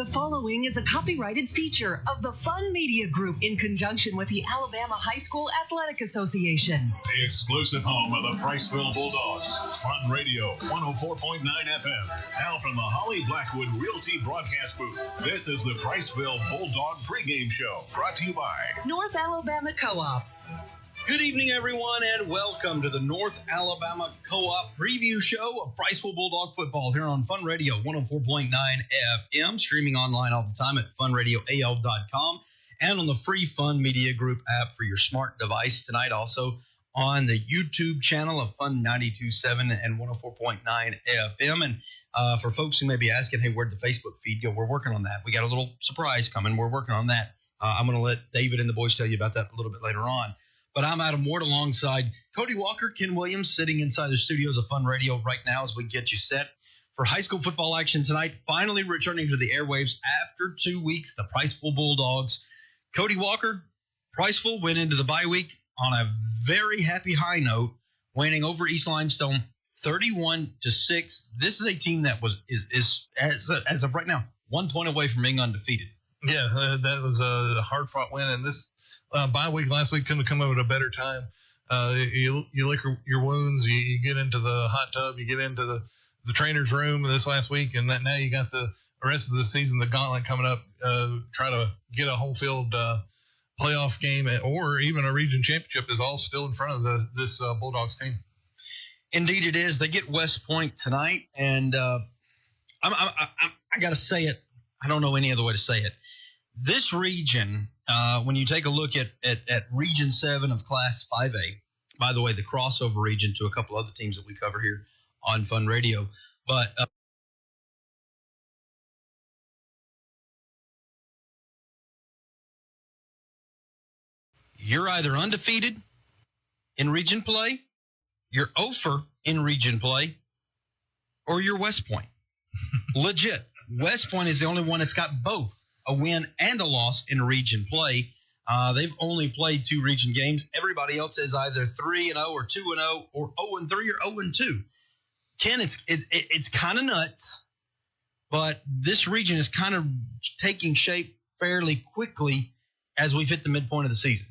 following is a copyrighted feature of the Fun Media Group in conjunction with the Alabama High School Athletic Association. The exclusive home of the Priceville Bulldogs. Fun Radio 104.9 FM. Now from the Holly Blackwood Realty broadcast booth, this is the Priceville Bulldog pregame show, brought to you by North Alabama Co-op. Good evening, everyone, and welcome to the North Alabama Co-op preview show of Priceville Bulldog football here on Fun Radio 104.9 FM, streaming online all the time at funradioal.com and on the free Fun Media Group app for your smart device. Tonight also on the YouTube channel of Fun 92.7 and 104.9 FM. And for folks who may be asking, hey, where'd the Facebook feed go? We're working on that. We got a little surprise coming. We're working on that. I'm going to let David and the boys tell you about that a little bit later on. But I'm Adam Ward alongside Cody Walker, Ken Williams, sitting inside the studios of Fun Radio right now as we get you set for high school football action tonight. Finally returning to the airwaves after 2 weeks, the Priceville Bulldogs. Cody Walker, Priceville went into the bye week on a very happy high note, winning over East Limestone 31-6. This is a team that is as of right now 1 point away from being undefeated. Yeah, that was a hard-fought win, and this bye week last week couldn't have come up at a better time. You lick your wounds, you get into the hot tub, you get into the trainer's room this last week, and now you got the rest of the season, the gauntlet coming up. Try to get a home field playoff game or even a region championship is all still in front of this Bulldogs team. Indeed, it is. They get West Point tonight, and I got to say it. I don't know any other way to say it. This region, when you take a look at Region 7 of Class 5A, by the way, the crossover region to a couple other teams that we cover here on Fun Radio, but you're either undefeated in region play, you're 0-for in region play, or you're West Point. Legit. West Point is the only one that's got both a win and a loss in region play. They've only played 2 region games. Everybody else is either 3-0 or 2-0 or 0-3 or 0-2. Ken, it's kind of nuts, but this region is kind of taking shape fairly quickly as we've hit the midpoint of the season.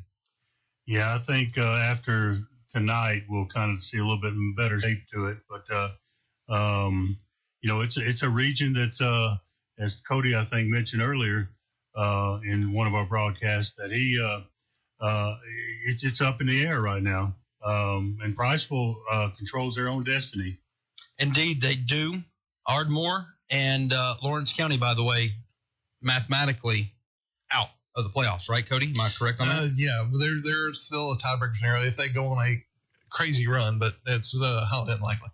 Yeah, I think after tonight we'll kind of see a little bit better shape to it. But it's a region that. As Cody, I think, mentioned earlier in one of our broadcasts, that it's up in the air right now. And Priceville controls their own destiny. Indeed, they do. Ardmore and Lawrence County, by the way, mathematically out of the playoffs, right, Cody? Am I correct on that? Yeah, they're still a tiebreaker scenario if they go on a crazy run, but it's highly unlikely.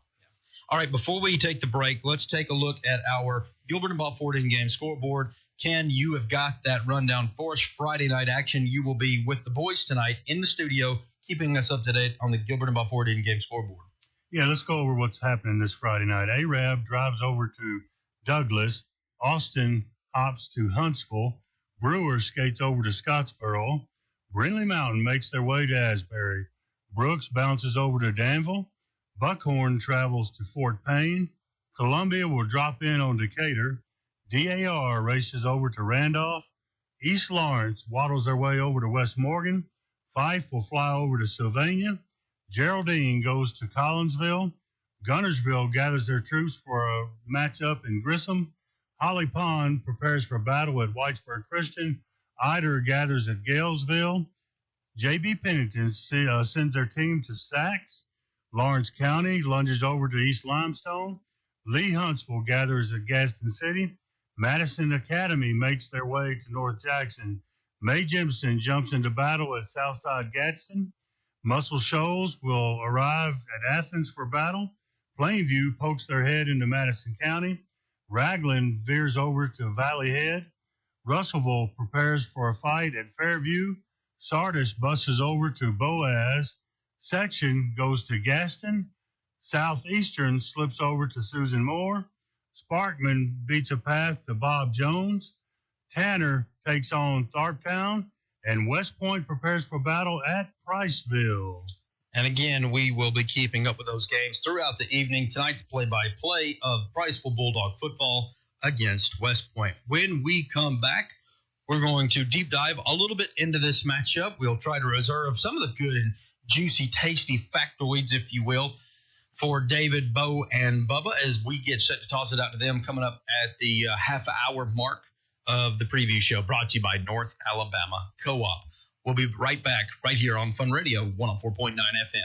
All right, before we take the break, let's take a look at our Gilbert and Balfour in-game scoreboard. Ken, you have got that rundown for us. Friday night action, you will be with the boys tonight in the studio, keeping us up to date on the Gilbert and Balfour in-game scoreboard. Yeah, let's go over what's happening this Friday night. Arab drives over to Douglas. Austin hops to Huntsville. Brewer skates over to Scottsboro. Brindley Mountain makes their way to Asbury. Brooks bounces over to Danville. Buckhorn travels to Fort Payne. Columbia will drop in on Decatur. DAR races over to Randolph. East Lawrence waddles their way over to West Morgan. Fife will fly over to Sylvania. Geraldine goes to Collinsville. Gunnersville gathers their troops for a matchup in Grissom. Holly Pond prepares for battle at Whitesburg Christian. Eider gathers at Galesville. J.B. Pennington sends their team to Sachs. Lawrence County lunges over to East Limestone. Lee Huntsville gathers at Gadsden City. Madison Academy makes their way to North Jackson. May Jimson jumps into battle at Southside Gadsden. Muscle Shoals will arrive at Athens for battle. Plainview pokes their head into Madison County. Raglan veers over to Valley Head. Russellville prepares for a fight at Fairview. Sardis buses over to Boaz. Section goes to Gaston. Southeastern slips over to Susan Moore. Sparkman beats a path to Bob Jones. Tanner takes on Tharptown. And West Point prepares for battle at Priceville. And again, we will be keeping up with those games throughout the evening. Tonight's play-by-play of Priceville Bulldog football against West Point. When we come back, we're going to deep dive a little bit into this matchup. We'll try to reserve some of the good and juicy, tasty factoids, if you will, for David, Bo, and Bubba as we get set to toss it out to them coming up at the half-hour mark of the preview show, brought to you by North Alabama Co-op. We'll be right back right here on Fun Radio 104.9 FM.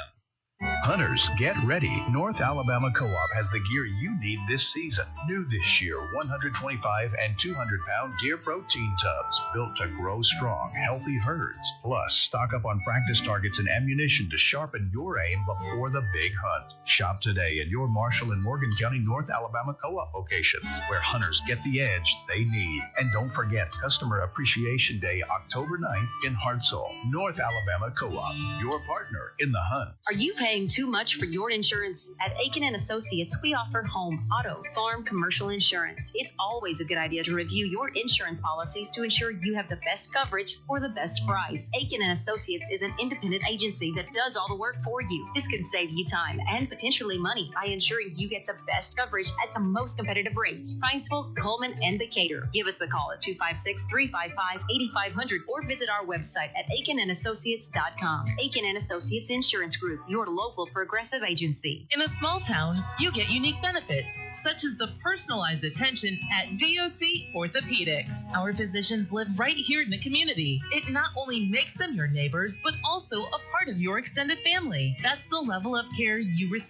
Hunters, get ready. North Alabama Co-op has the gear you need this season. New this year, 125 and 200-pound deer protein tubs built to grow strong, healthy herds. Plus, stock up on practice targets and ammunition to sharpen your aim before the big hunt. Shop today at your Marshall and Morgan County North Alabama Co-op locations, where hunters get the edge they need. And don't forget, Customer Appreciation Day, October 9th in Hartselle. North Alabama Co-op, your partner in the hunt. Are you paying too much for your insurance? At Aiken & Associates, we offer home, auto, farm, commercial insurance. It's always a good idea to review your insurance policies to ensure you have the best coverage for the best price. Aiken & Associates is an independent agency that does all the work for you. This can save you time and potentially money by ensuring you get the best coverage at the most competitive rates. Priceville, Coleman, and Decatur. Give us a call at 256-355-8500 or visit our website at aikenandassociates.com. Aiken & Associates Insurance Group, your local progressive agency. In a small town, you get unique benefits, such as the personalized attention at DOC Orthopedics. Our physicians live right here in the community. It not only makes them your neighbors, but also a part of your extended family. That's the level of care you receive.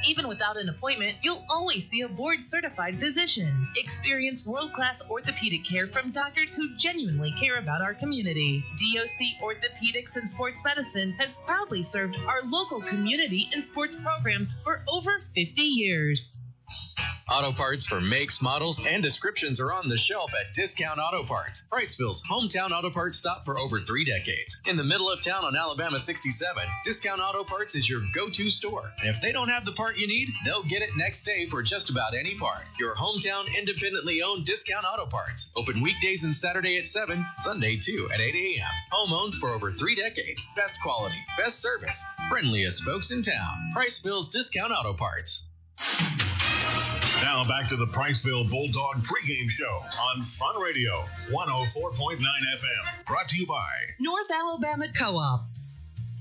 Even without an appointment, you'll always see a board-certified physician. Experience world-class orthopedic care from doctors who genuinely care about our community. DOC Orthopedics and Sports Medicine has proudly served our local community and sports programs for over 50 years. Auto parts for makes, models, and descriptions are on the shelf at Discount Auto Parts, Priceville's hometown auto parts stop for over 3 decades. In the middle of town on Alabama 67, Discount Auto Parts is your go-to store. And if they don't have the part you need, they'll get it next day for just about any part. Your hometown independently owned Discount Auto Parts. Open weekdays and Saturday at 7, Sunday too at 8 a.m. Home owned for over 3 decades. Best quality, best service, friendliest folks in town. Priceville's Discount Auto Parts. Now back to the Priceville Bulldog pregame show on Fun Radio 104.9 FM. Brought to you by North Alabama Co-op.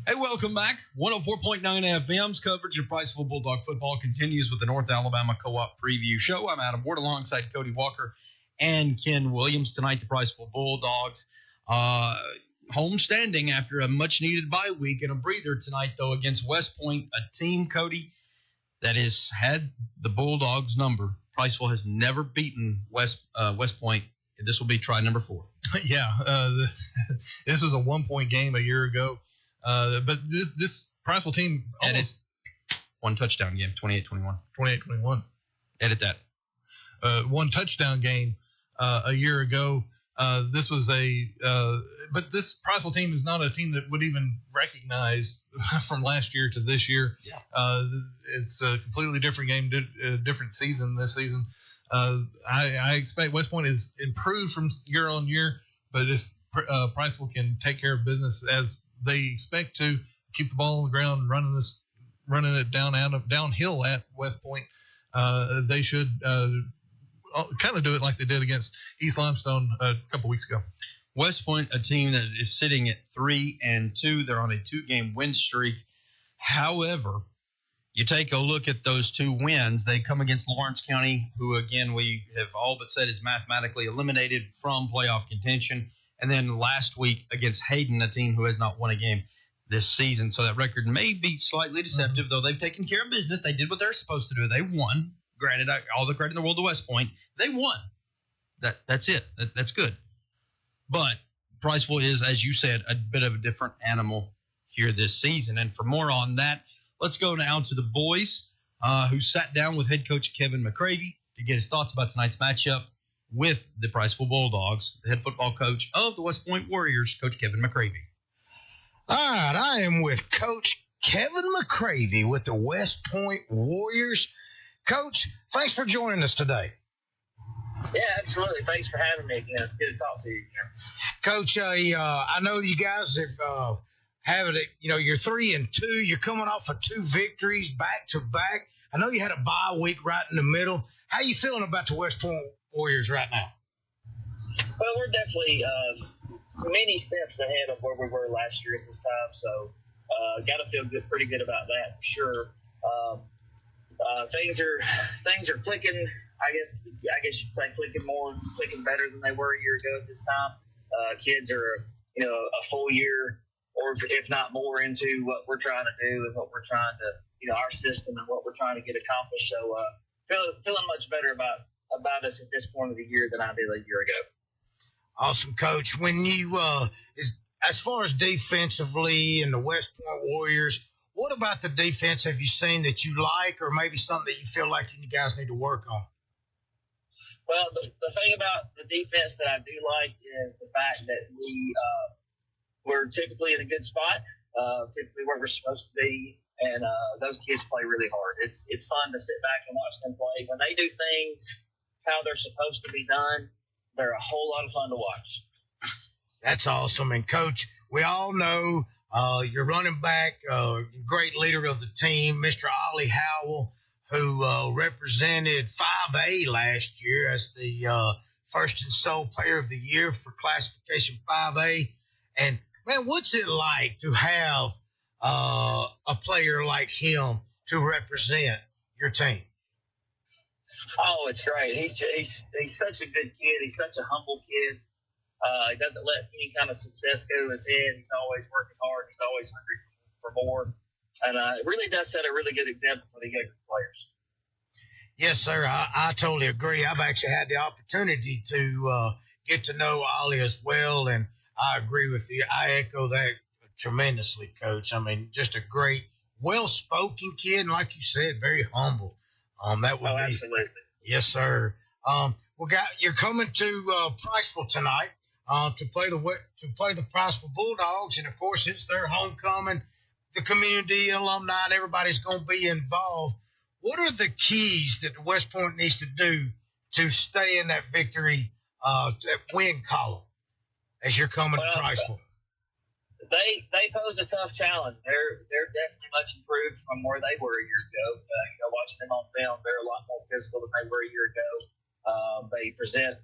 Hey, welcome back. 104.9 FM's coverage of Priceville Bulldog football continues with the North Alabama Co-op preview show. I'm Adam Ward alongside Cody Walker and Ken Williams. Tonight, the Priceville Bulldogs home standing after a much-needed bye week and a breather tonight, though, against West Point, a team, Cody, that has had the Bulldogs number. Priceville has never beaten West Point. This will be try number 4. Yeah, this was a 1-point game a year ago. But this Priceville team almost one touchdown game, 28-21. 28-21. Edit that. One touchdown game a year ago. This was but this Priceville team is not a team that would even recognize from last year to this year. Yeah. It's a completely different game, different season this season. I expect West Point is improved from year on year, but if Priceville can take care of business as they expect to, keep the ball on the ground, running it downhill at West Point, they should kind of do it like they did against East Limestone a couple weeks ago. West Point, a team that is sitting at 3-2. They're on a 2-game win streak. However, you take a look at those 2 wins. They come against Lawrence County, who, again, we have all but said is mathematically eliminated from playoff contention. And then last week against Hayden, a team who has not won a game this season. So that record may be slightly deceptive, though they've taken care of business. They did what they're supposed to do. They won. Granted, all the credit in the world to West Point. They won. That's it. That's good. But Priceville is, as you said, a bit of a different animal here this season. And for more on that, let's go now to the boys who sat down with head coach Kevin McCravy to get his thoughts about tonight's matchup with the Priceville Bulldogs, the head football coach of the West Point Warriors, Coach Kevin McCravy. All right, I am with Coach Kevin McCravy with the West Point Warriors. Coach, thanks for joining us today. Yeah, absolutely. Thanks for having me again. It's good to talk to you again. Coach, I know you guys have having it. You know, you're 3-2. You're coming off of 2 victories back to back. I know you had a bye week right in the middle. How you feeling about the West Point Warriors right now? Well, we're definitely many steps ahead of where we were last year at this time, so got to feel pretty good about that for sure. Things are clicking. I guess you could say clicking better than they were a year ago at this time. Kids are a full year, or if not more, into what we're trying to do and what we're trying to our system and what we're trying to get accomplished. So feeling much better about us at this point of the year than I did a year ago. Awesome, Coach. When you as far as defensively and the West Point Warriors, what about the defense have you seen that you like, or maybe something that you feel like you guys need to work on? Well, the thing about the defense that I do like is the fact that we're typically in a good spot, typically where we're supposed to be, and those kids play really hard. It's fun to sit back and watch them play. When they do things how they're supposed to be done, they're a whole lot of fun to watch. That's awesome. And, Coach, we all know your running back, great leader of the team, Mr. Ollie Howell, who represented 5A last year as the first and sole player of the year for classification 5A. And, man, what's it like to have a player like him to represent your team? Oh, it's great. He's such a good kid. He's such a humble kid. He doesn't let any kind of success go to his head. He's always working hard. He's always hungry for more. And it really does set a really good example for the younger players. Yes, sir. I totally agree. I've actually had the opportunity to get to know Ollie as well, and I agree with you. I echo that tremendously, Coach. I mean, just a great, well-spoken kid, and like you said, very humble. That would be absolutely. Yes, sir. You're coming to Priceville tonight to play the Priceville Bulldogs, and of course it's their homecoming. The community, alumni, and everybody's going to be involved. What are the keys that the West Point needs to do to stay in that victory, that win column as you're coming to Priceville? They pose a tough challenge. They're definitely much improved from where they were a year ago. Watching them on film, they're a lot more physical than they were a year ago. They present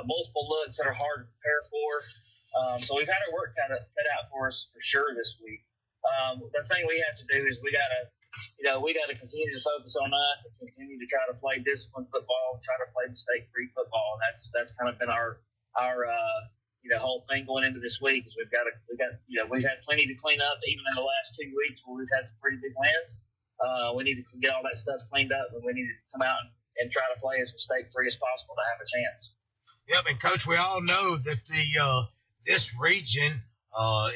multiple looks that are hard to prepare for. So we've had our work cut out for us for sure this week. The thing we have to do is we got to continue to focus on us and continue to try to play disciplined football, try to play mistake-free football. And that's kind of been our whole thing going into this week is we've had plenty to clean up even in the last 2 weeks where we've had some pretty big wins. We need to get all that stuff cleaned up, and we need to come out and try to play as mistake-free as possible to have a chance. Yep, and Coach, we all know that this region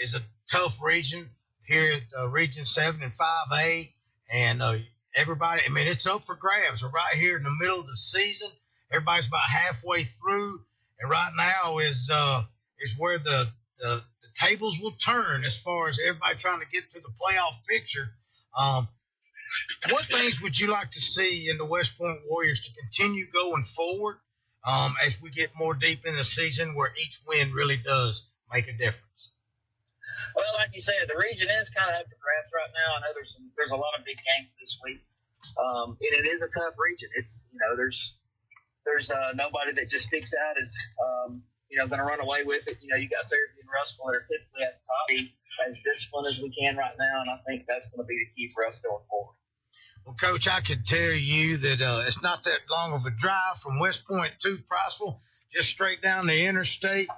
is a tough region here at Region 7 and 5A, and everybody, I mean, it's up for grabs. We're right here in the middle of the season. Everybody's about halfway through, and right now is where the tables will turn as far as everybody trying to get to the playoff picture. What things would you like to see in the West Point Warriors to continue going forward as we get more deep in the season where each win really does make a difference? Well, like you said, the region is kind of up for grabs right now. I know there's a lot of big games this week, and it is a tough region. It's there's nobody that just sticks out as going to run away with it. You got Fairview and Russell that are typically at the top. Be as disciplined as we can right now, and I think that's going to be the key for us going forward. Well, Coach, I could tell you that it's not that long of a drive from West Point to Priceville, just straight down the interstate.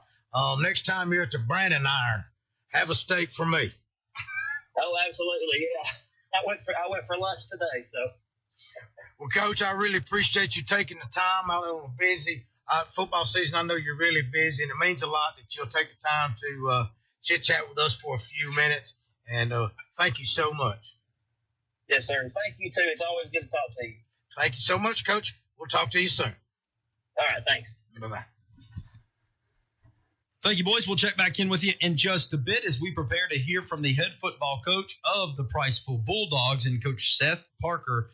Next time you're at the Brandon Iron, have a steak for me. Oh, absolutely, yeah. I went for lunch today, so. Well, Coach, I really appreciate you taking the time out on a busy football season. I know you're really busy, and it means a lot that you'll take the time to chit-chat with us for a few minutes. And thank you so much. Yes, sir. Thank you, too. It's always good to talk to you. Thank you so much, Coach. We'll talk to you soon. All right, thanks. Bye-bye. Thank you, boys. We'll check back in with you in just a bit as we prepare to hear from the head football coach of the Priceville Bulldogs and Coach Seth Parker.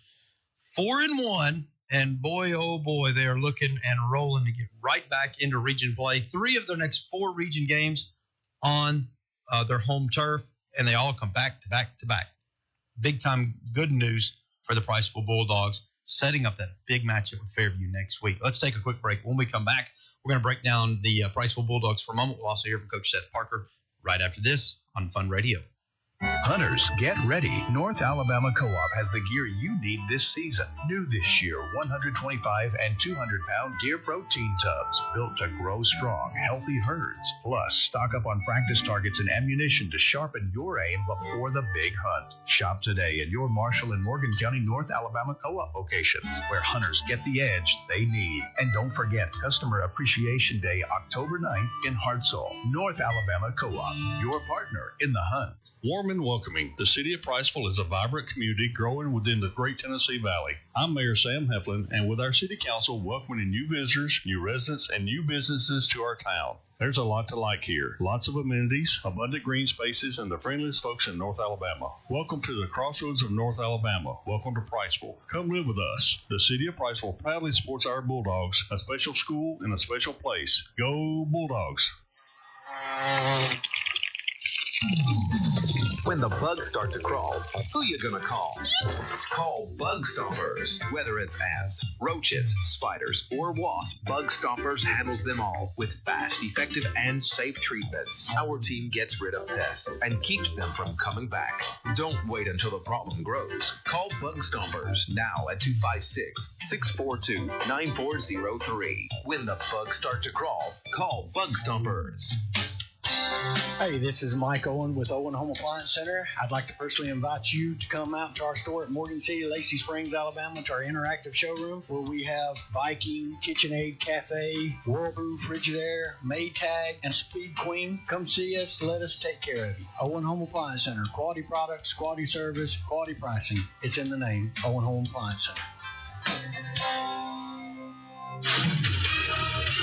4-1, and boy, oh boy, they are looking and rolling to get right back into region play. 3 of their next 4 region games on their home turf, and they all come back to back to back. Big time good news for the Priceville Bulldogs. setting up that big matchup with Fairview next week. Let's take a quick break. When we come back, we're going to break down the Priceville Bulldogs for a moment. We'll also hear from Coach Seth Parker right after this on Fun Radio. Hunters, get ready. North Alabama Co-op has the gear you need this season. New this year, 125 and 200-pound deer protein tubs built to grow strong, healthy herds. Plus, stock up on practice targets and ammunition to sharpen your aim before the big hunt. Shop today at your Marshall and Morgan County North Alabama Co-op locations, where hunters get the edge they need. And don't forget Customer Appreciation Day, October 9th in Hartselle. North Alabama Co-op, your partner in the hunt. Warm and welcoming, the city of Priceville is a vibrant community growing within the Great Tennessee Valley. I'm Mayor Sam Heflin, and with our city council welcoming new visitors, new residents, and new businesses to our town. There's a lot to like here. Lots of amenities, abundant green spaces, and the friendliest folks in North Alabama. Welcome to the crossroads of North Alabama. Welcome to Priceville. Come live with us. The city of Priceville proudly supports our Bulldogs, a special school and a special place. Go Bulldogs! When the bugs start to crawl, who you gonna call? Call Bug Stompers. Whether it's ants, roaches, spiders, or wasps, Bug Stompers handles them all with fast, effective, and safe treatments. Our team gets rid of pests and keeps them from coming back. Don't wait until the problem grows. Call Bug Stompers now at 256-642-9403. When the bugs start to crawl, call Bug Stompers. Hey, this is Mike Owen with Owen Home Appliance Center. I'd like to personally invite you to come out to our store at Morgan City, Lacey Springs, Alabama, to our interactive showroom where we have Viking, KitchenAid Cafe, Whirlpool, Frigidaire, Maytag, and Speed Queen. Come see us. Let us take care of you. Owen Home Appliance Center. Quality products, quality service, quality pricing. It's in the name. Owen Home Appliance Center.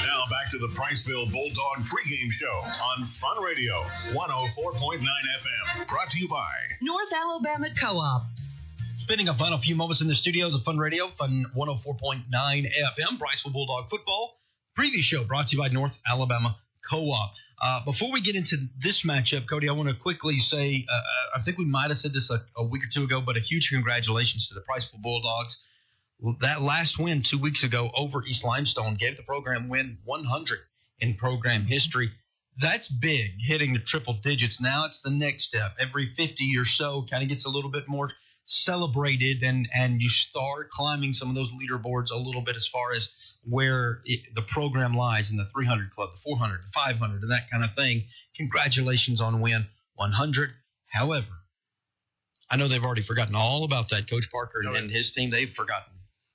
Now back to the Priceville Bulldog pregame show on Fun Radio 104.9 FM. Brought to you by North Alabama Co-op. Spending a final few moments in the studios of Fun Radio, Fun 104.9 FM, Priceville Bulldog football preview show brought to you by North Alabama Co-op. Before we get into this matchup, Cody, I want to quickly say, I think we might have said this a week or two ago, but a huge congratulations to the Priceville Bulldogs. That last win 2 weeks ago over East Limestone gave the program win 100 in program history. That's big, hitting the triple digits. Now it's the next step. Every 50 or so kind of gets a little bit more celebrated, and you start climbing some of those leaderboards a little bit as far as where the program lies in the 300 club, the 400, the 500, and that kind of thing. Congratulations on win 100. However, I know they've already forgotten all about that. Coach Parker and his team, they've forgotten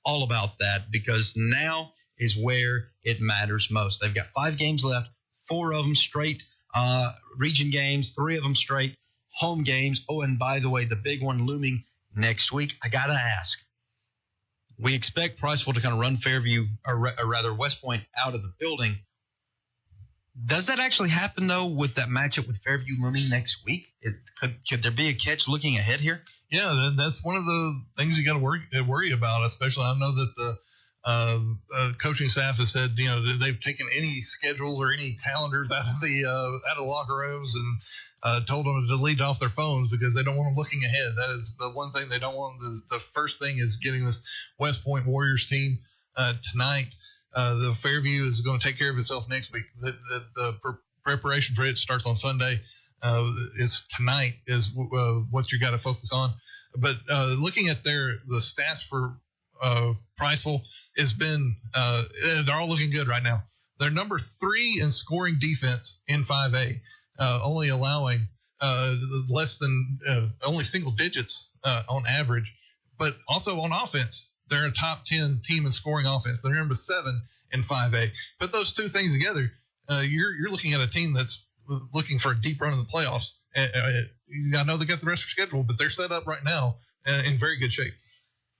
all about that, because now is where it matters most. They've got 5 games left, 4 of them straight region games, 3 of them straight home games. Oh, and by the way, the big one looming next week. I got to ask, we expect Priceville to kind of run Fairview, or rather West Point, out of the building. Does that actually happen, though, with that matchup with Fairview looming next week? Could there be a catch looking ahead here? Yeah, that's one of the things you got to worry about, especially I know that the coaching staff has said, they've taken any schedules or any calendars out of the locker rooms and told them to delete off their phones because they don't want them looking ahead. That is the one thing they don't want. The first thing is getting this West Point Warriors team tonight. The Fairview is going to take care of itself next week. The preparation for it starts on Sunday. It's tonight is what you got to focus on. But looking at the stats for Priceville has been they're all looking good right now. They're number 3 in scoring defense in 5A, only allowing less than only single digits on average. But also on offense, they're a top 10 team in scoring offense. They're number 7 in 5A. Put those two things together, you're looking at a team that's looking for a deep run in the playoffs. I know they got the rest of their schedule, but they're set up right now in very good shape.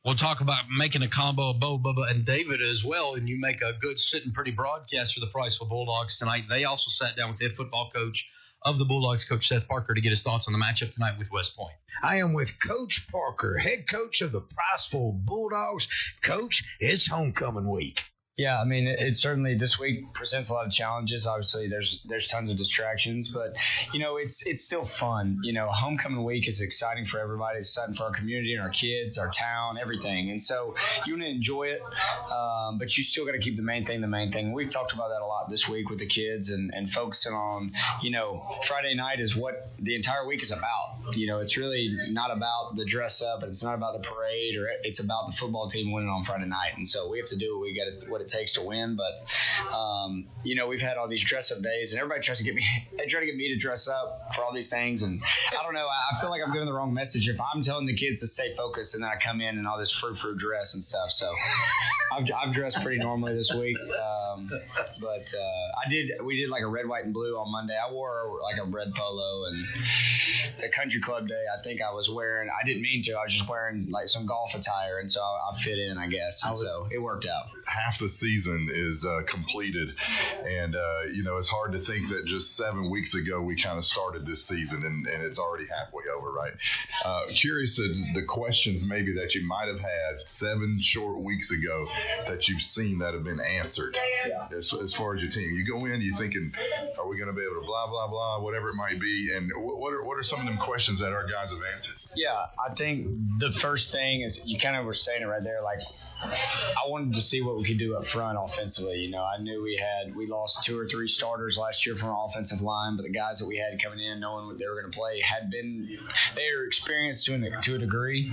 We'll talk about making a combo of Bo, Bubba, and David as well, and you make a good sitting pretty broadcast for the Priceville Bulldogs tonight. They also sat down with the head football coach of the Bulldogs, Coach Seth Parker, to get his thoughts on the matchup tonight with West Point. I am with Coach Parker, head coach of the Priceville Bulldogs. Coach, it's homecoming week. Yeah, I mean, it certainly this week presents a lot of challenges. Obviously, there's tons of distractions, but it's still fun. Homecoming week is exciting for everybody. It's exciting for our community and our kids, our town, everything. And so you want to enjoy it, but you still got to keep the main thing the main thing. We've talked about that a lot this week with the kids and focusing on Friday night is what the entire week is about. It's really not about the dress up, and it's not about the parade, or it's about the football team winning on Friday night. And so we have to do what it takes to win. But we've had all these dress up days, and everybody tries to get me to dress up for all these things. And I don't know, I feel like I'm giving the wrong message if I'm telling the kids to stay focused and then I come in all this frou dress and stuff. So I've dressed pretty normally this week. But we did like a red, white, and blue on Monday. I wore like a red polo, and the country club day, I think I didn't mean to, I was just wearing like some golf attire, and so I fit in, I guess. And so it worked out. Half the season is completed, and it's hard to think that just 7 weeks ago we kind of started this season, and it's already halfway over, right? Curious the questions maybe that you might have had 7 short weeks ago that you've seen that have been answered. Yeah. As far as your team, you go in, you're thinking, are we going to be able to blah blah blah, whatever it might be, and what are some of them questions that our guys have answered? Yeah, I think the first thing is you kind of were saying it right there. Like, I wanted to see what we could do up front offensively. I knew we lost 2 or 3 starters last year from our offensive line, but the guys that we had coming in, knowing what they were going to play, they were experienced to a degree,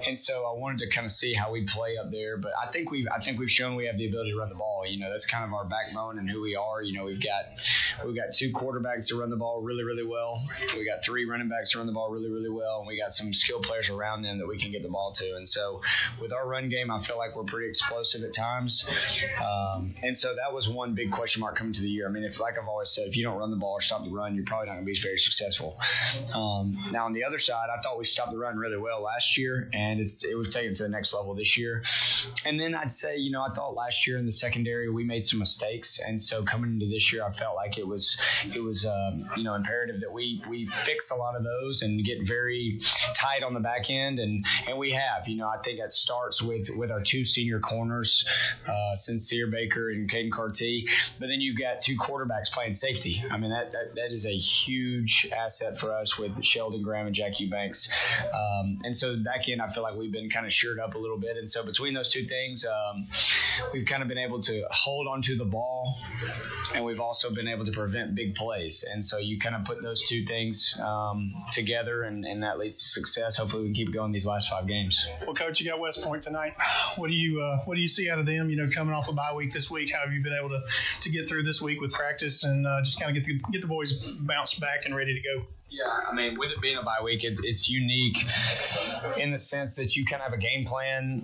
and so I wanted to kind of see how we play up there. But I think we've shown we have the ability to run the ball. That's kind of our backbone and who we are. We've got 2 quarterbacks to run the ball really, really well. We got 3 running backs to run the ball really, really well, and we got some skilled players around them that we can get the ball to. And so with our run game, I feel like we're pretty explosive at times. And so that was one big question mark coming to the year. I mean, like I've always said, if you don't run the ball or stop the run, you're probably not going to be very successful. Now, on the other side, I thought we stopped the run really well last year, and it was taken to the next level this year. And then I'd say, I thought last year in the secondary we made some mistakes, and so coming into this year, I felt like it was imperative that we fix a lot of those and get very tight on the back end, and we have. I think that starts with our 2 senior corners, Sincere Baker and Caden Carty, but then you've got 2 quarterbacks playing safety. I mean, that is a huge asset for us with Sheldon Graham and Jack Eubanks. And so back end, I feel like we've been kind of shored up a little bit, and so between those 2 things, we've kind of been able to hold onto the ball, and we've also been able to prevent big plays. And so you kind of put those 2 things together, and that leads to success. Hopefully we can keep going these last 5 games. Well, Coach, you got West Point tonight. What do you see out of them? Coming off a bye week this week, how have you been able to get through this week with practice and just kind of get the boys bounced back and ready to go? Yeah, I mean, with it being a bye week, it's unique in the sense that you kind of have a game plan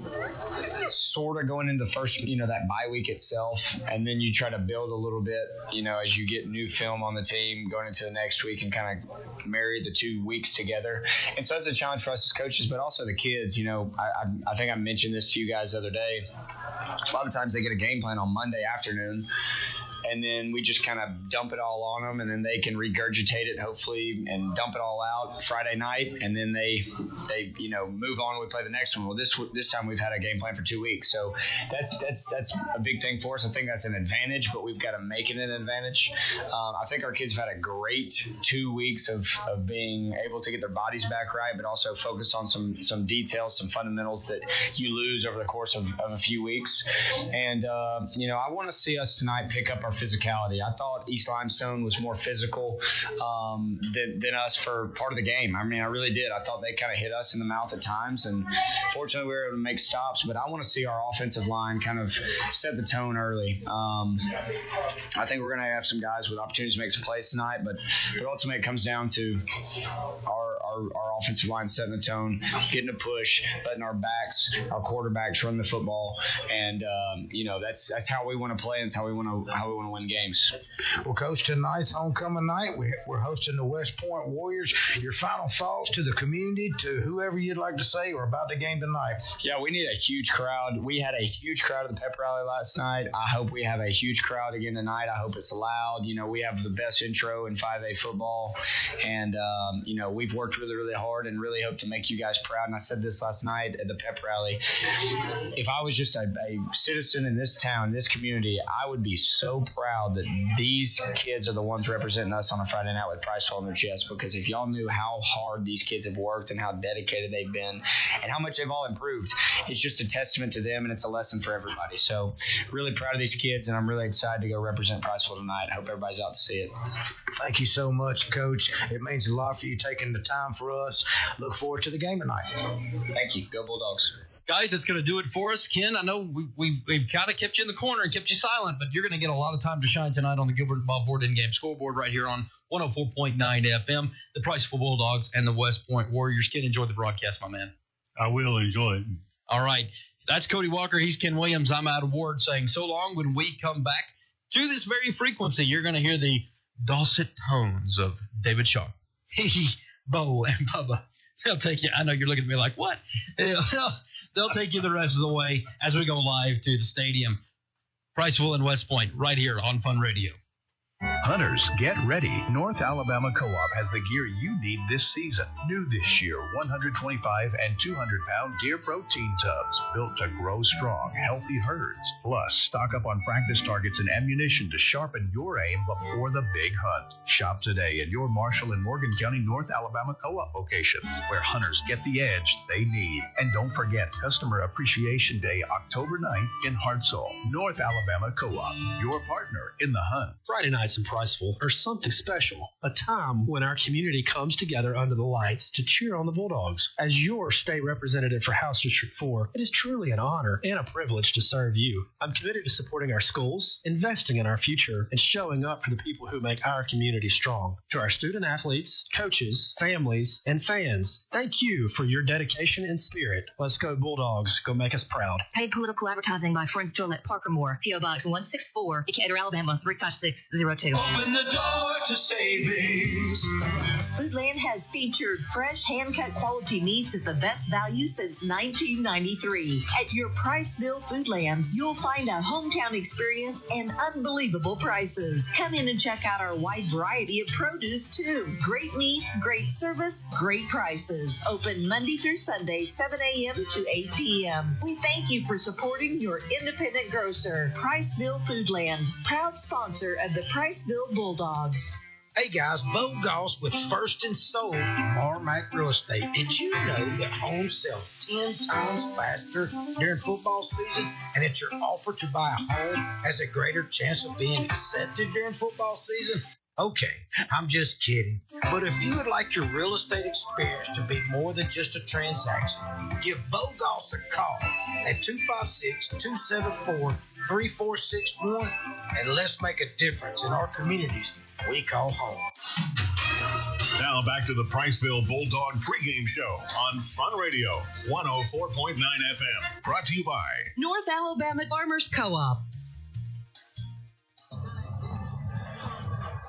sort of going into the first, that bye week itself, and then you try to build a little bit, as you get new film on the team going into the next week and kind of marry the 2 weeks together. And so it's a challenge for us as coaches, but also the kids. I think I mentioned this to you guys the other day. A lot of times they get a game plan on Monday afternoon, and then we just kind of dump it all on them, and then they can regurgitate it, hopefully, and dump it all out Friday night, and then they move on and we play the next one. Well, this time we've had a game plan for 2 weeks, so that's a big thing for us. I think that's an advantage, but we've got to make it an advantage. I think our kids have had a great 2 weeks of being able to get their bodies back right, but also focus on some details, some fundamentals that you lose over the course of a few weeks. And I want to see us tonight pick up our physicality. I thought East Limestone was more physical than us for part of the game. I mean, I really did. I thought they kind of hit us in the mouth at times, and fortunately we were able to make stops, but I want to see our offensive line kind of set the tone early. I think we're going to have some guys with opportunities to make some plays tonight, but ultimately it comes down to our offensive line setting the tone, getting a push, letting our quarterbacks run the football, and that's how we want to play, and it's how we want to win games. Well, Coach, tonight's homecoming night. We're hosting the West Point Warriors. Your final thoughts to the community, to whoever you'd like to say, or about the game tonight? Yeah, we need a huge crowd. We had a huge crowd at the pep rally last night. I hope we have a huge crowd again tonight. I hope it's loud. We have the best intro in 5A football, and we've worked really really, really hard and really hope to make you guys proud. And I said this last night at the pep rally. If I was just a citizen in this town, this community, I would be so proud that these kids are the ones representing us on a Friday night with Priceville on their chest, because if y'all knew how hard these kids have worked and how dedicated they've been and how much they've all improved, it's just a testament to them, and it's a lesson for everybody. So really proud of these kids, and I'm really excited to go represent Priceville tonight. I hope everybody's out to see it. Thank you so much, Coach. It means a lot for you taking the time for us. Look forward to the game tonight. Thank you. Go Bulldogs. Guys, that's going to do it for us. Ken, I know we've kind of kept you in the corner and kept you silent, but you're going to get a lot of time to shine tonight on the Gilbert and Bob Ford in-game scoreboard right here on 104.9 FM, the Priceville Bulldogs and the West Point Warriors. Ken, enjoy the broadcast, my man. I will enjoy it. All right. That's Cody Walker. He's Ken Williams. I'm Adam Ward saying so long. When we come back to this very frequency, you're going to hear the dulcet tones of David Shaw. Hey, Bo and Bubba. They'll take you. I know you're looking at me like, what? They'll take you the rest of the way as we go live to the stadium. Priceville and West Point right here on Fun Radio. Hunters, get ready. North Alabama Co-op has the gear you need this season. New this year, 125 and 200-pound deer protein tubs built to grow strong, healthy herds. Plus, stock up on practice targets and ammunition to sharpen your aim before the big hunt. Shop today at your Marshall and Morgan County North Alabama Co-op locations, where hunters get the edge they need. And don't forget Customer Appreciation Day, October 9th in Hartselle. North Alabama Co-op, your partner in the hunt. Friday nights in Priceville are something special, a time when our community comes together under the lights to cheer on the Bulldogs. As your state representative for House District 4, it is truly an honor and a privilege to serve you. I'm committed to supporting our schools, investing in our future, and showing up for the people who make our community strong. To our student athletes, coaches, families, and fans, thank you for your dedication and spirit. Let's go Bulldogs. Go make us proud. Paid political advertising by Friends Gillette Parker-Moore, P.O. Box 164, Decatur, Alabama 35602. Open the door to savings. Foodland has featured fresh, hand-cut quality meats at the best value since 1993. At your Priceville Foodland, you'll find a hometown experience and unbelievable prices. Come in and check out our wide variety of produce, too. Great meat, great service, great prices. Open Monday through Sunday, 7 a.m. to 8 p.m. We thank you for supporting your independent grocer. Priceville Foodland, proud sponsor of the Priceville Bulldogs. Hey guys, Bo Goss with First and Sold Marmac Real Estate. Did you know that homes sell 10 times faster during football season, and that your offer to buy a home has a greater chance of being accepted during football season? Okay, I'm just kidding. But if you would like your real estate experience to be more than just a transaction, give Bo Goss a call at 256-274-3461, and let's make a difference in our communities we call home. Now back to the Priceville Bulldog pregame show on Fun Radio 104.9 FM. Brought to you by North Alabama Farmers Co-op.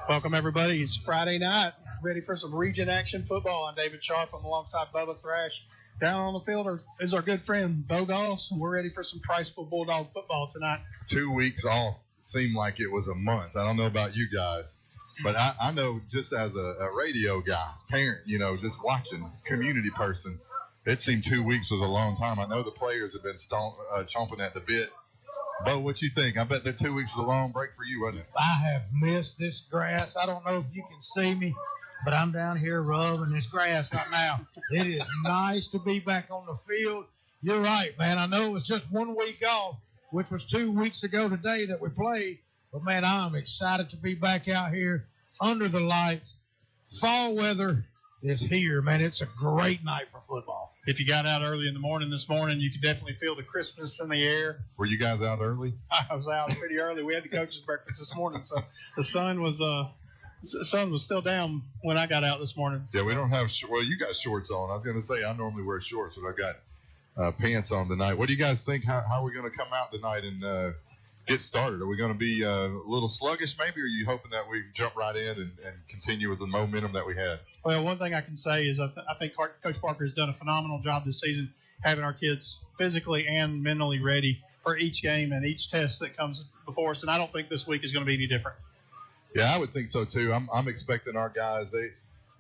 Welcome, everybody. It's Friday night. Ready for some region action football. I'm David Sharp. I'm alongside Bubba Thrash. Down on the field is our good friend, Bo Goss. We're ready for some Priceville Bulldog football tonight. 2 weeks off seemed like it was a month. I don't know about you guys, but I know just as a radio guy, parent, just watching, community person, it seemed 2 weeks was a long time. I know the players have been chomping at the bit. Bo, what you think? I bet that 2 weeks was a long break for you, wasn't it? I have missed this grass. I don't know if you can see me, but I'm down here rubbing this grass right now. It is nice to be back on the field. You're right, man. I know it was just 1 week off, which was 2 weeks ago today that we played. But, man, I'm excited to be back out here under the lights. Fall weather is here, man. It's a great night for football. If you got out early in the morning this morning, you could definitely feel the crispness in the air. Were you guys out early? I was out pretty early. We had the coaches' breakfast this morning, so the sun was still down when I got out this morning. Yeah, we don't have you got shorts on. I was going to say I normally wear shorts, but I got pants on tonight. What do you guys think? How are we going to come out tonight and get started? Are we going to be a little sluggish maybe, or are you hoping that we jump right in and continue with the momentum that we had? Well, one thing I can say is I think Coach Parker has done a phenomenal job this season having our kids physically and mentally ready for each game and each test that comes before us, and I don't think this week is going to be any different. Yeah, I would think so too. I'm expecting our guys.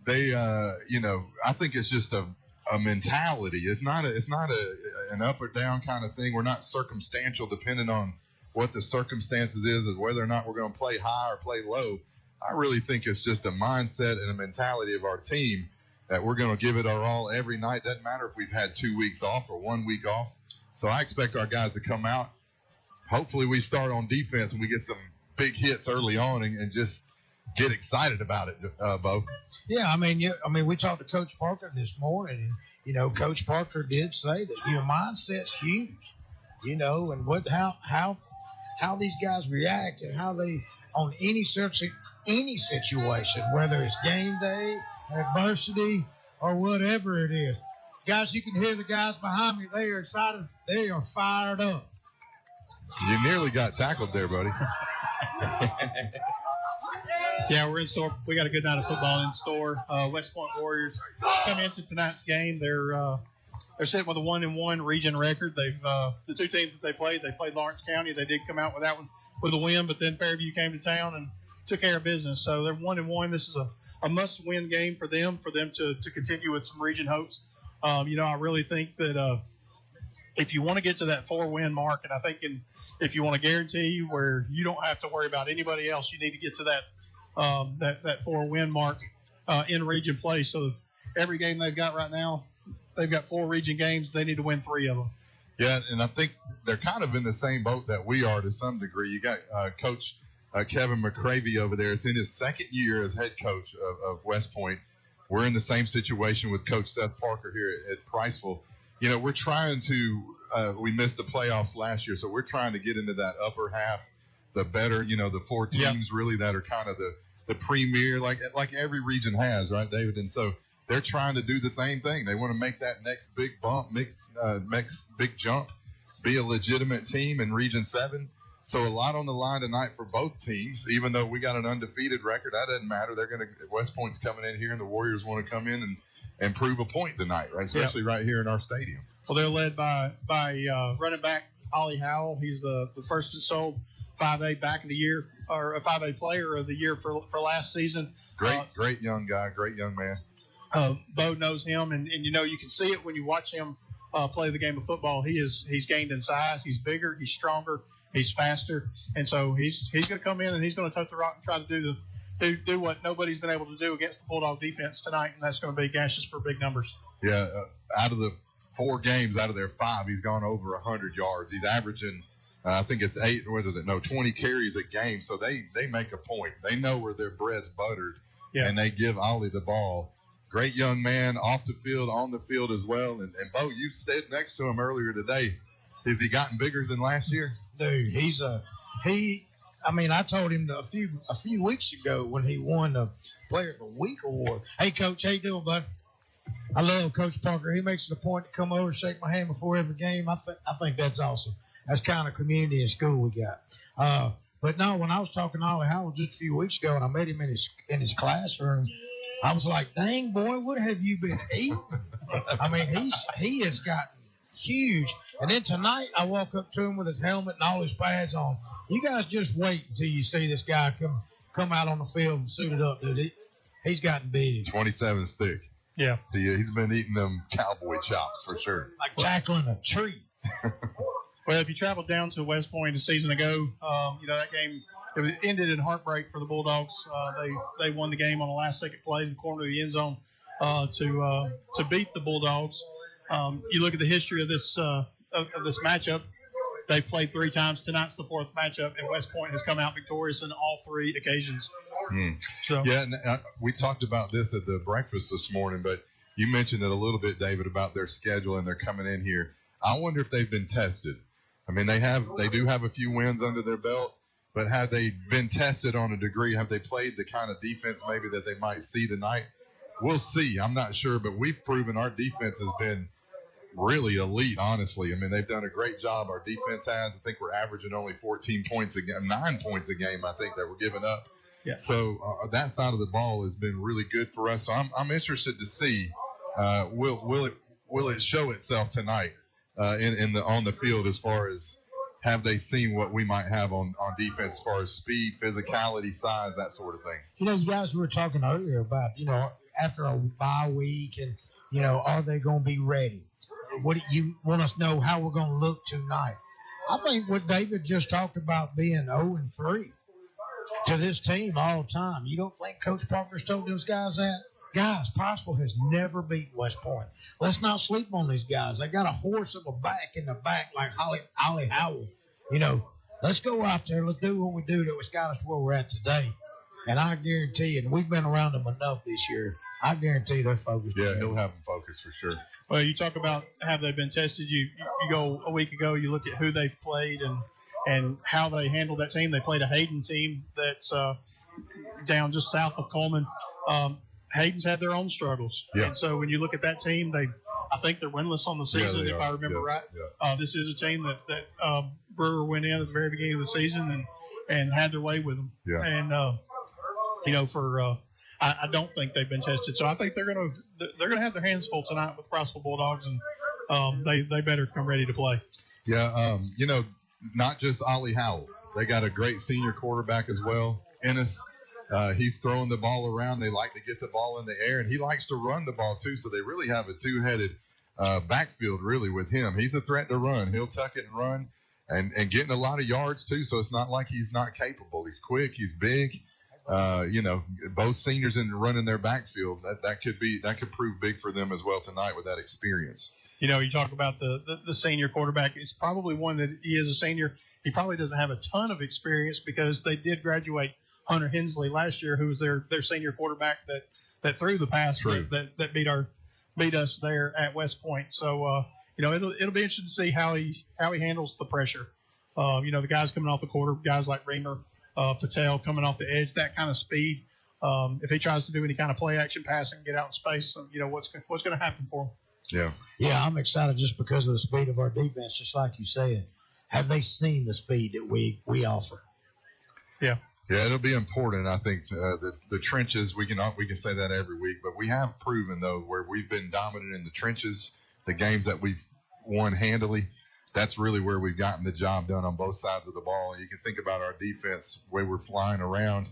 they, I think it's just a mentality. It's not an up or down kind of thing. We're not circumstantial, depending on what the circumstances is of whether or not we're going to play high or play low. I really think it's just a mindset and a mentality of our team that we're going to give it our all every night. Doesn't matter if we've had 2 weeks off or 1 week off. So I expect our guys to come out. Hopefully we start on defense and we get some big hits early on and just get excited about it, Bo. Yeah, we talked to Coach Parker this morning, and Coach Parker did say that your mindset's huge, and how these guys react and how they on any situation, whether it's game day, adversity, or whatever it is. Guys, you can hear the guys behind me. They are excited. They are fired up. You nearly got tackled there, buddy. Yeah, we're in store. We got a good night of football in store. West Point Warriors come into tonight's game. They're sitting with a 1-1 region record. They've the two teams that they played Lawrence County. They did come out with that one with a win, but then Fairview came to town and took care of business. So they're 1-1. This is a must-win game for them to continue with some region hopes. I really think that if you want to get to that 4-win mark, and I think if you want to guarantee where you don't have to worry about anybody else, you need to get to that 4-win mark in region play. So every game they've got right now, they've got 4 region games. They need to win 3 of them. Yeah, and I think they're kind of in the same boat that we are to some degree. You got Coach Kevin McCravey over there. It's in his second year as head coach of West Point. We're in the same situation with Coach Seth Parker here at Priceville. We're trying to we missed the playoffs last year, so we're trying to get into that upper half, the better, the 4 teams really that are kind of the premier, like every region has, right, David? And so they're trying to do the same thing. They want to make that next big bump, next big jump, be a legitimate team in Region 7. So a lot on the line tonight for both teams. Even though we got an undefeated record, that doesn't matter. West Point's coming in here, and the Warriors want to come in and prove a point tonight, right? Especially right here in our stadium. Well, they're led by running back Ollie Howell. He's the first and sole 5A back of the year, or a 5A player of the year for last season. Great young guy, great young man. Bo knows him, and you can see it when you watch him play the game of football. He's gained in size. He's bigger. He's stronger. He's faster, and so he's going to come in and he's going to tote the rock and try to do what nobody's been able to do against the Bulldog defense tonight, and that's going to be gashes for big numbers. Yeah, out of the 4 games, out of their 5, he's gone over 100 yards. He's averaging, I think it's 20 carries a game. So they make a point. They know where their bread's buttered, and they give Ollie the ball. Great young man, off the field, on the field as well. And Bo, you stayed next to him earlier today. Has he gotten bigger than last year? Dude, I told him a few weeks ago when he won the Player of the Week award. Hey, Coach, how you doing, bud? I love Coach Parker. He makes it a point to come over and shake my hand before every game. I think that's awesome. That's kind of community and school we got. But no, when I was talking to Ollie Howell just a few weeks ago, and I met him in his classroom, I was like, "Dang boy, what have you been eating?" He has gotten huge. And then tonight, I walk up to him with his helmet and all his pads on. You guys just wait until you see this guy come out on the field and suited up, dude. He's gotten big. 27's thick. Yeah. He's been eating them cowboy chops for sure. Like tackling a tree. Well, if you traveled down to West Point a season ago, that game it ended in heartbreak for the Bulldogs. They won the game on the last second play in the corner of the end zone to beat the Bulldogs. You look at the history of this matchup. They've played 3 times. Tonight's the 4th matchup, and West Point has come out victorious in all 3 occasions. So. Yeah, and we talked about this at the breakfast this morning, but you mentioned it a little bit, David, about their schedule and they're coming in here. I wonder if they've been tested. They do have a few wins under their belt, but have they been tested on a degree? Have they played the kind of defense maybe that they might see tonight? We'll see. I'm not sure, but we've proven our defense has been really elite, honestly. They've done a great job. Our defense has. I think we're averaging only 14 points a game, 9 points a game, I think, that we're giving up. Yeah. So that side of the ball has been really good for us. So I'm interested to see will it show itself tonight on the field as far as have they seen what we might have on defense as far as speed, physicality, size, that sort of thing? You guys were talking earlier about, after a bye week and, are they going to be ready? What do you want us to know how we're going to look tonight? I think what David just talked about being 0-3 to this team all the time. You don't think Coach Parker's told those guys that? Guys, Priceville has never beaten West Point. Let's not sleep on these guys. They got a horse of a back in the back like Ollie Howell. Let's go out there. Let's do what we do that was got us to where we're at today. And I guarantee you, and we've been around them enough this year, I guarantee they're focused. Yeah, he'll have them focused for sure. Well, you talk about have they been tested. You go a week ago, you look at who they've played and how they handled that team. They played a Hayden team that's down just south of Coleman. Hayden's had their own struggles. Yeah. And so when you look at that team, I think they're winless on the season, if I remember right. Yeah. This is a team that Brewer went in at the very beginning of the season and had their way with them. Yeah. And, I don't think they've been tested. So I think they're gonna have their hands full tonight with Priceville Bulldogs, and they better come ready to play. Yeah, not just Ollie Howell. They got a great senior quarterback as well, Ennis. He's throwing the ball around. They like to get the ball in the air, and he likes to run the ball too. So they really have a two-headed backfield really with him. He's a threat to run. He'll tuck it and run and getting a lot of yards too. So it's not like he's not capable. He's quick. He's big. Both seniors in running their backfield, that could prove big for them as well tonight with that experience. You talk about the senior quarterback. It's probably one that he is a senior. He probably doesn't have a ton of experience because they did graduate Hunter Hensley last year, who was their senior quarterback that threw the pass that beat us there at West Point. So it'll be interesting to see how he handles the pressure. The guys coming off the quarter, guys like Reamer, Patel coming off the edge, that kind of speed. If he tries to do any kind of play action passing, get out in space, what's going to happen for him? Yeah, I'm excited just because of the speed of our defense, just like you said. Have they seen the speed that we offer? Yeah. Yeah, it'll be important. I think the trenches, we can say that every week, but we have proven, though, where we've been dominant in the trenches, the games that we've won handily, that's really where we've gotten the job done on both sides of the ball. And you can think about our defense, the way we're flying around.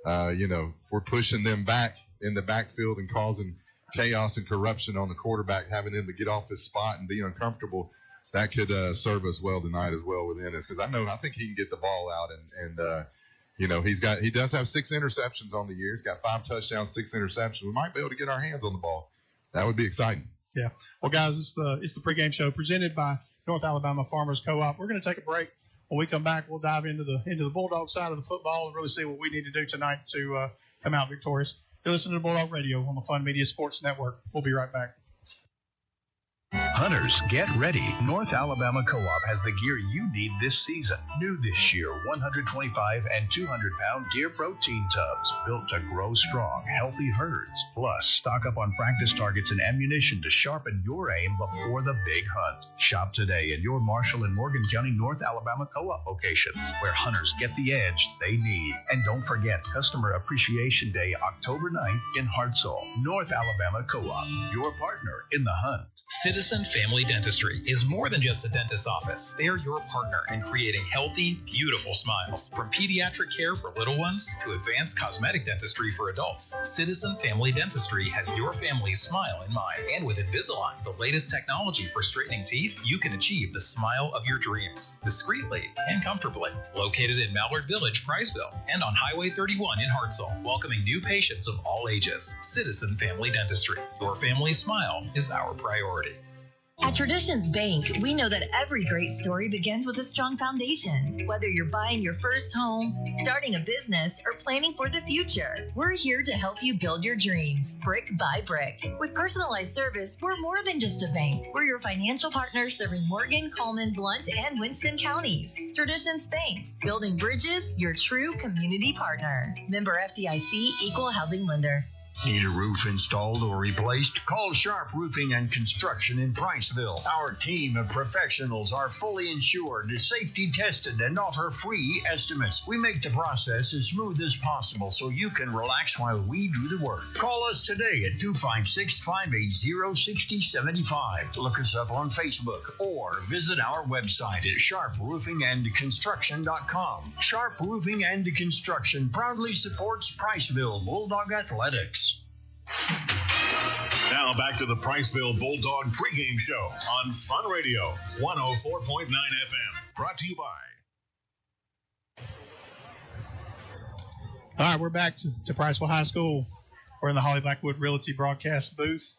If we're pushing them back in the backfield and causing chaos and corruption on the quarterback, having him to get off his spot and be uncomfortable, that could serve us well tonight as well within us. Because I think he can get the ball out and he does have 6 interceptions on the year. He's got 5 touchdowns, 6 interceptions. We might be able to get our hands on the ball. That would be exciting. Yeah. Well, guys, it's the pregame show presented by North Alabama Farmers Co-op. We're going to take a break. When we come back, we'll dive into the Bulldog side of the football and really see what we need to do tonight to come out victorious. You're listening to Bulldog Radio on the Fun Media Sports Network. We'll be right back. Hunters, get ready. North Alabama Co-op has the gear you need this season. New this year, 125 and 200-pound deer protein tubs built to grow strong, healthy herds. Plus, stock up on practice targets and ammunition to sharpen your aim before the big hunt. Shop today at your Marshall and Morgan County North Alabama Co-op locations, where hunters get the edge they need. And don't forget, Customer Appreciation Day, October 9th in Hartselle. North Alabama Co-op, your partner in the hunt. Citizen Family Dentistry is more than just a dentist's office. They are your partner in creating healthy, beautiful smiles. From pediatric care for little ones to advanced cosmetic dentistry for adults, Citizen Family Dentistry has your family's smile in mind. And with Invisalign, the latest technology for straightening teeth, you can achieve the smile of your dreams, discreetly and comfortably. Located in Mallard Village, Priceville, and on Highway 31 in Hartselle, welcoming new patients of all ages. Citizen Family Dentistry. Your family's smile is our priority. At Traditions Bank, we know that every great story begins with a strong foundation. Whether you're buying your first home, starting a business, or planning for the future, we're here to help you build your dreams, brick by brick. With personalized service, we're more than just a bank. We're your financial partner serving Morgan, Coleman, Blount, and Winston counties. Traditions Bank, building bridges, your true community partner. Member FDIC, Equal Housing Lender. Need a roof installed or replaced? Call Sharp Roofing and Construction in Priceville. Our team of professionals are fully insured, safety tested, and offer free estimates. We make the process as smooth as possible so you can relax while we do the work. Call us today at 256-580-6075. Look us up on Facebook or visit our website at sharproofingandconstruction.com. Sharp Roofing and Construction proudly supports Priceville Bulldog Athletics. Now back to the Priceville Bulldog pregame show on Fun Radio 104.9 FM. Brought to you by. All right, we're back to Priceville High School. We're in the Holly Blackwood Realty broadcast booth.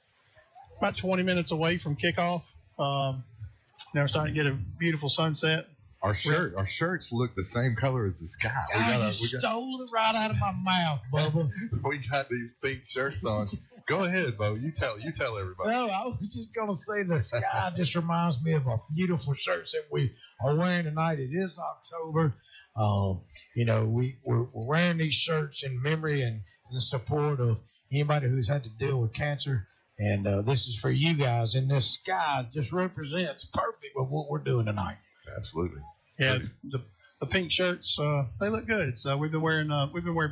About 20 minutes away from kickoff. Now we're starting to get a beautiful sunset. Our shirts look the same color as the sky. You stole it right out of my mouth, Bubba. We got these pink shirts on. Go ahead, Bo. You tell everybody. No, I was just going to say the sky just reminds me of our beautiful shirts that we are wearing tonight. It is October. We're wearing these shirts in memory and in support of anybody who's had to deal with cancer. And this is for you guys. And this sky just represents perfect with what we're doing tonight. Absolutely. Yeah, the pink shirts, they look good. So we've been wearing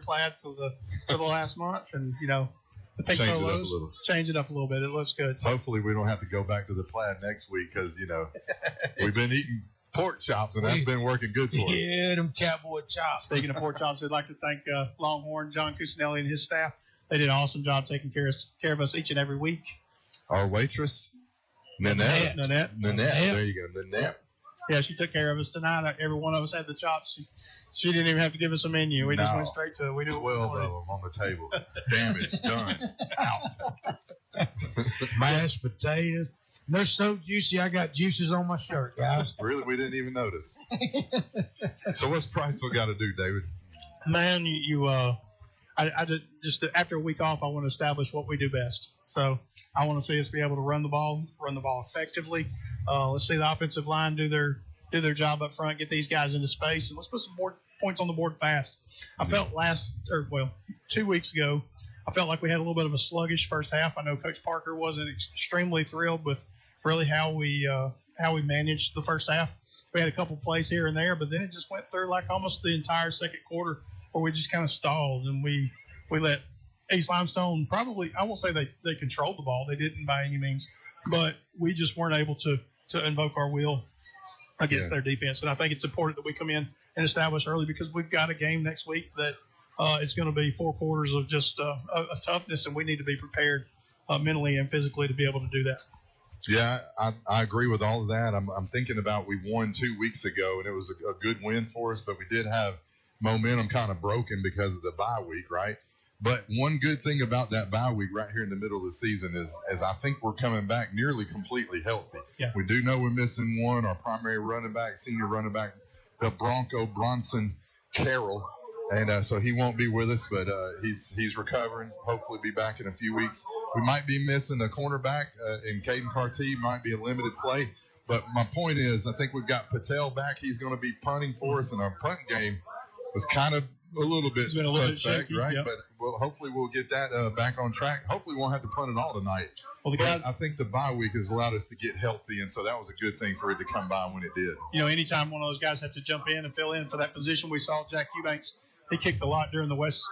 plaid for the last month, and the pink polos, change it up a little bit. It looks good. So. Hopefully we don't have to go back to the plaid next week because we've been eating pork chops and that's been working good for us. Yeah, them cowboy chops. Speaking of pork chops, we'd like to thank Longhorn John Cusinelli and his staff. They did an awesome job taking care of us each and every week. Our waitress, Nanette. There you go, Nanette. Yeah, she took care of us tonight. Every one of us had the chops. She didn't even have to give us a menu. We just went straight to it. We knew 12 of them on the table. Damage done. Out. Mashed potatoes. They're so juicy. I got juices on my shirt, guys. Really? We didn't even notice. So what's Priceville got to do, David? Man, I just after a week off, I want to establish what we do best. So I want to see us be able to run the ball effectively. Let's see the offensive line do their job up front, get these guys into space, and let's put some more points on the board fast. I felt 2 weeks ago, I felt like we had a little bit of a sluggish first half. I know Coach Parker wasn't extremely thrilled with really how we managed the first half. We had a couple plays here and there, but then it just went through like almost the entire second quarter where we just kind of stalled, and we let East Limestone probably, I won't say they controlled the ball. They didn't by any means, but we just weren't able to invoke our will against their defense. And I think it's important that we come in and establish early because we've got a game next week that it's going to be 4 quarters of just a toughness, and we need to be prepared mentally and physically to be able to do that. Yeah, I agree with all of that. I'm thinking about we won 2 weeks ago, and it was a good win for us, but we did have momentum kind of broken because of the bye week, right? But one good thing about that bye week right here in the middle of the season is I think we're coming back nearly completely healthy. Yeah. We do know we're missing one, our primary running back, senior running back, the Bronco Bronson Carroll. And so he won't be with us, but he's recovering. Hopefully be back in a few weeks. We might be missing a cornerback in Caden Carty, might be a limited play. But my point is I think we've got Patel back. He's going to be punting for us, and our punt game was kind of a little bit suspect, shaky, right? yep. But hopefully we'll get that back on track. Hopefully we won't have to punt it all tonight. Well, I think the bye week has allowed us to get healthy, and so that was a good thing for it to come by when it did. Anytime one of those guys have to jump in and fill in for that position, we saw Jack Eubanks. He kicked a lot during the West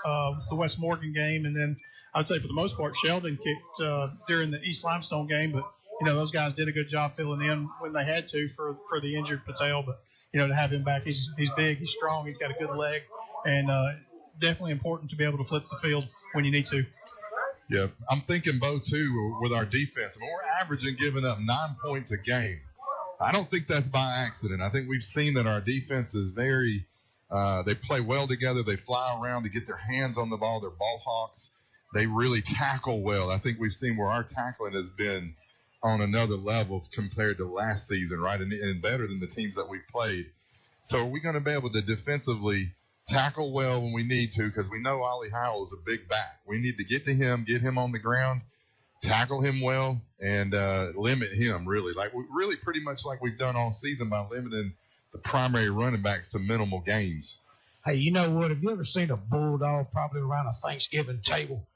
Morgan game, and then I would say for the most part Sheldon kicked during the East Limestone game. But those guys did a good job filling in when they had to for the injured Patel. But to have him back, he's big, he's strong, he's got a good leg, and definitely important to be able to flip the field when you need to. Yeah, I'm thinking, Bo, too, with our defense. I mean, we're averaging giving up 9 points a game. I don't think that's by accident. I think we've seen that our defense is very they play well together. They fly around. They get their hands on the ball. They're ball hawks. They really tackle well. I think we've seen where our tackling has been on another level compared to last season, right, and better than the teams that we've played. So are we going to be able to defensively tackle well when we need to, because we know Ollie Howell is a big back. We need to get to him, get him on the ground, tackle him well, and limit him, really. Really pretty much like we've done all season by limiting the primary running backs to minimal gains. Hey, you know what? Have you ever seen a bulldog probably around a Thanksgiving table?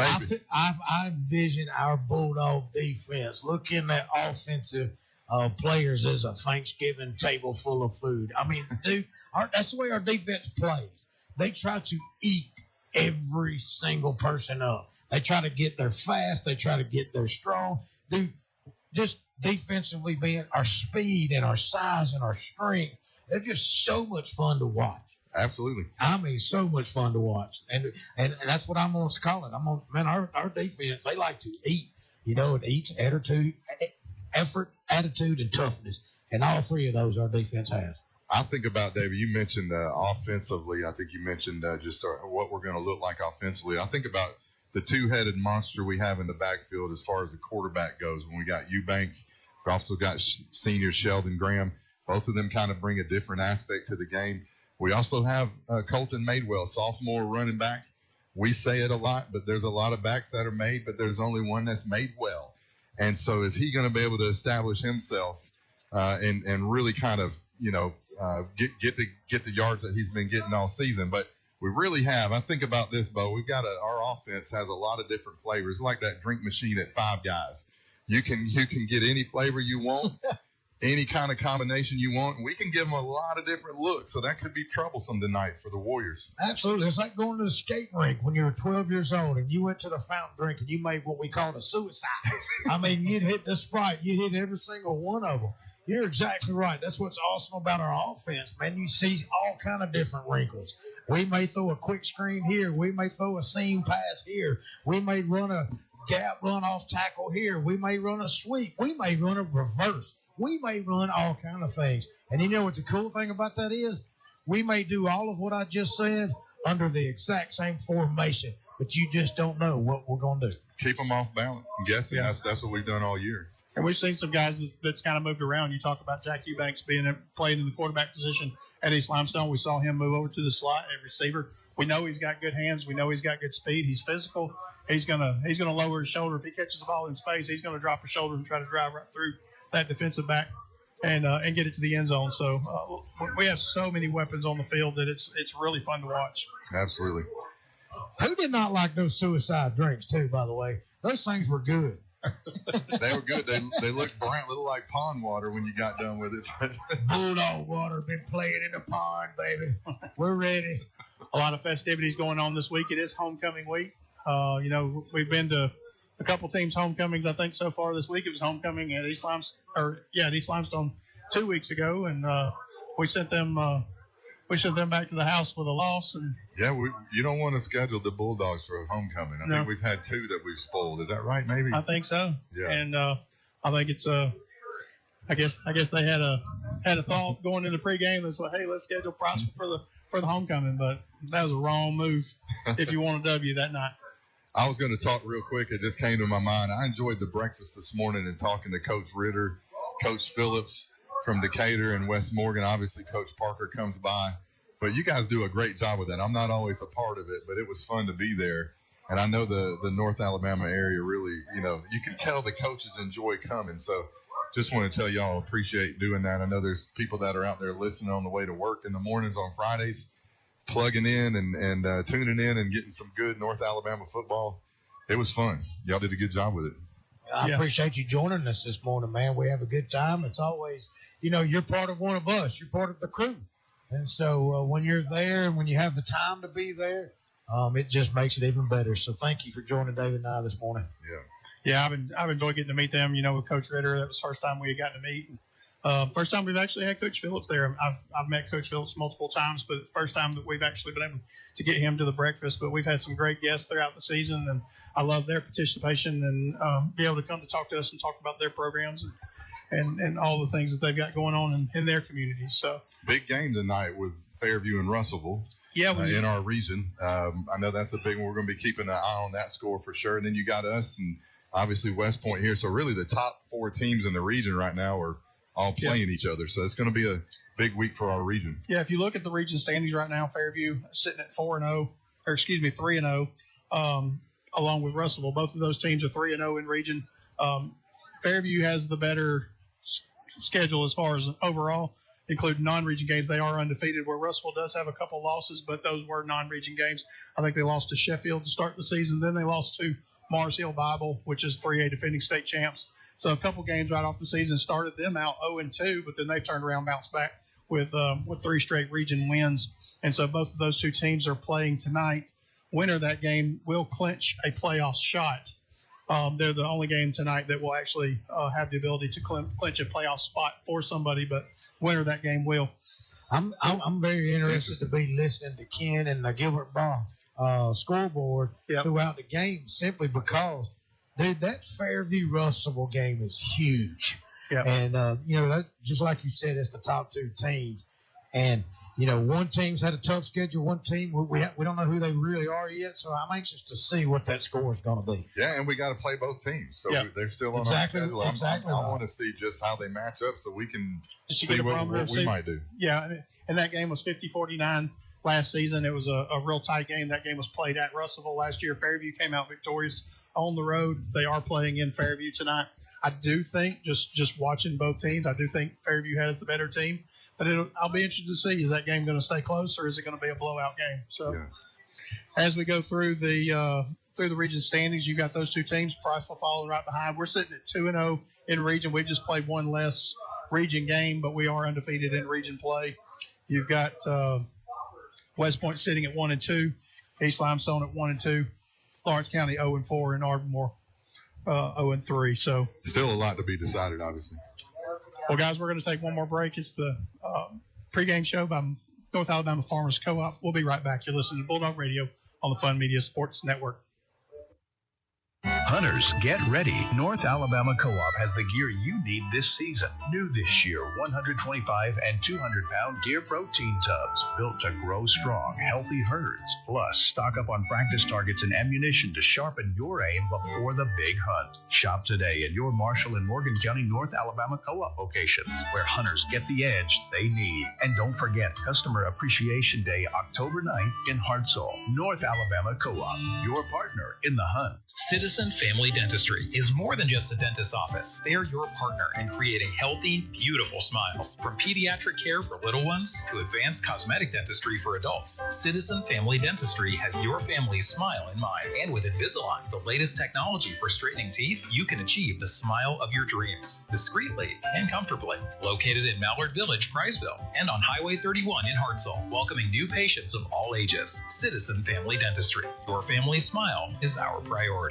I envision our Bulldog defense. Look in that offensive players as a Thanksgiving table full of food. I mean, dude, that's the way our defense plays. They try to eat every single person up. They try to get there fast. They try to get there strong. Dude, just defensively being our speed and our size and our strength, they're just so much fun to watch. Absolutely. I mean, so much fun to watch. And that's what I'm going to call it. Our defense, they like to eat, and each effort, attitude, and toughness. And all three of those our defense has. I think about, David, you mentioned offensively. I think you mentioned just what we're going to look like offensively. I think about the two-headed monster we have in the backfield as far as the quarterback goes. When we got Eubanks, we also got senior Sheldon Graham. Both of them kind of bring a different aspect to the game. We also have Colton Madewell, sophomore running backs. We say it a lot, but there's a lot of backs that are made, but there's only one that's made well. And so is he going to be able to establish himself and really kind of, get the yards that he's been getting all season? But we really have. I think about this, Bo. We've got our offense has a lot of different flavors, like that drink machine at Five Guys. You can get any flavor you want. Any kind of combination you want. We can give them a lot of different looks, so that could be troublesome tonight for the Warriors. Absolutely. It's like going to the skating rink when you were 12 years old and you went to the fountain drink and you made what we call a suicide. I mean, you'd hit the Sprite. You'd hit every single one of them. You're exactly right. That's what's awesome about our offense, man. You see all kind of different wrinkles. We may throw a quick screen here. We may throw a seam pass here. We may run a gap run off tackle here. We may run a sweep. We may run a reverse. We may run all kind of things. And you know what the cool thing about that is? We may do all of what I just said under the exact same formation, but you just don't know what we're going to do. Keep them off balance. I'm guessing that's what we've done all year. And we've seen some guys that's kind of moved around. You talk about Jack Eubanks playing in the quarterback position at East Limestone. We saw him move over to the slot at receiver. We know he's got good hands. We know he's got good speed. He's physical. He's gonna lower his shoulder. If he catches the ball in space, he's gonna drop his shoulder and try to drive right through that defensive back and get it to the end zone. So we have so many weapons on the field that it's really fun to watch. Absolutely. Who did not like those suicide drinks too? By the way, those things were good. They were good. They looked brown, little like pond water when you got done with it. Bulldog water been playing in the pond, baby. We're ready. A lot of festivities going on this week. It is homecoming week. We've been to a couple teams' homecomings, I think, so far this week. It was homecoming at East Limestone 2 weeks ago, and we sent them back to the house with a loss. And you don't want to schedule the Bulldogs for a homecoming. I think we've had two that we've spoiled. Is that right? Maybe. I think so. Yeah. And I think it's I guess they had a thought going into pregame that's like, hey, let's schedule Prosper for the homecoming, but that was a wrong move if you want a W that night. I was going to talk real quick. It just came to my mind. I enjoyed the breakfast this morning and talking to Coach Ritter, Coach Phillips from Decatur and West Morgan. Obviously, Coach Parker comes by. But you guys do a great job with that. I'm not always a part of it, but it was fun to be there. And I know the North Alabama area really, you can tell the coaches enjoy coming. So just want to tell y'all appreciate doing that. I know there's people that are out there listening on the way to work in the mornings on Fridays, plugging in and tuning in and getting some good North Alabama football. It was fun. Y'all did a good job with it. I appreciate you joining us this morning, man. We have a good time. It's always, you're part of one of us. You're part of the crew. And so when you're there and when you have the time to be there, it just makes it even better. So thank you for joining David and I this morning. Yeah, I've enjoyed getting to meet them. With Coach Ritter, that was the first time we had gotten to meet. First time we've actually had Coach Phillips there. I've met Coach Phillips multiple times, but first time that we've actually been able to get him to the breakfast. But we've had some great guests throughout the season, and I love their participation and be able to come to talk to us and talk about their programs and all the things that they've got going on in their communities. So big game tonight with Fairview and Russellville. Yeah, in our region. I know that's a big one. We're going to be keeping an eye on that score for sure. And then you got us and obviously West Point here. So really the top four teams in the region right now are all playing each other. So it's going to be a big week for our region. Yeah, if you look at the region standings right now, Fairview sitting at 3-0, along with Russellville. Both of those teams are 3-0 in region. Fairview has the better schedule as far as overall. include non-region games, they are undefeated, where Russellville does have a couple losses, but those were non-region games. I think they lost to Sheffield to start the season. Then they lost to Mars Hill Bible, which is 3A defending state champs. So a couple games right off the season started them out 0-2, but then they turned around, bounced back with 3 straight region wins. And so both of those two teams are playing tonight. Winner of that game will clinch a playoff shot. They're the only game tonight that will actually have the ability to clinch a playoff spot for somebody, but winner of that game will. I'm very interested to be listening to Ken and the Gilbert Bar scoreboard throughout the game, simply because, dude, that Fairview Russellville game is huge. Yep. And that, just like you said, it's the top 2 teams. And one team's had a tough schedule. One team, we don't know who they really are yet. So I'm anxious to see what that score is going to be. Yeah, and we got to play both teams. So they're still on our schedule. I want to see just how they match up so we can see what we might do. Yeah, and that game was 50-49 last season. It was a real tight game. That game was played at Russellville last year. Fairview came out victorious on the road. They are playing in Fairview tonight. I do think, just watching both teams, I do think Fairview has the better team. But I'll be interested to see, is that game going to stay close or is it going to be a blowout game? So as we go through the region standings, you've got those two teams, Priceville following right behind. We're sitting at 2-0 in region. We just played one less region game, but we are undefeated in region play. You've got West Point sitting at 1-2, East Limestone at 1-2, Lawrence County 0-4, and Ardmore 0-3. So still a lot to be decided, obviously. Well, guys, we're going to take one more break. It's the pregame show by North Alabama Farmers Co-op. We'll be right back. You're listening to Bulldog Radio on the Fun Media Sports Network. Hunters, get ready. North Alabama Co-op has the gear you need this season. New this year, 125 and 200-pound deer protein tubs built to grow strong, healthy herds. Plus, stock up on practice targets and ammunition to sharpen your aim before the big hunt. Shop today at your Marshall and Morgan County North Alabama Co-op locations, where hunters get the edge they need. And don't forget, Customer Appreciation Day, October 9th in Hartselle. North Alabama Co-op, your partner in the hunt. Citizen Family Dentistry is more than just a dentist's office. They are your partner in creating healthy, beautiful smiles. From pediatric care for little ones to advanced cosmetic dentistry for adults, Citizen Family Dentistry has your family's smile in mind. And with Invisalign, the latest technology for straightening teeth, you can achieve the smile of your dreams, discreetly and comfortably. Located in Mallard Village, Priceville, and on Highway 31 in Hartselle, welcoming new patients of all ages. Citizen Family Dentistry. Your family's smile is our priority.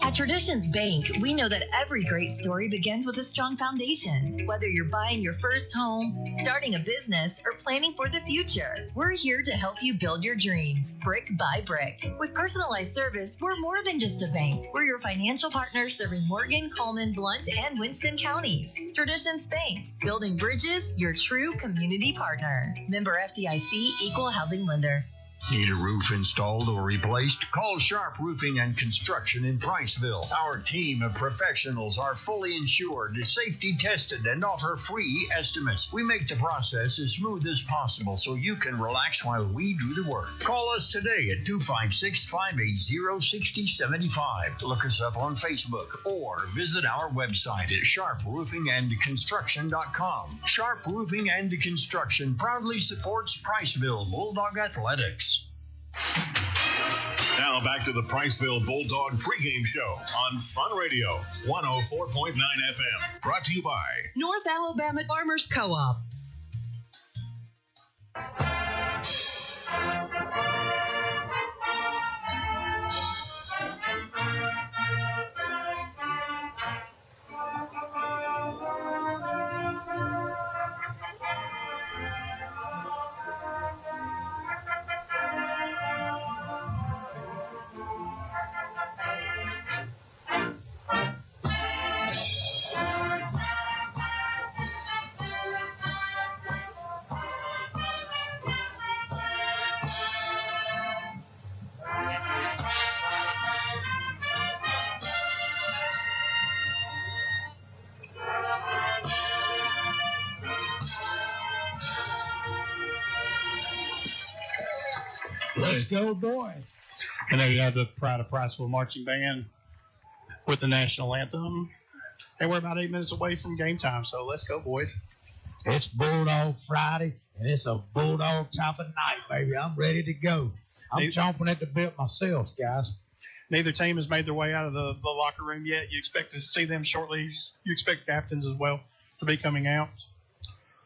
At Traditions Bank, we know that every great story begins with a strong foundation. Whether you're buying your first home, starting a business, or planning for the future, we're here to help you build your dreams, brick by brick. With personalized service, we're more than just a bank. We're your financial partner serving Morgan, Coleman, Blount, and Winston counties. Traditions Bank, building bridges, your true community partner. Member FDIC, Equal Housing Lender. Need a roof installed or replaced? Call Sharp Roofing and Construction in Priceville. Our team of professionals are fully insured, safety tested, and offer free estimates. We make the process as smooth as possible so you can relax while we do the work. Call us today at 256-580-6075. Look us up on Facebook or visit our website at sharproofingandconstruction.com. Sharp Roofing and Construction proudly supports Priceville Bulldog Athletics. Now back to the Priceville Bulldog pregame show on Fun Radio 104.9 FM. Brought to you by North Alabama Farmers Co-op. Let's go, boys. And then we have the Pride of Priceville Marching Band with the national anthem. And we're about 8 minutes away from game time, so let's go, boys. It's Bulldog Friday, and it's a Bulldog type of night, baby. I'm ready to go. I'm chomping at the bit myself, guys. Neither team has made their way out of the locker room yet. You expect to see them shortly. You expect captains as well to be coming out.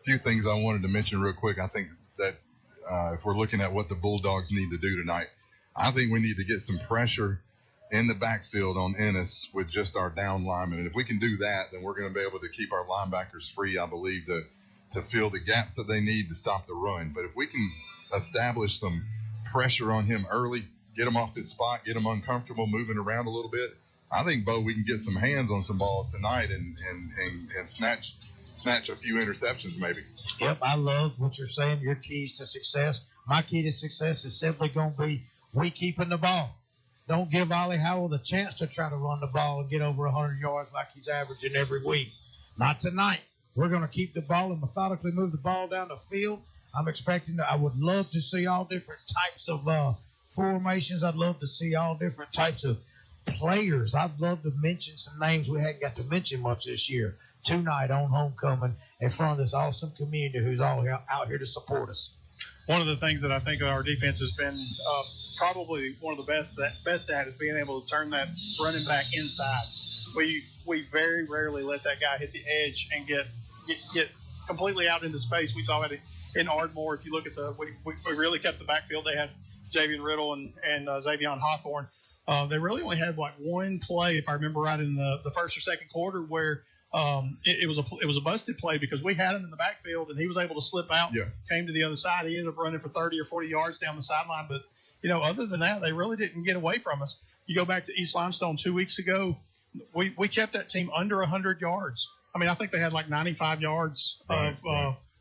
A few things I wanted to mention real quick. I think that's if we're looking at what the Bulldogs need to do tonight, I think we need to get some pressure in the backfield on Ennis with just our down linemen. And if we can do that, then we're going to be able to keep our linebackers free, I believe, to fill the gaps that they need to stop the run. But if we can establish some pressure on him early, get him off his spot, get him uncomfortable, moving around a little bit, I think, Bo, we can get some hands on some balls tonight and snatch a few interceptions maybe. Yep, I love what you're saying, your keys to success. My key to success is simply going to be we keeping the ball. Don't give Ollie Howell the chance to try to run the ball and get over 100 yards like he's averaging every week. Not tonight. We're going to keep the ball and methodically move the ball down the field. I would love to see all different types of formations. I'd love to see all different types of players. I'd love to mention some names we hadn't got to mention much this year. Tonight on homecoming in front of this awesome community who's all out here to support us. One of the things that I think our defense has been probably one of the best at is being able to turn that running back inside. We very rarely let that guy hit the edge and get completely out into space. We saw it in Ardmore. If you look at we really kept the backfield. They had Javian Riddle and Xavion Hawthorne. They really only had one play, if I remember right, in the first or second quarter where it was a busted play because we had him in the backfield and he was able to slip out. Yeah. Came to the other side. He ended up running for 30 or 40 yards down the sideline. But other than that, they really didn't get away from us. You go back to East Limestone 2 weeks ago. We kept that team under 100 yards. I mean, I think they had like 95 yards of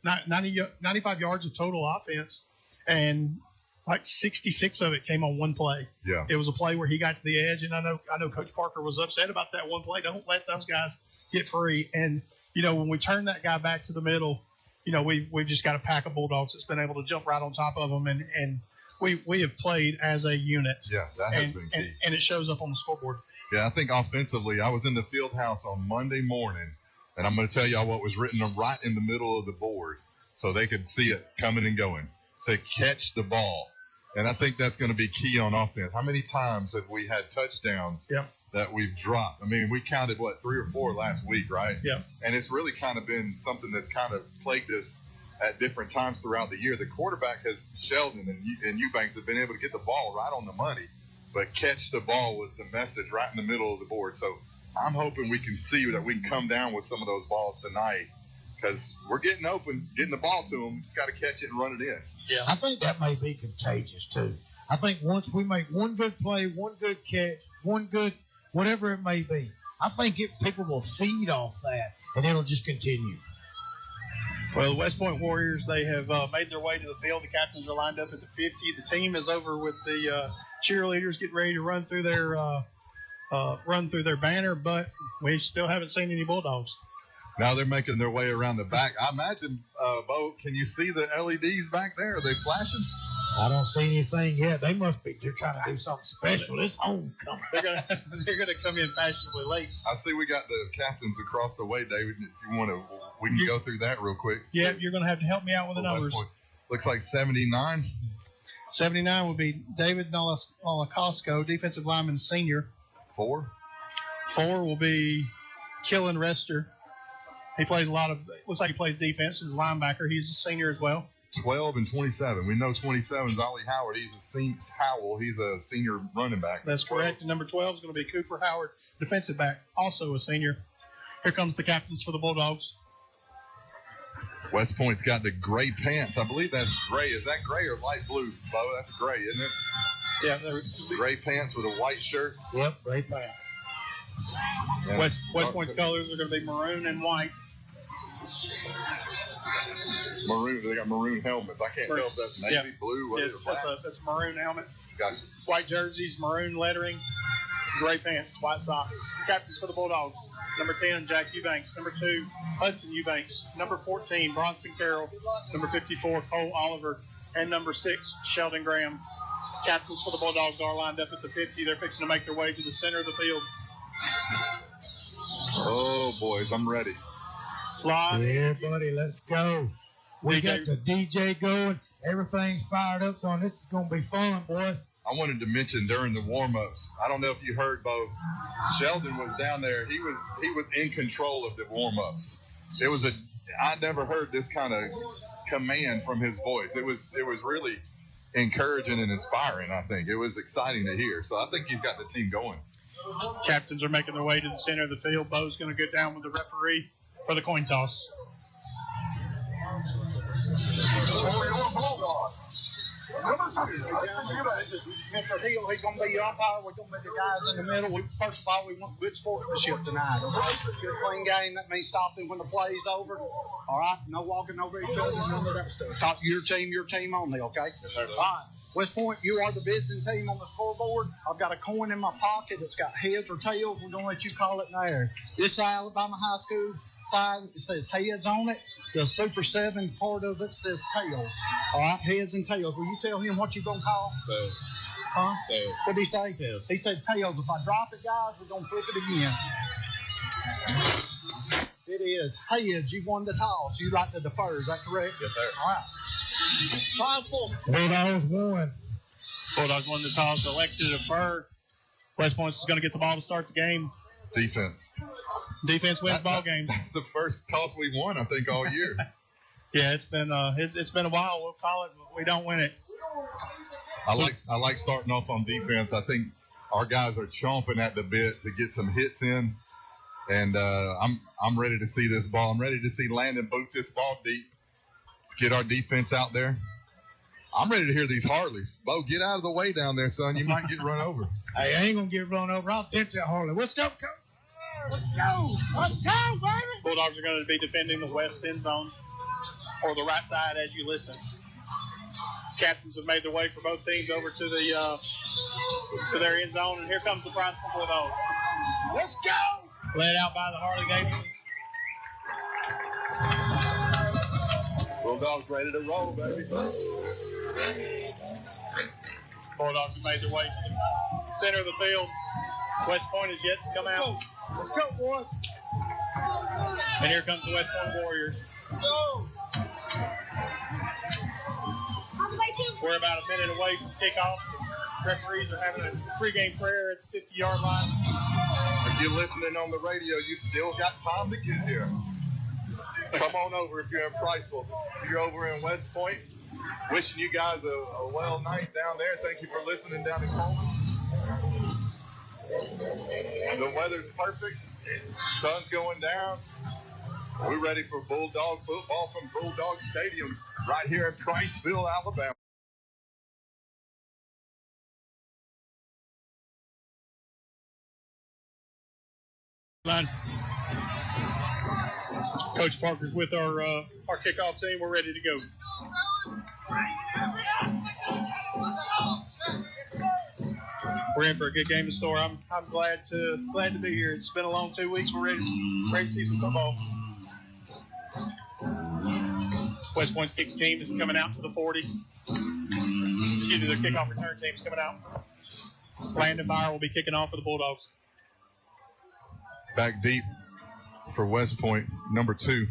95 yards of total offense, and like 66 of it came on one play. Yeah, it was a play where he got to the edge, and I know Coach Parker was upset about that one play. Don't let those guys get free. And when we turn that guy back to the middle, we've just got a pack of Bulldogs that's been able to jump right on top of them, and we have played as a unit. Yeah, that has been key, and it shows up on the scoreboard. Yeah, I think offensively, I was in the field house on Monday morning, and I'm going to tell y'all what was written right in the middle of the board so they could see it coming and going. Say, catch the ball. And I think that's going to be key on offense. How many times have we had touchdowns that we've dropped? I mean, we counted, 3 or 4 last week, right? Yeah. And it's really kind of been something that's kind of plagued us at different times throughout the year. The quarterback Sheldon and Eubanks have been able to get the ball right on the money. But catch the ball was the message right in the middle of the board. So I'm hoping we can see that we can come down with some of those balls tonight because we're getting open, getting the ball to them. Just got to catch it and run it in. Yeah, I think that may be contagious too. I think once we make one good play, one good catch, one good whatever it may be, I think people will feed off that and it'll just continue. Well, the West Point Warriors, they have made their way to the field. The captains are lined up at the 50. The team is over with the cheerleaders getting ready to run through their banner, but we still haven't seen any Bulldogs. Now they're making their way around the back. I imagine, Bo, can you see the LEDs back there? Are they flashing? I don't see anything yet. They're trying to do something special. It's homecoming. They're gonna come in fashionably late. I see we got the captains across the way, David. If you want to, we can go through that real quick. Yeah, you're gonna have to help me out with the numbers. Looks like 79. 79 would be David Nolakosco, defensive lineman, senior. 4 will be Killen Rester. He plays looks like he plays defense. He's a linebacker. He's a senior as well. 12 and 27. We know 27 is Ollie Howard. He's a senior running back. That's correct. And number 12 is going to be Cooper Howard, defensive back, also a senior. Here comes the captains for the Bulldogs. West Point's got the gray pants. I believe that's gray. Is that gray or light blue, Bo? That's gray, isn't it? Yeah. Gray pants with a white shirt. Yep, gray pants. Yeah. West Point's colors are going to be maroon and white. Maroon. They got maroon helmets. I can't tell if that's navy blue or black. That's a maroon helmet. Gotcha. White jerseys, maroon lettering, gray pants, white socks. The captains for the Bulldogs. Number 10, Jack Eubanks. Number 2, Hudson Eubanks. Number 14, Bronson Carroll. Number 54, Cole Oliver. And number 6, Sheldon Graham. Captains for the Bulldogs are lined up at the 50. They're fixing to make their way to the center of the field. Oh, boys, I'm ready. Yeah, buddy, let's go. We got the DJ going. Everything's fired up, so this is going to be fun, boys. I wanted to mention during the warm-ups, I don't know if you heard, Bo, Sheldon was down there. He was in control of the warm-ups. I never heard this kind of command from his voice. It was really encouraging and inspiring, I think. It was exciting to hear. So I think he's got the team going. Captains are making their way to the center of the field. Bo's going to go down with the referee for the coin toss. Mr. Hill, he's going to be your umpire. We're going to be the guys in the middle. First of all, we want good sportsmanship tonight. Good clean game. That means stopping when the play's over. All right? No walking over each other. None of that stuff. Talk to your team only, okay? Yes, sir. All right. West Point, you are the visiting team on the scoreboard. I've got a coin in my pocket that's got heads or tails. We're going to let you call it there. This Alabama High School side, it says heads on it. The Super 7 part of it says tails. All right, heads and tails. Will you tell him what you're going to call? Tails. Huh? Tails. What did he say? Tails. He said tails. If I drop it, guys, we're going to flip it again. It is heads. You won the toss. You like to defer. Is that correct? Yes, sir. All right. Prizeful. Bulldogs won. Bulldogs won the toss. Elect to defer. West Point is going to get the ball to start the game. Defense wins ball games. That's the first toss we won, I think, all year. Yeah, it's been a while. We'll call it, but we don't win it. I like starting off on defense. I think our guys are chomping at the bit to get some hits in, and I'm ready to see this ball. I'm ready to see Landon boot this ball deep. Let's get our defense out there. I'm ready to hear these Harleys. Bo, get out of the way down there, son. You might get run over. Hey, I ain't going to get run over. I'll dent that Harley. Let's go, coach. Let's go. Let's go, baby. Bulldogs are going to be defending the west end zone, or the right side as you listen. Captains have made their way for both teams over to the to their end zone, and here comes the Priceville Bulldogs. Let's go. Led out by the Harley Davidsons. Bulldogs ready to roll, baby. Bulldogs have made their way to the center of the field. West Point is yet to come out. Let's go, boys. And here comes the West Point Warriors. Go. We're about a minute away from kickoff. Referees are having a pregame prayer at the 50-yard line. If you're listening on the radio, you still got time to get here. Come on over if you're in Priceville. If you're over in West Point, wishing you guys a well night down there. Thank you for listening down in Coleman. The weather's perfect. Sun's going down. We're ready for Bulldog football from Bulldog Stadium right here in Priceville, Alabama. Coach Parker's with our kickoff team. We're ready to go. We're in for a good game in store. I'm glad to be here. It's been a long 2 weeks. We're ready to see some football. West Point's kicking team is coming out to the 40. Excuse me, their kickoff return team is coming out. Landon Meyer will be kicking off for the Bulldogs. Back deep for West Point, number 2,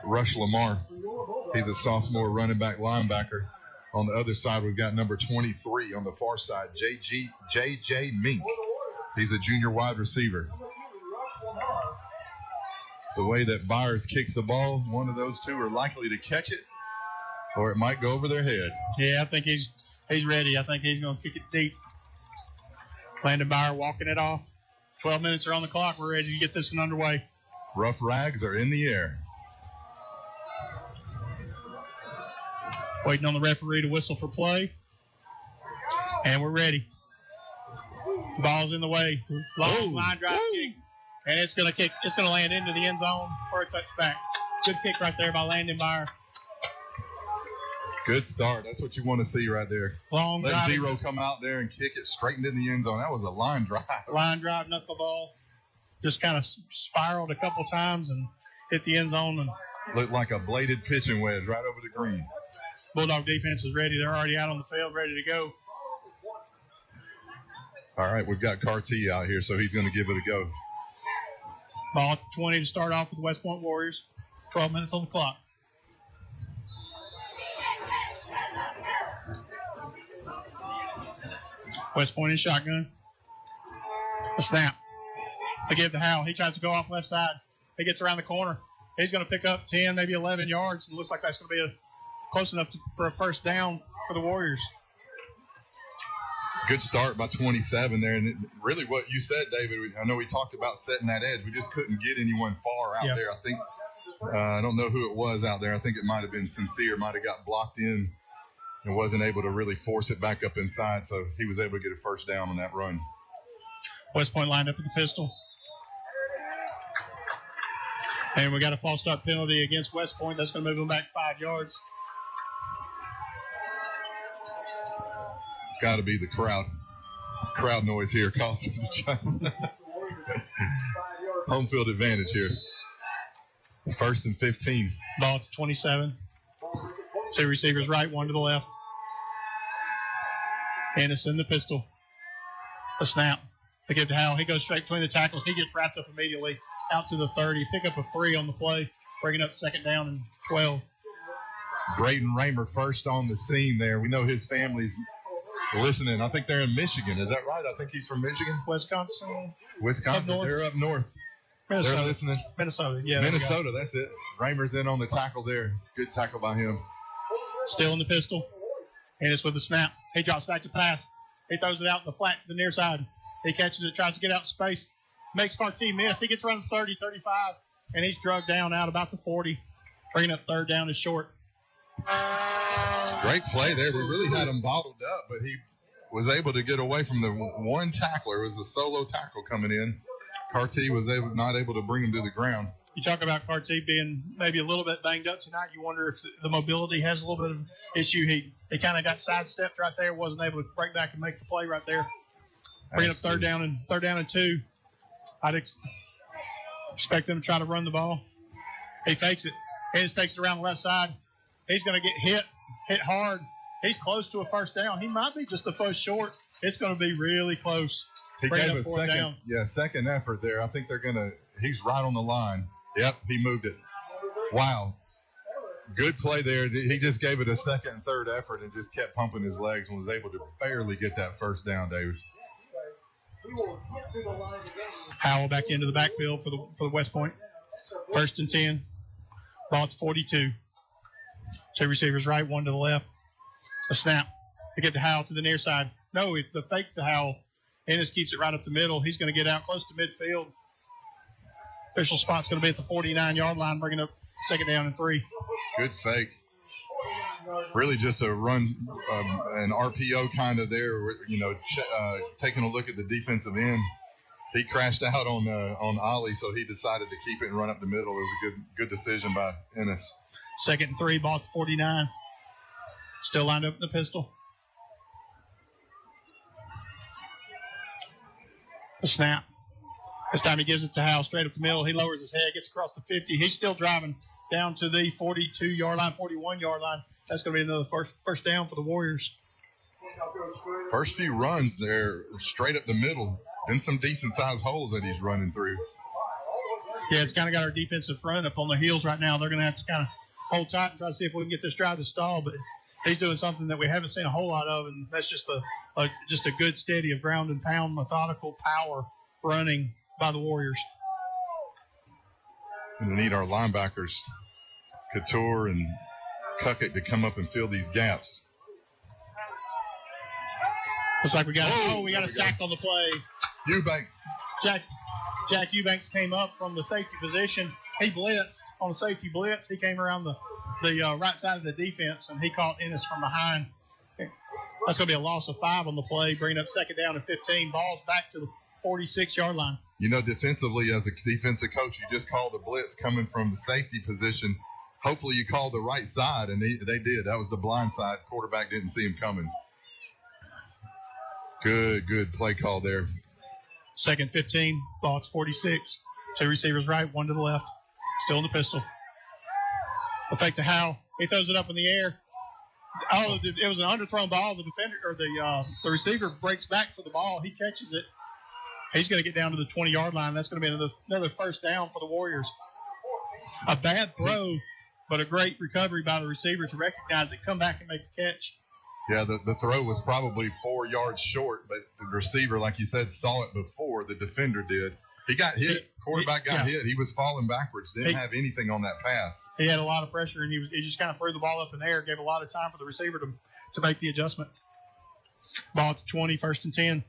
Rush Lamar. He's a sophomore running back linebacker. On the other side, we've got number 23 on the far side, J.J. Mink. He's a junior wide receiver. The way that Byers kicks the ball, one of those two are likely to catch it, or it might go over their head. Yeah, I think he's ready. I think he's going to kick it deep. Landon Meyer walking it off. 12 minutes are on the clock. We're ready to get this one underway. Rough rags are in the air. Waiting on the referee to whistle for play. And we're ready. Ball's in the way. Long line drive kick. And it's gonna kick. It's gonna land into the end zone for a touchback. Good kick right there by Landon Meyer. Good start. That's what you want to see right there. Long Let drive. Zero come out there and kick it straight into the end zone. That was a line drive. Line drive knuckleball. Just kind of spiraled a couple times and hit the end zone. And looked like a bladed pitching wedge right over the green. Bulldog defense is ready. They're already out on the field, ready to go. All right, we've got Carty out here, so he's going to give it a go. Ball at 20 to start off with the West Point Warriors. 12 minutes on the clock. West Point in shotgun. A snap. They give to Howell. He tries to go off left side. He gets around the corner. He's going to pick up 10, maybe 11 yards. It looks like that's going to be close enough for a first down for the Warriors. Good start by 27 there. And really what you said, David, I know we talked about setting that edge. We just couldn't get anyone far out there. I think, I don't know who it was out there. I think it might have been Sincere, might have got blocked in and wasn't able to really force it back up inside. So he was able to get a first down on that run. West Point lined up with the pistol. And we got a false start penalty against West Point. That's going to move them back 5 yards. It's got to be the crowd. Crowd noise here costing the home field advantage here. 1st and 15. Ball at 27. 2 receivers right, 1 to the left. Anderson, the pistol. A snap. They give to Howell. He goes straight between the tackles. He gets wrapped up immediately out to the 30. Pick up a 3 on the play, bringing up 2nd down and 12. Braden Raymer first on the scene there. We know his family's listening. I think they're in Michigan. Is that right? I think he's from Michigan. Wisconsin. They're up north. Minnesota. They're listening. Minnesota, yeah. Minnesota, that's it. Raymer's in on the tackle there. Good tackle by him. Still in the pistol. And it's with the snap. He drops back to pass. He throws it out in the flat to the near side. He catches it, tries to get out in space. Makes Carty miss. He gets around the 30, 35, and he's drugged down out about the 40. Bringing up 3rd down is short. Great play there. We really had him bottled up, but he was able to get away from the one tackler. It was a solo tackle coming in. Carty was not able to bring him to the ground. You talk about Carty being maybe a little bit banged up tonight. You wonder if the mobility has a little bit of issue. He kind of got sidestepped right there, wasn't able to break back and make the play right there. Bringing up 3rd down and 2. I'd expect them to try to run the ball. He fakes it. He just takes it around the left side. He's going to get hit hard. He's close to a first down. He might be just a foot short. It's going to be really close. He gave a second effort there. I think he's right on the line. Yep, he moved it. Wow. Good play there. He just gave it a second and third effort and just kept pumping his legs and was able to barely get that first down, David. Howell back into the backfield for the West Point. 1st and 10. Ball at 42. 2 receivers right, 1 to the left. A snap. They get to Howell to the near side. No, the fake to Howell. Ennis keeps it right up the middle. He's going to get out close to midfield. Official spot's going to be at the 49-yard line, bringing up 2nd down and 3. Good fake. Really just a run, an RPO kind of there, taking a look at the defensive end. He crashed out on Ollie, so he decided to keep it and run up the middle. It was a good decision by Ennis. 2nd and 3, ball at the 49. Still lined up in the pistol. The snap. This time he gives it to Howell straight up the middle. He lowers his head, gets across the 50. He's still driving down to the 42-yard line, 41-yard line. That's going to be another first down for the Warriors. First few runs there, straight up the middle. Then some decent-sized holes that he's running through. Yeah, it's kind of got our defensive front up on their heels right now. They're going to have to kind of hold tight and try to see if we can get this drive to stall. But he's doing something that we haven't seen a whole lot of, and that's just a good steady of ground and pound, methodical power running by the Warriors. And we need our linebackers, Couture and Cuckett, to come up and fill these gaps. Looks like we got a sack on the play. Eubanks. Jack Eubanks came up from the safety position. He blitzed on a safety blitz. He came around the right side of the defense, and he caught Ennis from behind. That's going to be a loss of 5 on the play, bringing up 2nd down and 15. Ball's back to the 46-yard line. Defensively, as a defensive coach, you just called the blitz coming from the safety position. Hopefully you called the right side, and they did. That was the blind side. Quarterback didn't see him coming. Good play call there. 2nd 15, ball at 46. 2 receivers right, 1 to the left. Still in the pistol. The fake to Howell. He throws it up in the air. Oh, it was an underthrown ball. The defender or the receiver breaks back for the ball. He catches it. He's going to get down to the 20-yard line. That's going to be another first down for the Warriors. A bad throw, but a great recovery by the receiver to recognize it, come back and make the catch. Yeah, the throw was probably 4 yards short, but the receiver, like you said, saw it before the defender did. He got hit. Quarterback got hit. He was falling backwards. Didn't have anything on that pass. He had a lot of pressure, and he just kind of threw the ball up in the air, gave a lot of time for the receiver to make the adjustment. Ball at the 20, 1st and 10.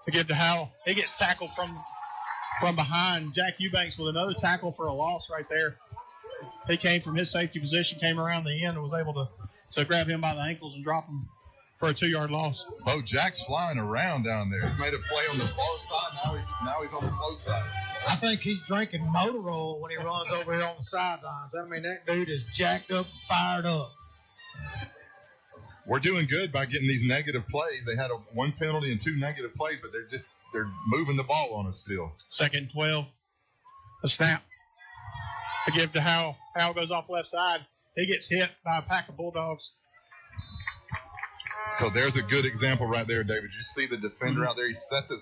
To give to Howell. He gets tackled from behind. Jack Eubanks with another tackle for a loss right there. He came from his safety position, came around the end, and was able to grab him by the ankles and drop him for a 2-yard loss. Bo Jack's flying around down there. He's made a play on the far side. Now he's on the close side. I think he's drinking Motorola when he runs over here on the sidelines. I mean, that dude is jacked up, fired up. We're doing good by getting these negative plays. They had one penalty and 2 negative plays, but they're moving the ball on us still. 2nd and 12. A snap. A give to Howell. Howell goes off left side. He gets hit by a pack of Bulldogs. So there's a good example right there, David. You see the defender out there. He set the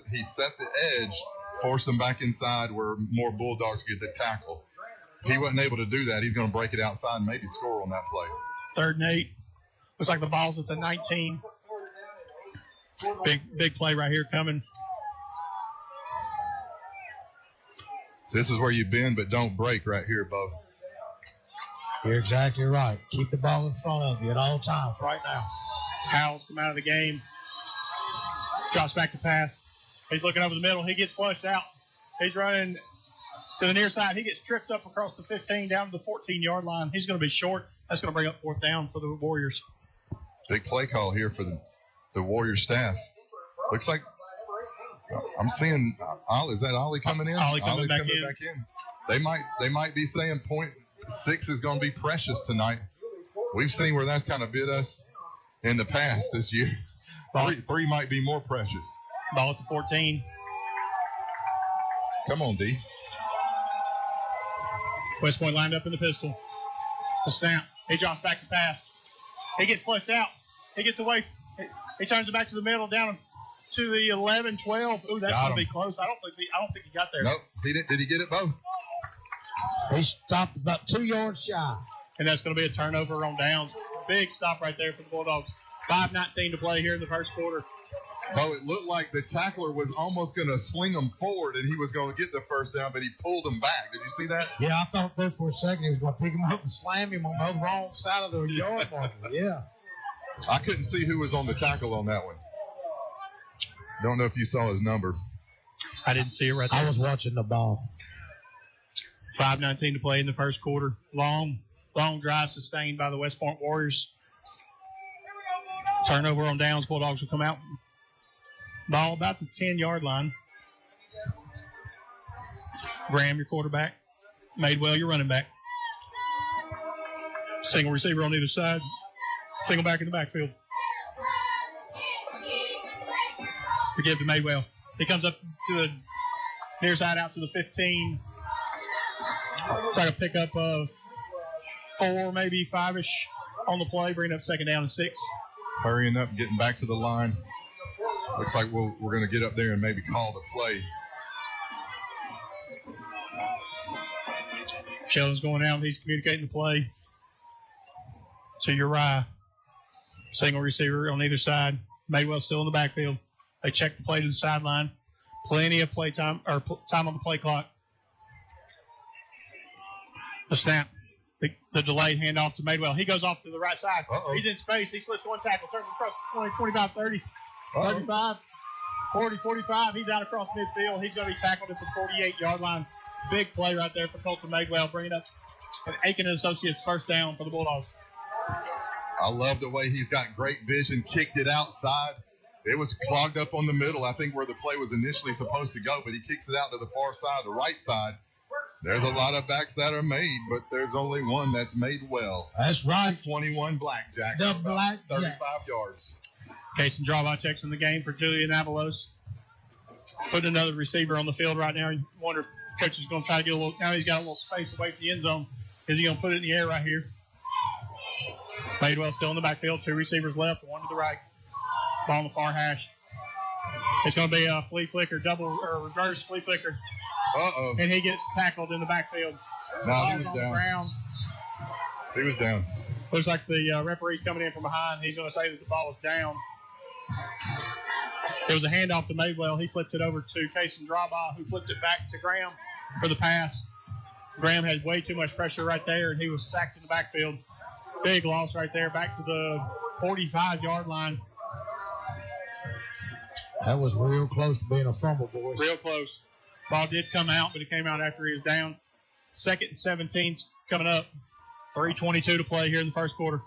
edge, force him back inside where more Bulldogs get the tackle. If he wasn't able to do that, he's going to break it outside and maybe score on that play. 3rd and 8. Looks like the ball's at the 19. Big play right here coming. This is where you bend but don't break right here, Bo. You're exactly right. Keep the ball in front of you at all times right now. Howell's come out of the game. Drops back to pass. He's looking over the middle. He gets flushed out. He's running to the near side. He gets tripped up across the 15 down to the 14-yard line. He's going to be short. That's going to bring up 4th down for the Warriors. Big play call here for the Warrior staff. Looks like I'm seeing Ollie. Is that Ollie coming in? Ollie's coming back in. They might be saying 0.6 is going to be precious tonight. We've seen where that's kind of bit us in the past this year. Three might be more precious. Ball at the 14. Come on, D. West Point lined up in the pistol. A snap. He drops back to pass. He gets flushed out. He gets away. He turns it back to the middle, down to the 11, 12. Ooh, that's going to be close. I don't think he got there. Nope. Did he get it, Bo? He stopped about 2 yards shy. And that's going to be a turnover on downs. Big stop right there for the Bulldogs. 5:19 to play here in the first quarter. Bo, it looked like the tackler was almost going to sling him forward and he was going to get the first down, but he pulled him back. Did you see that? Yeah, I thought there for a second he was going to pick him up and slam him on the wrong side of the yard marker. Yeah. I couldn't see who was on the tackle on that one. Don't know if you saw his number. I didn't see it right there. I was watching the ball. 5:19 to play in the first quarter. Long drive sustained by the West Point Warriors. Turnover on downs. Bulldogs will come out. Ball about the 10-yard line. Graham, your quarterback. Madewell, your running back. Single receiver on either side. Single back in the backfield. We give to Madewell. He comes up to the near side out to the 15. Try to pick up 4, maybe 5-ish on the play. Bring up 2nd down and 6. Hurrying up, getting back to the line. Looks like we're going to get up there and maybe call the play. Sheldon's going out. He's communicating the play to Uriah. Single receiver on either side. Madewell still in the backfield. They check the play to the sideline. Plenty of play time or time on the play clock. The snap. The delayed handoff to Madewell. He goes off to the right side. He's in space. He slips one tackle. Turns across the 20, 25, 30, 35, 40, 45. He's out across midfield. He's going to be tackled at the 48-yard line. Big play right there for Colton Madewell, bringing up an Aiken and Associates first down for the Bulldogs. I love the way he's got great vision, kicked it outside. It was clogged up on the middle, I think where the play was initially supposed to go, but he kicks it out to the far side, the right side. There's a lot of backs that are made, but there's only one that's made well. That's right. 21 Blackjack. The Blackjack. 35 yards. Kason Drawbaugh checks in the game for Julian Avalos. Putting another receiver on the field right now. You wonder if coach is going to try to get a little. Now he's got a little space away from the end zone. Is he going to put it in the air right here? Madewell still in the backfield. 2 receivers left, 1 to the right. Ball on the far hash. It's going to be a flea flicker, double or reverse flea flicker. Uh-oh. And he gets tackled in the backfield. No, he Ball's was on the down. ground. He was down. Looks like the referee's coming in from behind. He's going to say that the ball was down. It was a handoff to Madewell. He flipped it over to Kason Drawbaugh, who flipped it back to Graham for the pass. Graham had way too much pressure right there, and he was sacked in the backfield. Big loss right there, back to the 45-yard line. That was real close to being a fumble, boys. Real close. Ball did come out, but it came out after he was down. 2nd and 17's coming up. 3:22 to play here in the first quarter.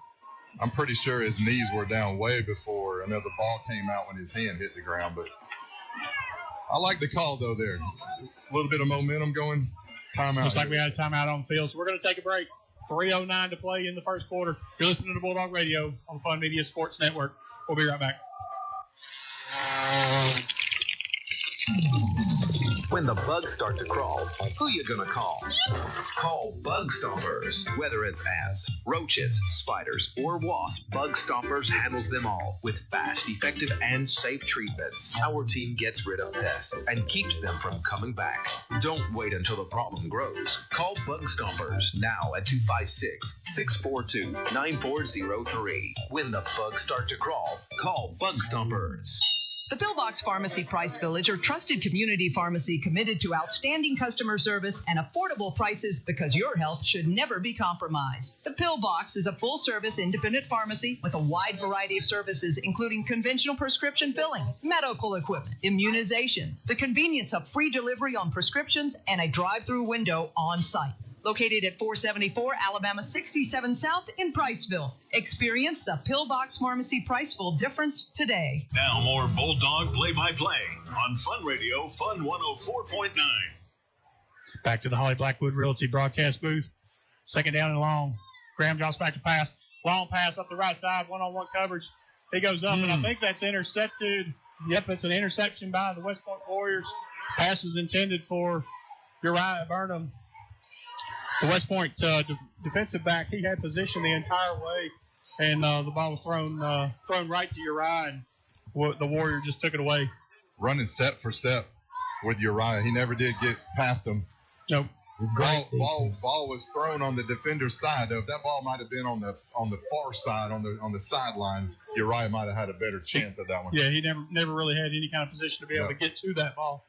I'm pretty sure his knees were down way before. I know the ball came out when his hand hit the ground, but I like the call, though, there. A little bit of momentum going. Timeout. Looks like we had a timeout on the field, so we're going to take a break. 3:09 to play in the first quarter. You're listening to Bulldog Radio on Fun Media Sports Network. We'll be right back. When the bugs start to crawl, who you gonna call? Call Bug Stompers. Whether it's ants, roaches, spiders, or wasps, Bug Stompers handles them all with fast, effective, and safe treatments. Our team gets rid of pests and keeps them from coming back. Don't wait until the problem grows. Call Bug Stompers now at 256-642-9403. When the bugs start to crawl, call Bug Stompers. The Pillbox Pharmacy Price Village are trusted community pharmacy committed to outstanding customer service and affordable prices because your health should never be compromised. The Pillbox is a full-service independent pharmacy with a wide variety of services, including conventional prescription filling, medical equipment, immunizations, the convenience of free delivery on prescriptions, and a drive-through window on site. Located at 474 Alabama 67 South in Priceville. Experience the Pillbox Pharmacy Priceville difference today. Now more Bulldog play-by-play on Fun Radio, Fun 104.9. Back to the Holly Blackwood Realty broadcast booth. 2nd down and long. Graham drops back to pass. Long pass up the right side, one-on-one coverage. He goes up, and I think that's intercepted. Yep, it's an interception by the West Point Warriors. Pass was intended for Uriah Burnham. The West Point defensive back, he had position the entire way, and the ball was thrown right to Uriah, and the Warrior just took it away. Running step for step with Uriah. He never did get past him. Nope. Ball was thrown on the defender's side. Though. If that ball might have been on the far side, on the sideline, Uriah might have had a better chance at that one. Yeah, he never really had any kind of position to be able to get to that ball.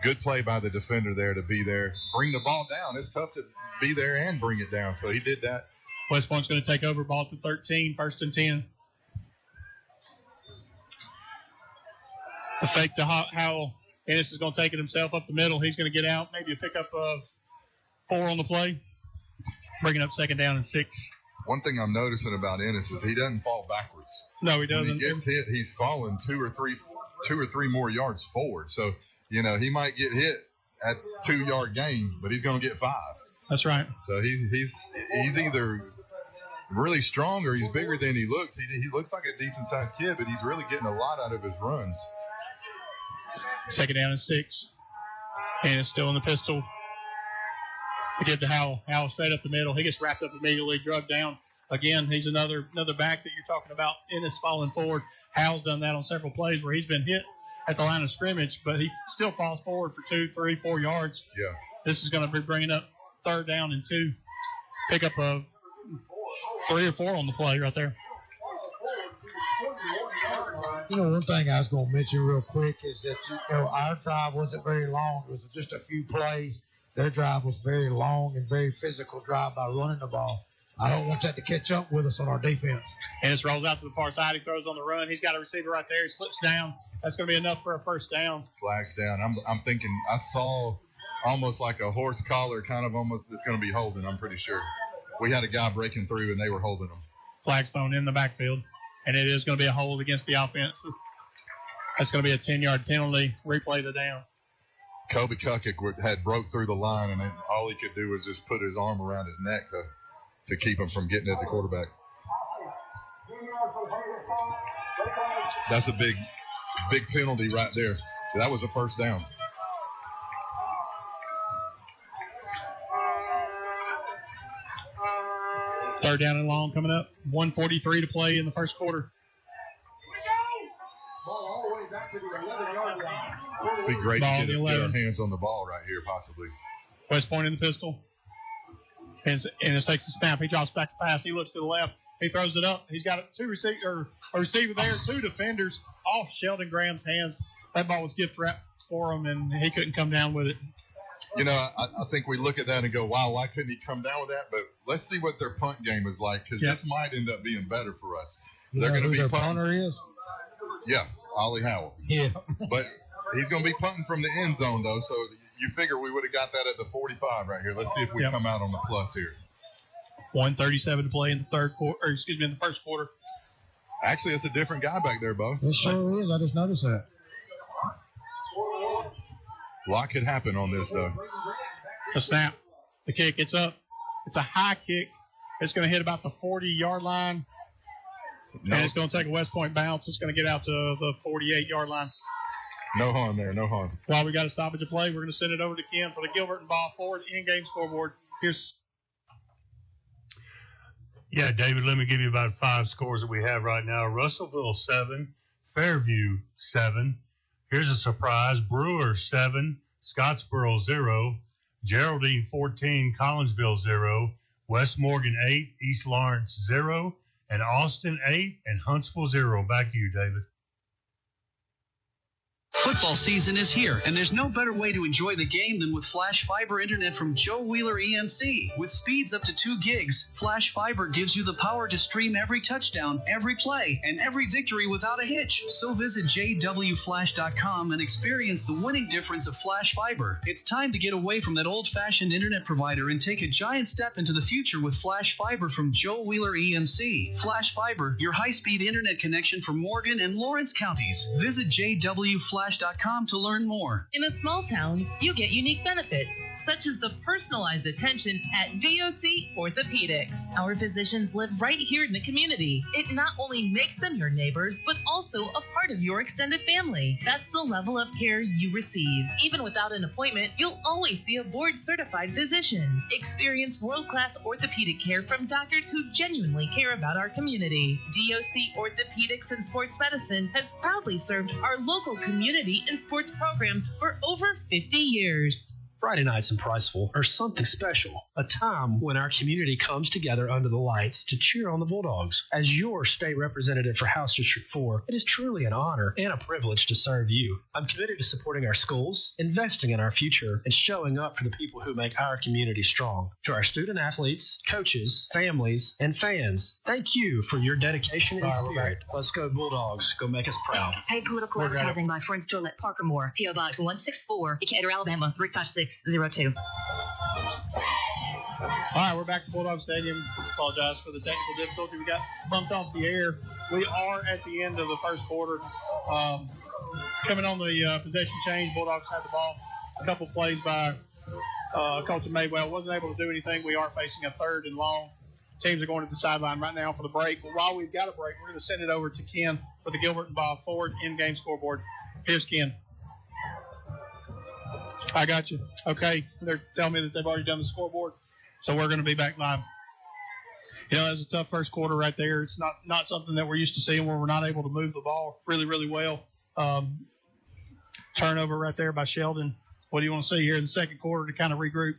Good play by the defender there to be there. Bring the ball down. It's tough to be there and bring it down, so he did that. West Point's going to take over, ball to 13, 1st and 10. The fake to Howell. Ennis is going to take it himself up the middle. He's going to get out, maybe a pickup of 4 on the play. Bringing up 2nd down and 6. One thing I'm noticing about Ennis is he doesn't fall backwards. No, he doesn't. When he gets hit, he's falling 2 or 3 more yards forward. So, you know, he might get hit at 2-yard gain, but he's going to get 5. That's right. So he's either really strong or he's bigger than he looks. He looks like a decent-sized kid, but he's really getting a lot out of his runs. 2nd down and 6. And it's still in the pistol. To give to Howell. Howell straight up the middle. He gets wrapped up immediately, drugged down. Again, he's another back that you're talking about. Ennis falling forward. Howell's done that on several plays where he's been hit at the line of scrimmage, but he still falls forward for 2, 3, 4 yards. Yeah. This is going to be bringing up 3rd down and 2. Pickup of 3 or 4 on the play right there. You know, one thing I was going to mention real quick is that, our drive wasn't very long. It was just a few plays. Their drive was very long and very physical drive by running the ball. I don't want that to catch up with us on our defense. Ennis rolls out to the far side. He throws on the run. He's got a receiver right there. He slips down. That's going to be enough for a 1st down. Flags down. I'm thinking I saw almost like a horse collar kind of almost. It's going to be holding, I'm pretty sure. We had a guy breaking through, and they were holding him. Flags thrown in the backfield, and it is going to be a hold against the offense. That's going to be a 10-yard penalty. Replay the down. Kobe Kukic had broke through the line, and all he could do was just put his arm around his neck to keep him from getting at the quarterback. That's a big penalty right there. So that was a 1st down. Third down and long coming up. 1:43 to play in the first quarter. Ball all the way back Be great Ball to on the get our 11. hands on the ball right here, possibly. West Point in the pistol. And it takes the snap. He drops back to pass. He looks to the left. He throws it up. He's got a receiver there, two defenders off Sheldon Graham's hands. That ball was gift wrapped for him, and he couldn't come down with it. You know, I think we look at that and go, wow, why couldn't he come down with that? But let's see what their punt game is like, because this might end up being better for us. They're going to be their punting. punter is? Yeah, Ollie Howell. Yeah. But he's going to be punting from the end zone, though, so you figure we would have got that at the 45 right here. Let's see if we come out on the plus here. 1:37 to play in the in the first quarter. Actually, it's a different guy back there, Bo. It sure is. I just noticed that. A lot could happen on this, though. The snap. The kick. It's up. It's a high kick. It's going to hit about the 40-yard line. No. And it's going to take a West Point bounce. It's going to get out to the 48-yard line. No harm there. No harm. While we got a stoppage of play, we're going to send it over to Ken for the Gilbert and Ball forward in-game scoreboard. Here's. Yeah, David, let me give you about 5 scores that we have right now. Russellville 7, Fairview 7. Here's a surprise. Brewer 7, Scottsboro 0, Geraldine 14, Collinsville 0, West Morgan 8, East Lawrence 0, and Austin 8, and Huntsville 0. Back to you, David. Football season is here, and there's no better way to enjoy the game than with Flash Fiber Internet from Joe Wheeler EMC. With speeds up to 2 gigs, Flash Fiber gives you the power to stream every touchdown, every play, and every victory without a hitch. So visit jwflash.com and experience the winning difference of Flash Fiber. It's time to get away from that old-fashioned internet provider and take a giant step into the future with Flash Fiber from Joe Wheeler EMC. Flash Fiber, your high-speed internet connection for Morgan and Lawrence counties. Visit jwflash.com to learn more. In a small town, you get unique benefits, such as the personalized attention at DOC Orthopedics. Our physicians live right here in the community. It not only makes them your neighbors, but also a part of your extended family. That's the level of care you receive. Even without an appointment, you'll always see a board-certified physician. Experience world-class orthopedic care from doctors who genuinely care about our community. DOC Orthopedics and Sports Medicine has proudly served our local community and sports programs for over 50 years. Friday nights in Priceville are something special, a time when our community comes together under the lights to cheer on the Bulldogs. As your state representative for House District 4, it is truly an honor and a privilege to serve you. I'm committed to supporting our schools, investing in our future, and showing up for the people who make our community strong. To our student athletes, coaches, families, and fans, thank you for your dedication and spirit. Let's go Bulldogs. Go make us proud. Paid political advertising by Friends Gillette Parker Moore, P.O. Box 164, Decatur, Alabama 35602. All right, we're back to Bulldog Stadium. Apologize for the technical difficulty. We got bumped off the air. We are at the end of the first quarter. Coming on the possession change, Bulldogs had the ball. A couple plays by Colton Maywell. Wasn't able to do anything. We are facing a 3rd and long. Teams are going to the sideline right now for the break. But while we've got a break, we're going to send it over to Ken for the Gilbert and Bob Ford in-game scoreboard. Here's Ken. I got you. Okay. They're telling me that they've already done the scoreboard, so we're going to be back live. You know, that's a tough first quarter right there. It's not something that we're used to seeing where we're not able to move the ball really, really well. Turnover right there by Sheldon. What do you want to see here in the second quarter to kind of regroup?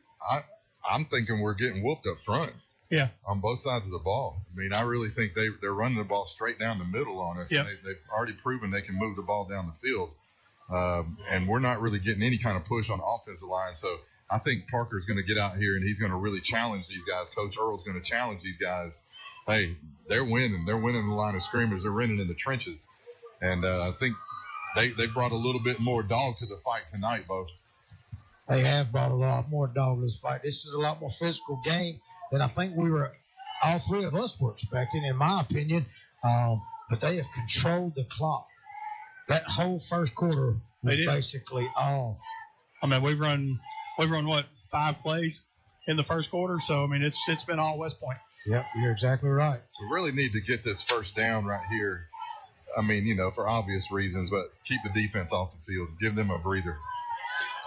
I'm thinking we're getting whooped up front. Yeah. On both sides of the ball. I mean, I really think they're running the ball straight down the middle on us. Yep. And they've already proven they can move the ball down the field. And we're not really getting any kind of push on the offensive line. So I think Parker's going to get out here and he's going to really challenge these guys. Coach Earl's going to challenge these guys. Hey, they're winning. They're winning the line of scrimmage. They're winning in the trenches. And I think they brought a little bit more dog to the fight tonight, Bo. They have brought a lot more dog to this fight. This is a lot more physical game than I think all 3 of us were expecting, in my opinion. But they have controlled the clock. That whole first quarter was basically all. I mean, we've run what, 5 plays in the first quarter. So I mean, it's been all West Point. Yep, you're exactly right. So we really need to get this first down right here. I mean, you know, for obvious reasons, but keep the defense off the field. Give them a breather.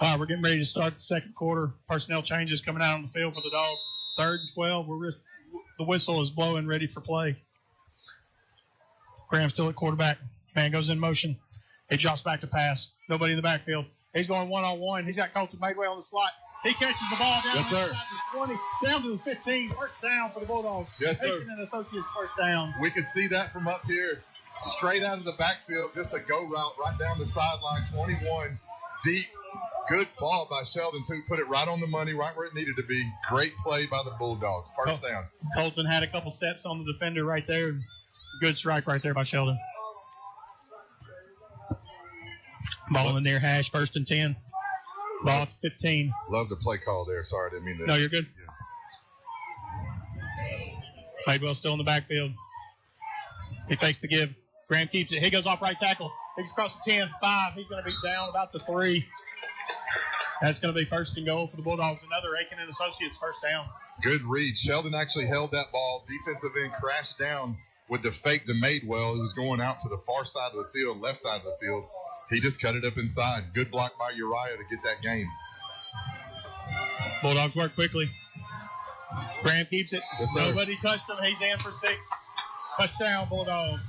All right, we're getting ready to start the second quarter. Personnel changes coming out on the field for the Dogs. 3rd and 12. The whistle is blowing, ready for play. Graham still at quarterback. Man goes in motion. He drops back to pass. Nobody in the backfield. He's going one-on-one. He's got Colton Madewell on the slot. He catches the ball down inside the 20, down to the 15. First down for the Bulldogs. Yes, sir. Aiken and Associates first down. We can see that from up here. Straight out of the backfield, just a go route right down the sideline, 21 deep. Good ball by Sheldon, too. Put it right on the money, right where it needed to be. Great play by the Bulldogs. First down. Colton had a couple steps on the defender right there. Good strike right there by Sheldon. Ball in the near hash, 1st and 10. Ball at 15. Love the play call there. Sorry, I didn't mean to. No, you're good. Yeah. Madewell still in the backfield. He fakes the give. Graham keeps it. He goes off right tackle. He's across the 10, 5. He's going to be down about the 3. That's going to be 1st and goal for the Bulldogs. Another Aiken and Associates first down. Good read. Sheldon actually held that ball. Defensive end crashed down with the fake to Madewell, who was going out to the far side of the field, left side of the field. He just cut it up inside. Good block by Uriah to get that game. Bulldogs work quickly. Graham keeps it. Yes, sir. Nobody touched him. He's in for 6. Touchdown, Bulldogs.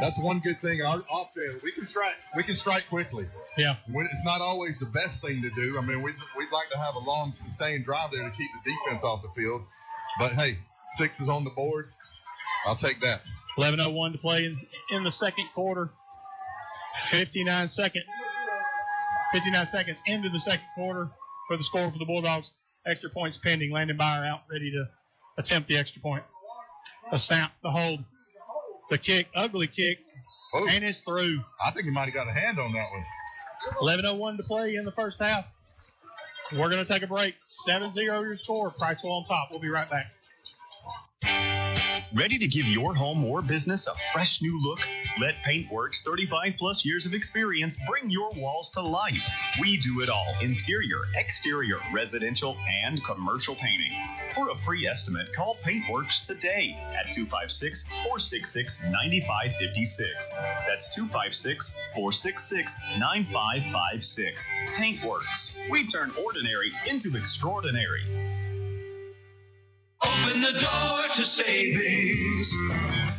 That's one good thing. Our offense, we can strike quickly. Yeah. It's not always the best thing to do. I mean, we'd like to have a long, sustained drive there to keep the defense off the field. But, hey, 6 is on the board. I'll take that. 11:01 to play in the second quarter. 59 seconds into the second quarter for the score for the Bulldogs. Extra points pending. Landon Byer out, ready to attempt the extra point. A snap, the hold, the kick, ugly kick, and it's through. I think he might have got a hand on that one. 11:01 to play in the first half. We're going to take a break. 7-0 your score. Priceville on top. We'll be right back. Ready to give your home or business a fresh new look? Let Paintworks 35+ years of experience bring your walls to life. We do it all: interior, exterior, residential, and commercial painting. For a free estimate, call Paintworks today at 256-466-9556. That's 256-466-9556. Paintworks. We turn ordinary into extraordinary. Open the door to savings.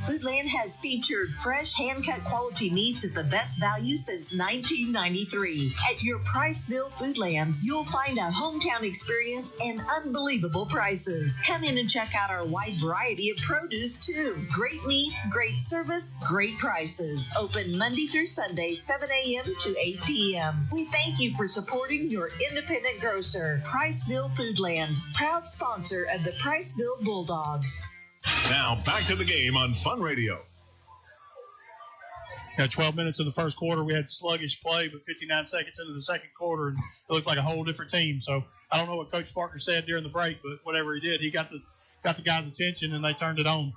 Foodland has featured fresh, hand-cut quality meats at the best value since 1993. At your Priceville Foodland, you'll find a hometown experience and unbelievable prices. Come in and check out our wide variety of produce, too. Great meat, great service, great prices. Open Monday through Sunday, 7 a.m. to 8 p.m. We thank you for supporting your independent grocer. Priceville Foodland, proud sponsor of the Priceville Bulldogs. Now back to the game on Fun Radio. Got 12 minutes in the first quarter. We had sluggish play, but 59 seconds into the second quarter, and it looked like a whole different team. So I don't know what Coach Parker said during the break, but whatever he did, he got the guys' attention, and they turned it on.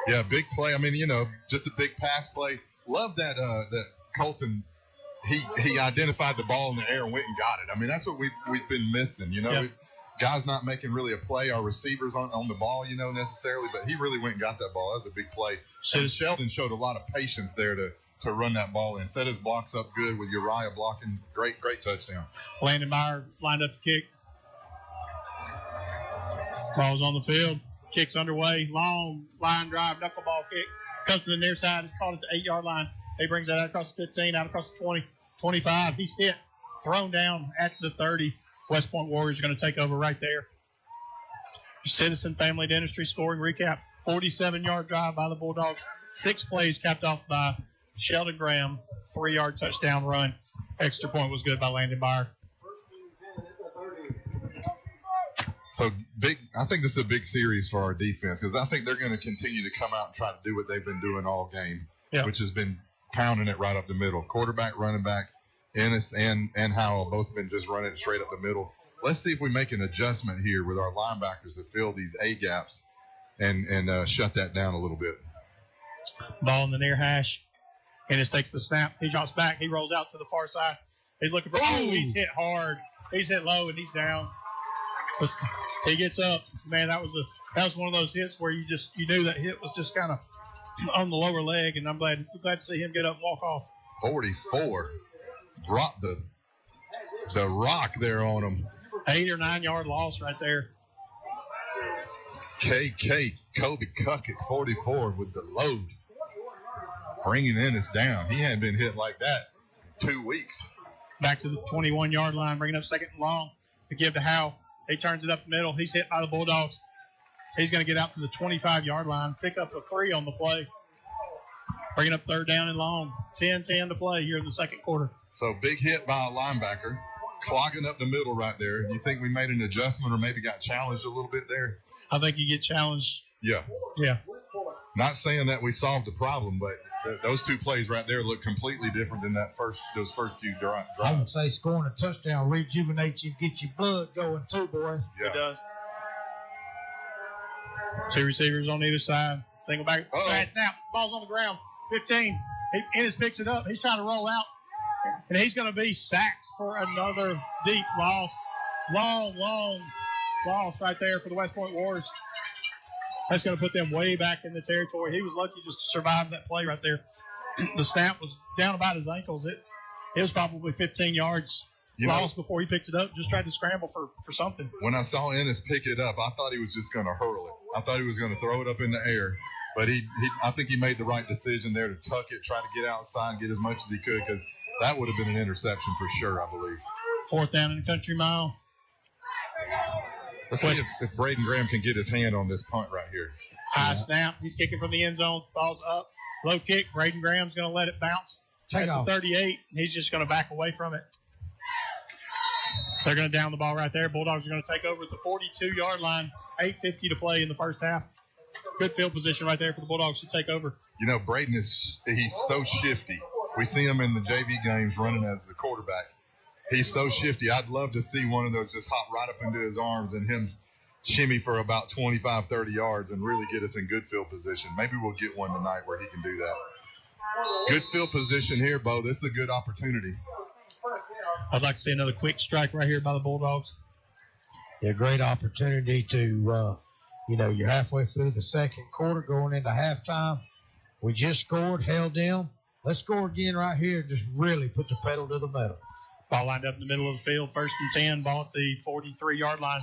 Yeah, big play. I mean, just a big pass play. Love that that Colton. He identified the ball in the air and went and got it. I mean, that's what we've been missing. Yep. Guys not making really a play. Our receivers aren't on the ball, necessarily, but he really went and got that ball. That was a big play. And Sheldon showed a lot of patience there to run that ball in. Set his blocks up good with Uriah blocking. Great touchdown. Landon Byer lined up the kick. Ball's on the field. Kick's underway. Long line drive, knuckleball kick. Comes to the near side. It's caught at the 8-yard line. He brings that out across the 15, out across the 20, 25. He's hit. Thrown down at the 30. West Point Warriors are going to take over right there. Citizen Family Dentistry scoring recap. 47-yard drive by the Bulldogs. 6 plays capped off by Sheldon Graham. 3-yard touchdown run. Extra point was good by Landon Byer. So I think this is a big series for our defense because I think they're going to continue to come out and try to do what they've been doing all game, which has been pounding it right up the middle. Quarterback, running back. Ennis and Howell both have been just running it straight up the middle. Let's see if we make an adjustment here with our linebackers to fill these A gaps and shut that down a little bit. Ball in the near hash. Ennis takes the snap. He drops back. He rolls out to the far side. He's looking for. Oh, he's hit hard. He's hit low and he's down. He gets up. Man, that was one of those hits where you knew that hit was just kind of on the lower leg, and I'm glad to see him get up and walk off. 44. Dropped the rock there on him. 8 or 9 yard loss right there. KK Kobe Cuckett, 44 with the load. bringing Ennis down. He hadn't been hit like that in 2 weeks. Back to the 21-yard line, bringing up second and long to give to Howe. He turns it up the middle. He's hit by the Bulldogs. He's going to get out to the 25-yard line, pick up a 3 on the play. Bringing up third down and long. 10-10 to play here in the second quarter. So big hit by a linebacker, clogging up the middle right there. You think we made an adjustment or maybe got challenged a little bit there? I think you get challenged. Yeah. Yeah. Not saying that we solved the problem, but those two plays right there look completely different than those first few drives. I would say scoring a touchdown rejuvenates you, get your blood going too, boys. Yeah. It does. 2 receivers on either side. Single back. Fast snap. Ball's on the ground. 15. Ennis picks it up. He's trying to roll out. And he's going to be sacked for another deep loss. Long loss right there for the West Point Warriors. That's going to put them way back in the territory. He was lucky just to survive that play right there. The snap was down about his ankles. It was probably 15 yards lost before he picked it up. Just tried to scramble for something. When I saw Ennis pick it up, I thought he was just going to hurl it. I thought he was going to throw it up in the air. But I think he made the right decision there to tuck it, try to get outside and get as much as he could, because that would have been an interception for sure, I believe. 4th down in the country mile. Let's see if Braden Graham can get his hand on this punt right here. High snap. He's kicking from the end zone. Ball's up. Low kick. Braden Graham's going to let it bounce. At the 38. He's just going to back away from it. They're going to down the ball right there. Bulldogs are going to take over at the 42-yard line. 8:50 to play in the first half. Good field position right there for the Bulldogs to take over. You know, Braden he's so shifty. We see him in the JV games running as the quarterback. He's so shifty. I'd love to see one of those just hop right up into his arms and him shimmy for about 25, 30 yards and really get us in good field position. Maybe we'll get one tonight where he can do that. Good field position here, Bo. This is a good opportunity. I'd like to see another quick strike right here by the Bulldogs. Yeah, great opportunity to, you're halfway through the second quarter going into halftime. We just scored, held them. Let's score again right here. Just really put the pedal to the metal. Ball lined up in the middle of the field. 1st and 10. Ball at the 43-yard line.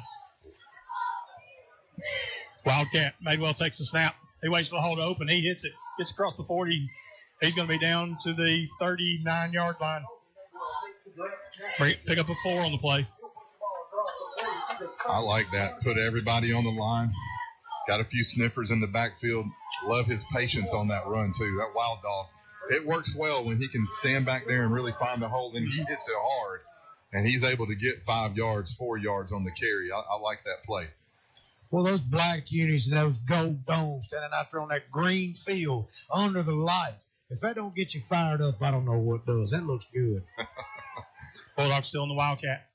Wildcat. Madewell takes the snap. He waits for the hole to open. He hits it. Gets across the 40. He's going to be down to the 39-yard line. Pick up a 4 on the play. I like that. Put everybody on the line. Got a few sniffers in the backfield. Love his patience on that run, too. That wild dog. It works well when he can stand back there and really find the hole. Then he hits it hard, and he's able to get 5 yards, 4 yards on the carry. I like that play. Well, those black unis and those gold domes standing out there on that green field under the lights. If that don't get you fired up, I don't know what does. That looks good. Bulldogs still in the Wildcat.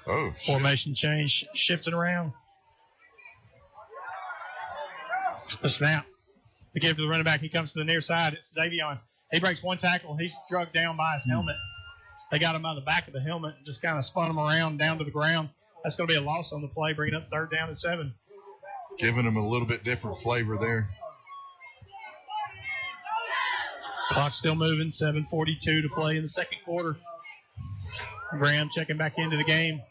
Oh, formation change, shifting around. The snap. The give to the running back. He comes to the near side. It's Xavion. He breaks one tackle. He's drugged down by his helmet. They got him by the back of the helmet and just kind of spun him around down to the ground. That's going to be a loss on the play, bringing up 3rd down and 7. Giving him a little bit different flavor there. Clock still moving. 7:42 to play in the second quarter. Graham checking back into the game.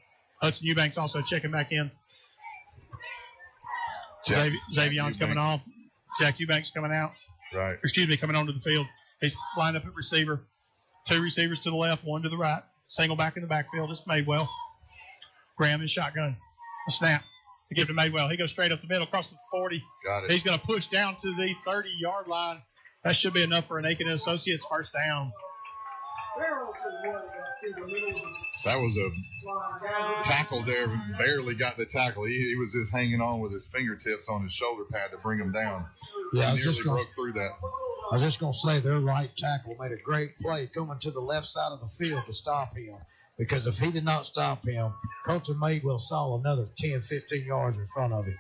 Hudson Eubanks also checking back in. Xavion's coming off. Jack Eubanks coming out. Right. Coming onto the field. He's lined up at receiver. 2 receivers to the left, 1 to the right. Single back in the backfield. It's Madewell. Graham in shotgun. A snap. To give to Madewell. He goes straight up the middle, across the 40. Got it. He's going to push down to the 30-yard line. That should be enough for an Aiken Associates first down. That was a tackle there. Barely got the tackle. He was just hanging on with his fingertips on his shoulder pad to bring him down. Yeah, I nearly broke through that. I was just going to say their right tackle made a great play coming to the left side of the field to stop him. Because if he did not stop him, Colton Madewell saw another 10, 15 yards in front of him.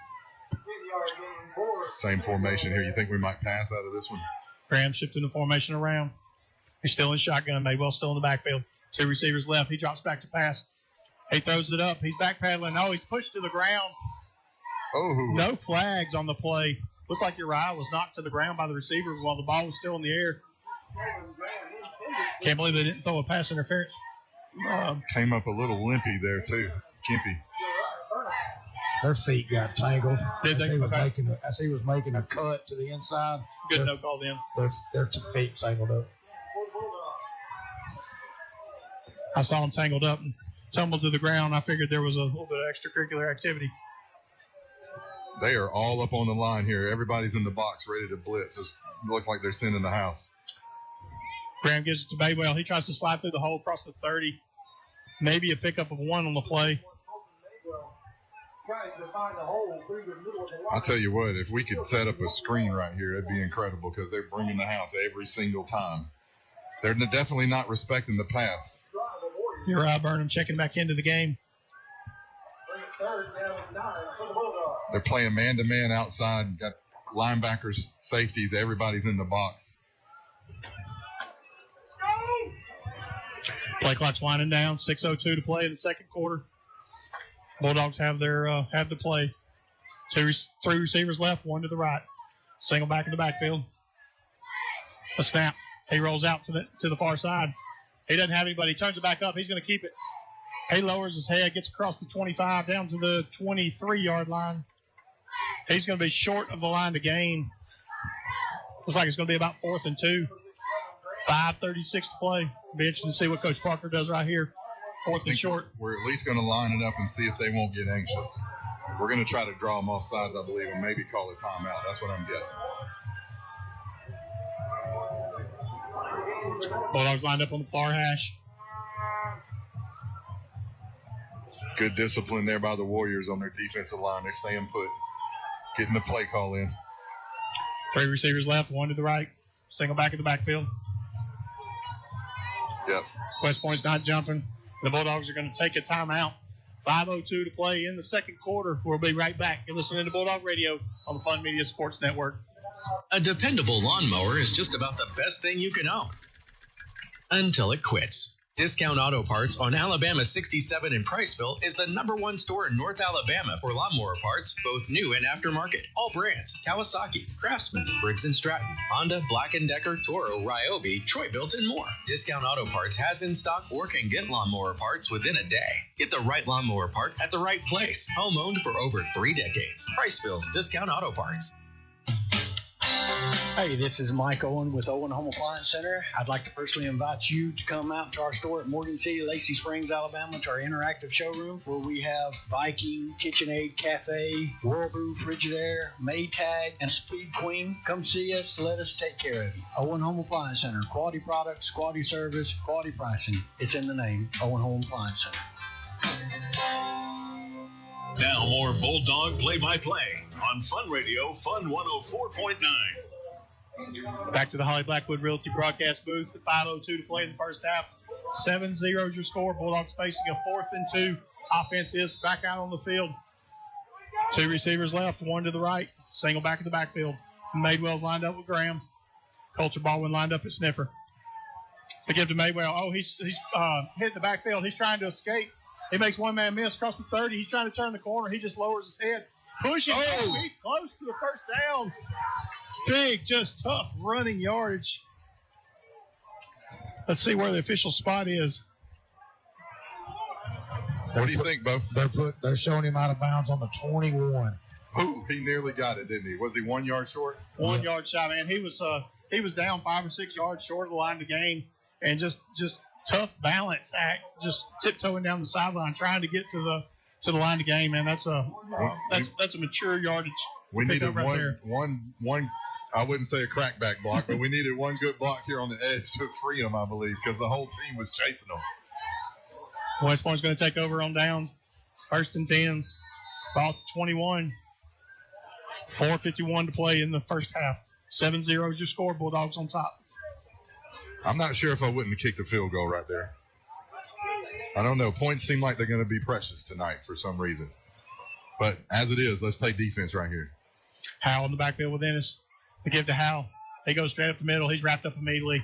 Same formation here. You think we might pass out of this one? Graham shifting the formation around. He's still in shotgun. Madewell still in the backfield. 2 receivers left. He drops back to pass. He throws it up. He's backpedaling. No, he's pushed to the ground. Oh. No flags on the play. Looked like Uriah was knocked to the ground by the receiver while the ball was still in the air. Can't believe they didn't throw a pass interference. Came up a little limpy there, too. Kimpy. Their feet got tangled. Did they? As he was making a cut to the inside. Good no call then. Their feet tangled up. I saw him tangled up and tumbled to the ground. I figured there was a little bit of extracurricular activity. They are all up on the line here. Everybody's in the box ready to blitz. It looks like they're sending the house. Graham gives it to Madewell. He tries to slide through the hole across the 30. Maybe a pickup of 1 on the play. I'll tell you what, if we could set up a screen right here, it'd be incredible because they're bringing the house every single time. They're definitely not respecting the pass. Uriah Burnham checking back into the game. They're playing man-to-man outside. Got linebackers, safeties. Everybody's in the box. Play clock's winding down. 6:02 to play in the second quarter. Bulldogs have the play. 3 receivers left, 1 to the right. Single back in the backfield. A snap. He rolls out to the far side. He doesn't have anybody. He turns it back up. He's going to keep it. He lowers his head, gets across the 25 down to the 23-yard line. He's going to be short of the line to gain. Looks like it's going to be about 4th and 2. 5:36 to play. Be interesting to see what Coach Parker does right here. 4th and short. We're at least going to line it up and see if they won't get anxious. We're going to try to draw them off sides, I believe, and maybe call a timeout. That's what I'm guessing. Bulldogs lined up on the far hash. Good discipline there by the Warriors on their defensive line. They're staying put, getting the play call in. 3 receivers left, 1 to the right. Single back in the backfield. Yep. West Point's not jumping. The Bulldogs are going to take a timeout. 5:02 to play in the second quarter. We'll be right back. You're listening to Bulldog Radio on the Fun Media Sports Network. A dependable lawnmower is just about the best thing you can own. Until it quits. Discount Auto Parts on Alabama 67 in Priceville is the #1 store in North Alabama for lawnmower parts, both new and aftermarket. All brands: Kawasaki, Craftsman, Briggs & Stratton, Honda, Black & Decker, Toro, Ryobi, Troy-Built, and more. Discount Auto Parts has in stock or can get lawnmower parts within a day. Get the right lawnmower part at the right place. Home owned for over 3 decades. Priceville's Discount Auto Parts. Hey, this is Mike Owen with Owen Home Appliance Center. I'd like to personally invite you to come out to our store at Morgan City, Lacey Springs, Alabama, to our interactive showroom where we have Viking, KitchenAid Cafe, World Brew, Frigidaire, Maytag, and Speed Queen. Come see us. Let us take care of you. Owen Home Appliance Center. Quality products, quality service, quality pricing. It's in the name. Owen Home Appliance Center. Now more Bulldog play-by-play on Fun Radio, Fun 104.9. Back to the Holly Blackwood Realty broadcast booth at 5:02 to play in the first half. 7-0 is your score. Bulldogs facing a 4th and 2. Offense is back out on the field. 2 receivers left, 1 to the right. Single back in the backfield. Madewell's lined up with Graham. Coulter Baldwin lined up at Sniffer. They give to Madewell. Oh, he's hit the backfield. He's trying to escape. He makes one man miss across the 30. He's trying to turn the corner. He just lowers his head. Pushes. Oh, he's close to the first down. Big, just tough running yardage. Let's see where the official spot is. What do you think, Bo? They're showing him out of bounds on the 21. Ooh, he nearly got it, didn't he? Was he 1 yard short? 1 yard shot, man. He was down 5 or 6 yards short of the line of the game, and just tough balance act, just tiptoeing down the sideline, trying to get to the line of game, man. That's a mature yardage. We needed right one. I wouldn't say a crackback block, but we needed one good block here on the edge to free them, I believe, because the whole team was chasing them. West Point's going to take over on downs. 1st and 10. Ball 21. 4:51 to play in the first half. 7-0 is your score. Bulldogs on top. I'm not sure if I wouldn't have kicked a field goal right there. I don't know. Points seem like they're going to be precious tonight for some reason. But as it is, let's play defense right here. Howell in the backfield with Ennis. They give to Howell. He goes straight up the middle. He's wrapped up immediately.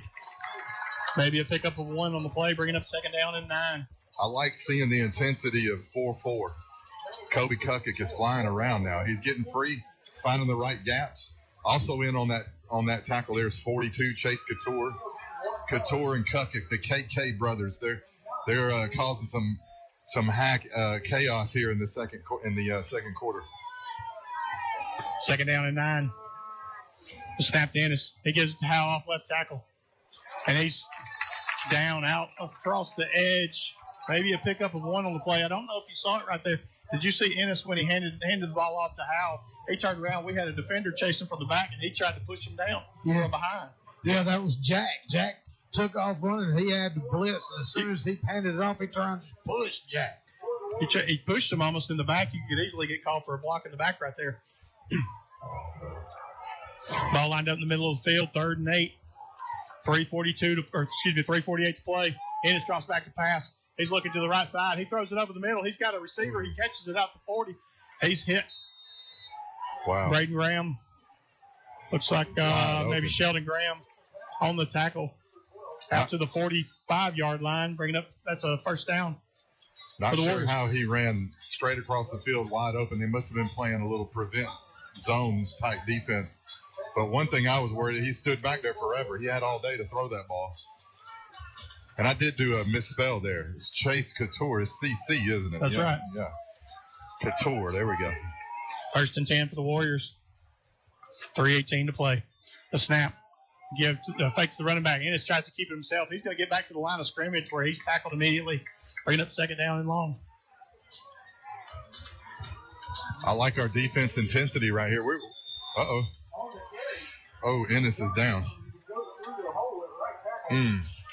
Maybe a pickup of 1 on the play, bringing up 2nd down and 9. I like seeing the intensity of 4-4. Kobe Kukic is flying around now. He's getting free, finding the right gaps. Also in on that tackle there's 42, Chase Couture. Couture and Kukic, the KK brothers. They're causing chaos here in the second quarter. Second down and 9. The snap to Ennis. He gives it to Howell off left tackle. And he's down out across the edge. Maybe a pickup of 1 on the play. I don't know if you saw it right there. Did you see Ennis when he handed the ball off to Howell? He turned around. We had a defender chasing from the back, and he tried to push him down from behind. Yeah, that was Jack. Jack took off running. He had to blitz. As soon as he handed it off, he turned to push Jack. He pushed him almost in the back. You could easily get called for a block in the back right there. Ball lined up in the middle of the field, 3rd and 8. 3:48 to play. Ennis drops back to pass. He's looking to the right side. He throws it over the middle. He's got a receiver. He catches it out to 40. He's hit. Wow. Braden Graham. Looks like maybe Sheldon Graham on the tackle. Out to the 45-yard line. Bringing up, that's a first down. Not sure how he ran straight across the field wide open. They must have been playing a little prevent zone type defense. But one thing I was worried, he stood back there forever. He had all day to throw that ball. And I did do a misspell there. It's Chase Couture. It's CC, isn't it? That's right. Yeah. Couture. There we go. 1st and 10 for the Warriors. 3:18 to play. The snap. Fakes the running back. Ennis tries to keep it himself. He's going to get back to the line of scrimmage where he's tackled immediately. Bringing up 2nd down and long. I like our defense intensity right here. Uh-oh. Oh, Ennis is down.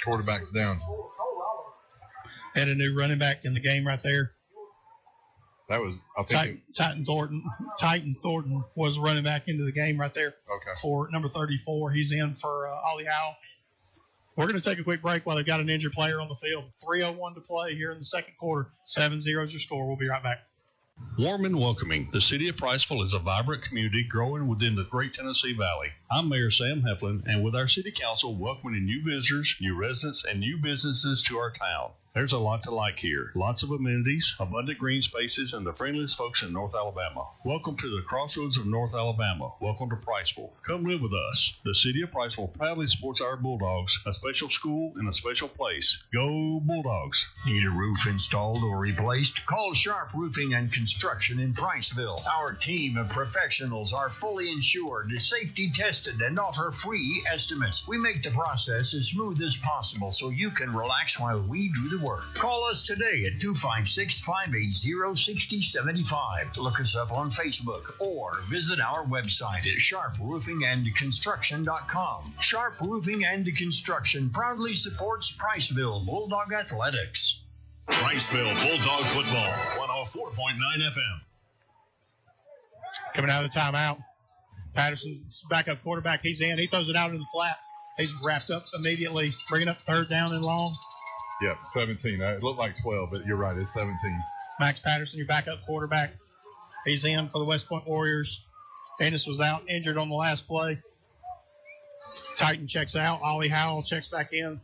Quarterback's down. Had a new running back in the game right there. That was, I think. Titan Thornton was running back into the game right there. Okay. For number 34. He's in for Ollie Howell. We're going to take a quick break while they've got an injured player on the field. 3:01 to play here in the second quarter. 7-0 is your score. We'll be right back. Warm and welcoming, the city of Priceville is a vibrant community growing within the Great Tennessee Valley. I'm Mayor Sam Heflin, and with our city council welcoming new visitors, new residents, and new businesses to our town. There's a lot to like here. Lots of amenities, abundant green spaces, and the friendliest folks in North Alabama. Welcome to the crossroads of North Alabama. Welcome to Priceville. Come live with us. The city of Priceville proudly supports our Bulldogs, a special school and a special place. Go Bulldogs. Need a roof installed or replaced? Call Sharp Roofing and Construction in Priceville. Our team of professionals are fully insured, safety tested, and offer free estimates. We make the process as smooth as possible so you can relax while we do the work. Call us today at 256-580-6075. Look us up on Facebook or visit our website at sharproofingandconstruction.com. Sharp Roofing and Construction proudly supports Priceville Bulldog Athletics. Priceville Bulldog Football, 104.9 FM. Coming out of the timeout. Patterson's backup quarterback. He's in. He throws it out into the flat. He's wrapped up immediately, bringing up 3rd down and long. Yep, 17. It looked like 12, but you're right. It's 17. Max Patterson, your backup quarterback. He's in for the West Point Warriors. Ennis was out injured on the last play. Titan checks out. Ollie Howell checks back in.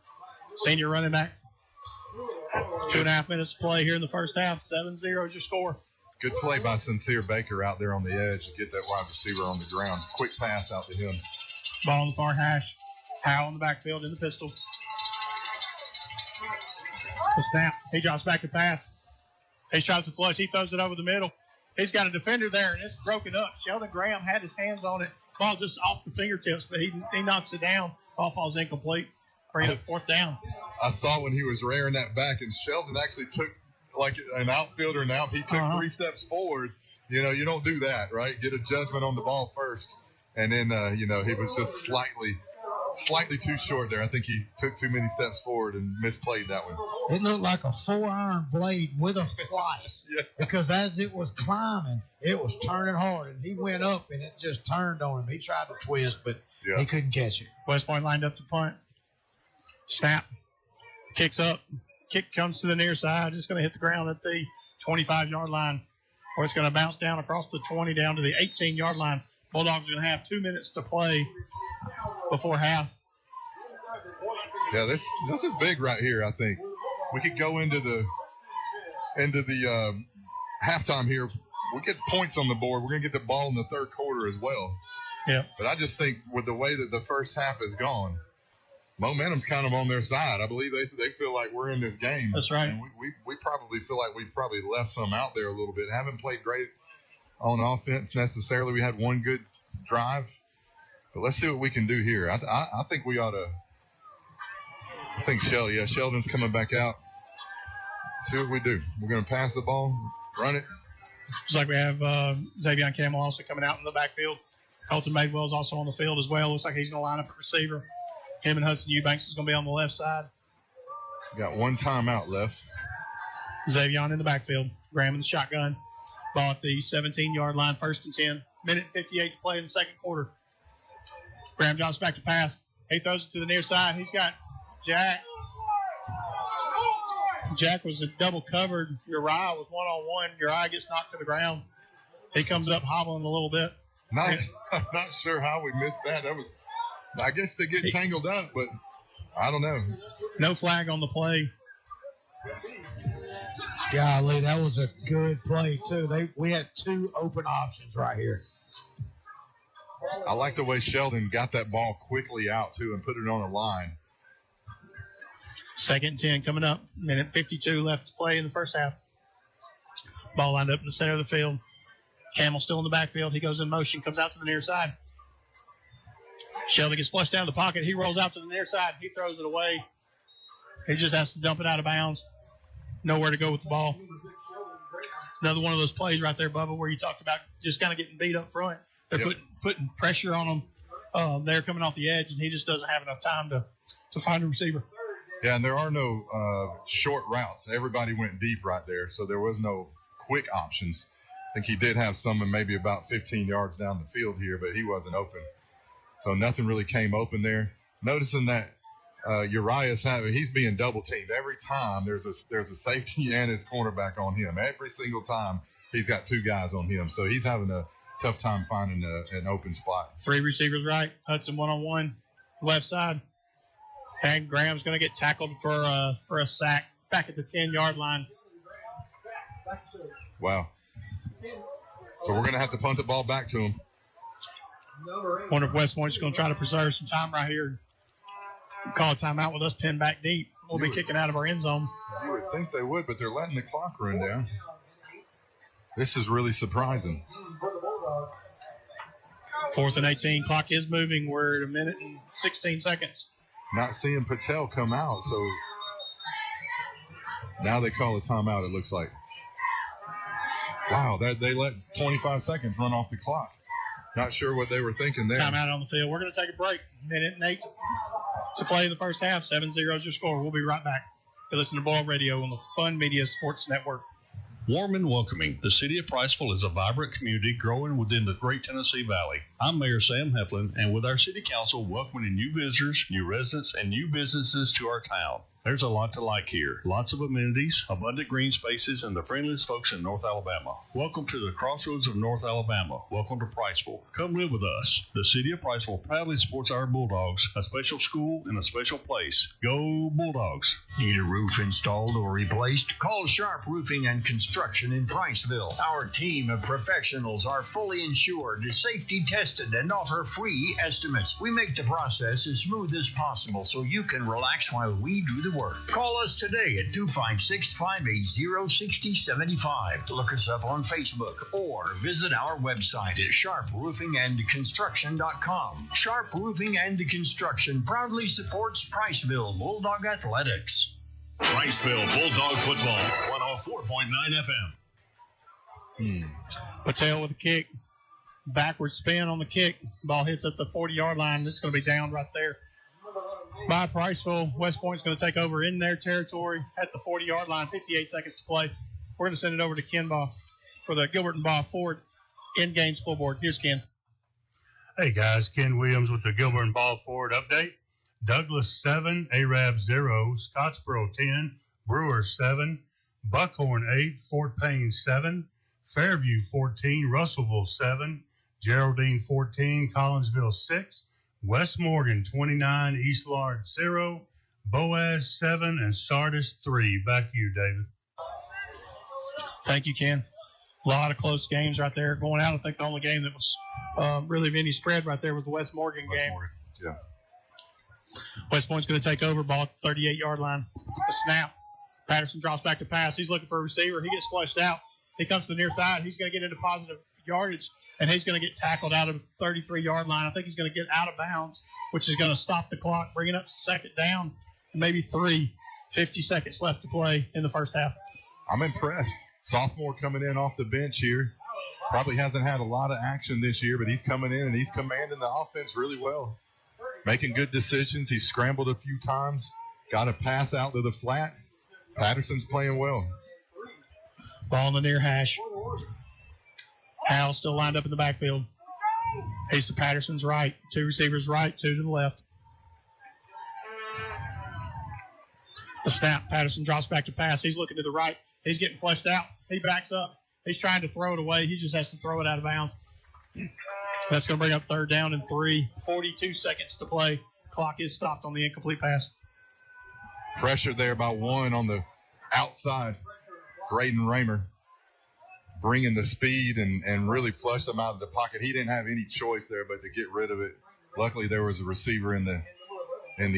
Senior running back. 2.5 minutes to play here in the first half. 7-0 is your score. Good play by Sincere Baker out there on the edge to get that wide receiver on the ground. Quick pass out to him. Ball on the far hash. Howell in the backfield in the pistol. The snap. He drops back to pass. He tries to flush. He throws it over the middle. He's got a defender there, and it's broken up. Sheldon Graham had his hands on it. Ball just off the fingertips, but he knocks it down. Ball falls incomplete. Bring up 4th down. I saw when he was rearing that back, and Sheldon actually took, like an outfielder now, he took 3 steps forward. You know, you don't do that, right? Get a judgment on the ball first. And then, he was just slightly too short there. I think he took too many steps forward and misplayed that one. It looked like a 4-iron blade with a slice. Yeah. Because as it was climbing, it was turning hard, and he went up, and it just turned on him. He tried to twist, but he couldn't catch it. West Point lined up to punt. Snap. Kicks up. Kick comes to the near side. It's going to hit the ground at the 25-yard line, or it's going to bounce down across the 20 down to the 18-yard line. Bulldogs are going to have 2 minutes to play before half. Yeah, this is big right here. I think we could go into the halftime here. We get points on the board. We're gonna get the ball in the 3rd quarter as well. Yeah. But I just think with the way that the first half has gone, momentum's kind of on their side. I believe they feel like we're in this game. That's right. And we probably feel like we probably left some out there a little bit. Haven't played great on offense necessarily. We had one good drive. But let's see what we can do here. I think we ought to – I think Sheldon's coming back out. See what we do. We're going to pass the ball, run it. Looks like we have Xavier Campbell also coming out in the backfield. Colton Madewell's also on the field as well. Looks like he's going to line up at receiver. Him and Hudson Eubanks is going to be on the left side. Got one timeout left. Xavier in the backfield. Graham in the shotgun. Ball at the 17-yard line, 1st and 10. Minute 58 to play in the second quarter. Graham drops back to pass. He throws it to the near side. He's got Jack. Jack was double covered. Uriah was one-on-one. Uriah gets knocked to the ground. He comes up hobbling a little bit. I'm not sure how we missed that. That was, I guess they get tangled up, but I don't know. No flag on the play. Golly, that was a good play, too. We had two open options right here. I like the way Sheldon got that ball quickly out, too, and put it on a line. 2nd and 10 coming up. Minute 52 left to play in the first half. Ball lined up in the center of the field. Camel still in the backfield. He goes in motion, comes out to the near side. Sheldon gets flushed down the pocket. He rolls out to the near side. He throws it away. He just has to dump it out of bounds. Nowhere to go with the ball. Another one of those plays right there, Bubba, where you talked about just kind of getting beat up front. They're putting pressure on him. They're coming off the edge, and he just doesn't have enough time to find a receiver. Yeah, and there are no short routes. Everybody went deep right there, so there was no quick options. I think he did have some maybe about 15 yards down the field here, but he wasn't open. So nothing really came open there. Noticing that Uriah's he's being double teamed every time. There's a safety and his cornerback on him. Every single time he's got two guys on him. So he's having a tough time finding an open spot. 3 receivers right. Hudson one-on-one, left side. And Graham's going to get tackled for a sack back at the 10-yard line. Wow. So we're going to have to punt the ball back to him. Wonder if West Point's going to try to preserve some time right here. Call a timeout with us pinned back deep. We'll be kicking out of our end zone. You would think they would, but they're letting the clock run down. This is really surprising. 4th and 18. Clock is moving. We're at 1 minute and 16 seconds. Not seeing Patel come out, so now they call a timeout, it looks like. Wow, they let 25 seconds run off the clock. Not sure what they were thinking there. Timeout on the field. We're going to take a break. 1 minute and 8 to play in the first half. 7-0 is your score. We'll be right back. You listen to Boyle Radio on the Fun Media Sports Network. Warm and welcoming, the city of Priceville is a vibrant community growing within the Great Tennessee Valley. I'm Mayor Sam Heflin, and with our city council welcoming new visitors, new residents, and new businesses to our town. There's a lot to like here. Lots of amenities, abundant green spaces, and the friendliest folks in North Alabama. Welcome to the crossroads of North Alabama. Welcome to Priceville. Come live with us. The city of Priceville proudly supports our Bulldogs, a special school and a special place. Go Bulldogs. Need a roof installed or replaced? Call Sharp Roofing and Construction in Priceville. Our team of professionals are fully insured, safety tested, and offer free estimates. We make the process as smooth as possible so you can relax while we do the work. Call us today at 256-580-6075. Look us up on Facebook or visit our website at sharproofingandconstruction.com. Sharp Roofing and Construction proudly supports Priceville Bulldog Athletics. Priceville Bulldog Football, 104.9 FM. Patel with a kick. Backward spin on the kick. Ball hits at the 40-yard line. It's going to be down right there by Priceville. West Point's going to take over in their territory at the 40-yard line. 58 seconds to play. We're going to send it over to Ken Baugh for the Gilbert and Baugh Ford in-game scoreboard. Here's Ken. Hey, guys. Ken Williams with the Gilbert and Baugh Ford update. Douglas 7, Arab 0, Scottsboro 10, Brewer 7, Buckhorn 8, Fort Payne 7, Fairview 14, Russellville 7, Geraldine 14, Collinsville 6, West Morgan 29, East Lard 0, Boaz 7, and Sardis 3. Back to you, David. Thank you, Ken. A lot of close games right there going out. I think the only game that was really of any spread right there was the West Morgan game. Yeah. West Point's going to take over, ball at the 38-yard line. A snap. Patterson drops back to pass. He's looking for a receiver. He gets flushed out. He comes to the near side. He's going to get into positive yardage, and he's going to get tackled out of the 33-yard line. I think he's going to get out of bounds, which is going to stop the clock, bringing up second down, maybe 3. 50 seconds left to play in the first half. I'm impressed. Sophomore coming in off the bench here. Probably hasn't had a lot of action this year, but he's coming in and he's commanding the offense really well. Making good decisions. He's scrambled a few times. Got a pass out to the flat. Patterson's playing well. Ball in the near hash. Hal still lined up in the backfield. He's to Patterson's right. 2 receivers right, 2 to the left. The snap. Patterson drops back to pass. He's looking to the right. He's getting flushed out. He backs up. He's trying to throw it away. He just has to throw it out of bounds. That's going to bring up third down and 3. 42 seconds to play. Clock is stopped on the incomplete pass. Pressure there by 1 on the outside. Braden Raymer bringing the speed and really flushed him out of the pocket. He didn't have any choice there but to get rid of it. Luckily, there was a receiver in the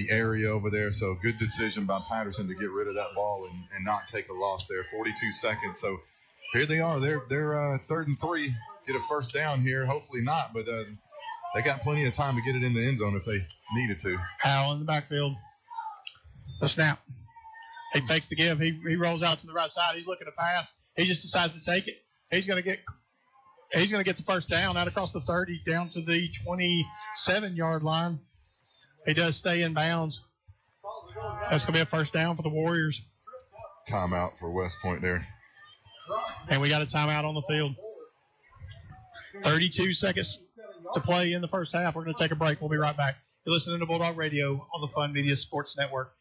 area over there, so good decision by Patterson to get rid of that ball and not take a loss there. 42 seconds, so here they are. They're 3rd and 3. Get a first down here. Hopefully not, but they got plenty of time to get it in the end zone if they needed to. Howell in the backfield. The snap. He fakes the give. He rolls out to the right side. He's looking to pass. He just decides to take it. He's going to get the first down out across the 30 down to the 27-yard line. He does stay in bounds. That's going to be a first down for the Warriors. Timeout for West Point there. And we got a timeout on the field. 32 seconds to play in the first half. We're going to take a break. We'll be right back. You're listening to Bulldog Radio on the Fun Media Sports Network.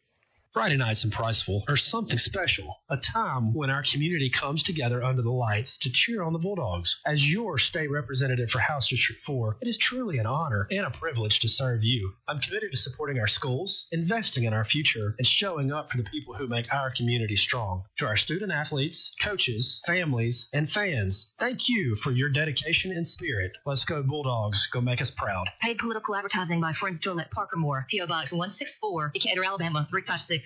Friday nights in Priceville are something special, a time when our community comes together under the lights to cheer on the Bulldogs. As your state representative for House District 4, it is truly an honor and a privilege to serve you. I'm committed to supporting our schools, investing in our future, and showing up for the people who make our community strong. To our student athletes, coaches, families, and fans, thank you for your dedication and spirit. Let's go Bulldogs. Go make us proud. Paid political advertising by Friends Gillette Parker Moore, P.O. Box 164, Decatur, Alabama 35602.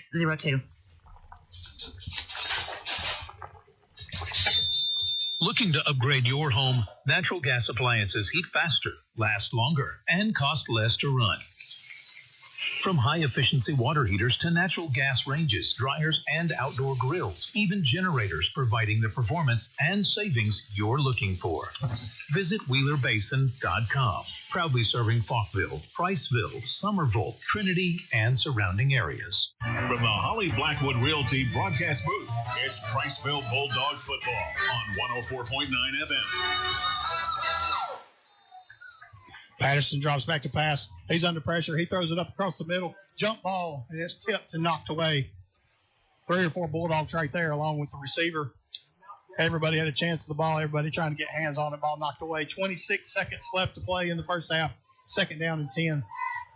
Looking to upgrade your home? Natural gas appliances heat faster, last longer, and cost less to run. From high-efficiency water heaters to natural gas ranges, dryers, and outdoor grills, even generators providing the performance and savings you're looking for. Visit WheelerBasin.com, proudly serving Falkville, Priceville, Somerville, Trinity, and surrounding areas. From the Holly Blackwood Realty broadcast booth, it's Priceville Bulldog football on 104.9 FM. Patterson drops back to pass. He's under pressure. He throws it up across the middle. Jump ball, and it's tipped and knocked away. 3 or 4 Bulldogs right there along with the receiver. Everybody had a chance at the ball. Everybody trying to get hands on it. Ball knocked away. 26 seconds left to play in the first half. Second down and 10.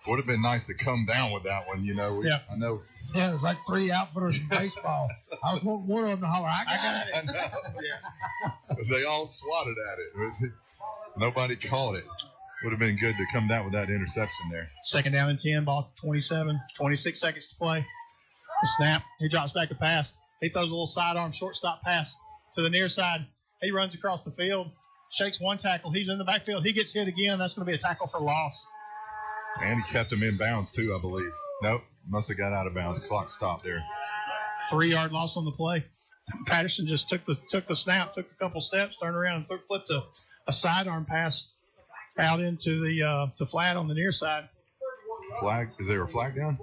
Would have been nice to come down with that one, you know. Yeah. I know. Yeah, it's like 3 outfitters in baseball. I was wanting one of them to holler, I got it. I know. Yeah. They all swatted at it. Nobody caught it. Would have been good to come down with that interception there. Second down and 10, ball 27, 26 seconds to play. The snap. He drops back to pass. He throws a little sidearm shortstop pass to the near side. He runs across the field, shakes one tackle. He's in the backfield. He gets hit again. That's going to be a tackle for loss. And he kept him in bounds, too, I believe. Nope, must have got out of bounds. Clock stopped there. 3-yard loss on the play. Patterson just took the snap, took a couple steps, turned around, and flipped a sidearm pass out into the flat on the near side. Flag? Is there a flag down?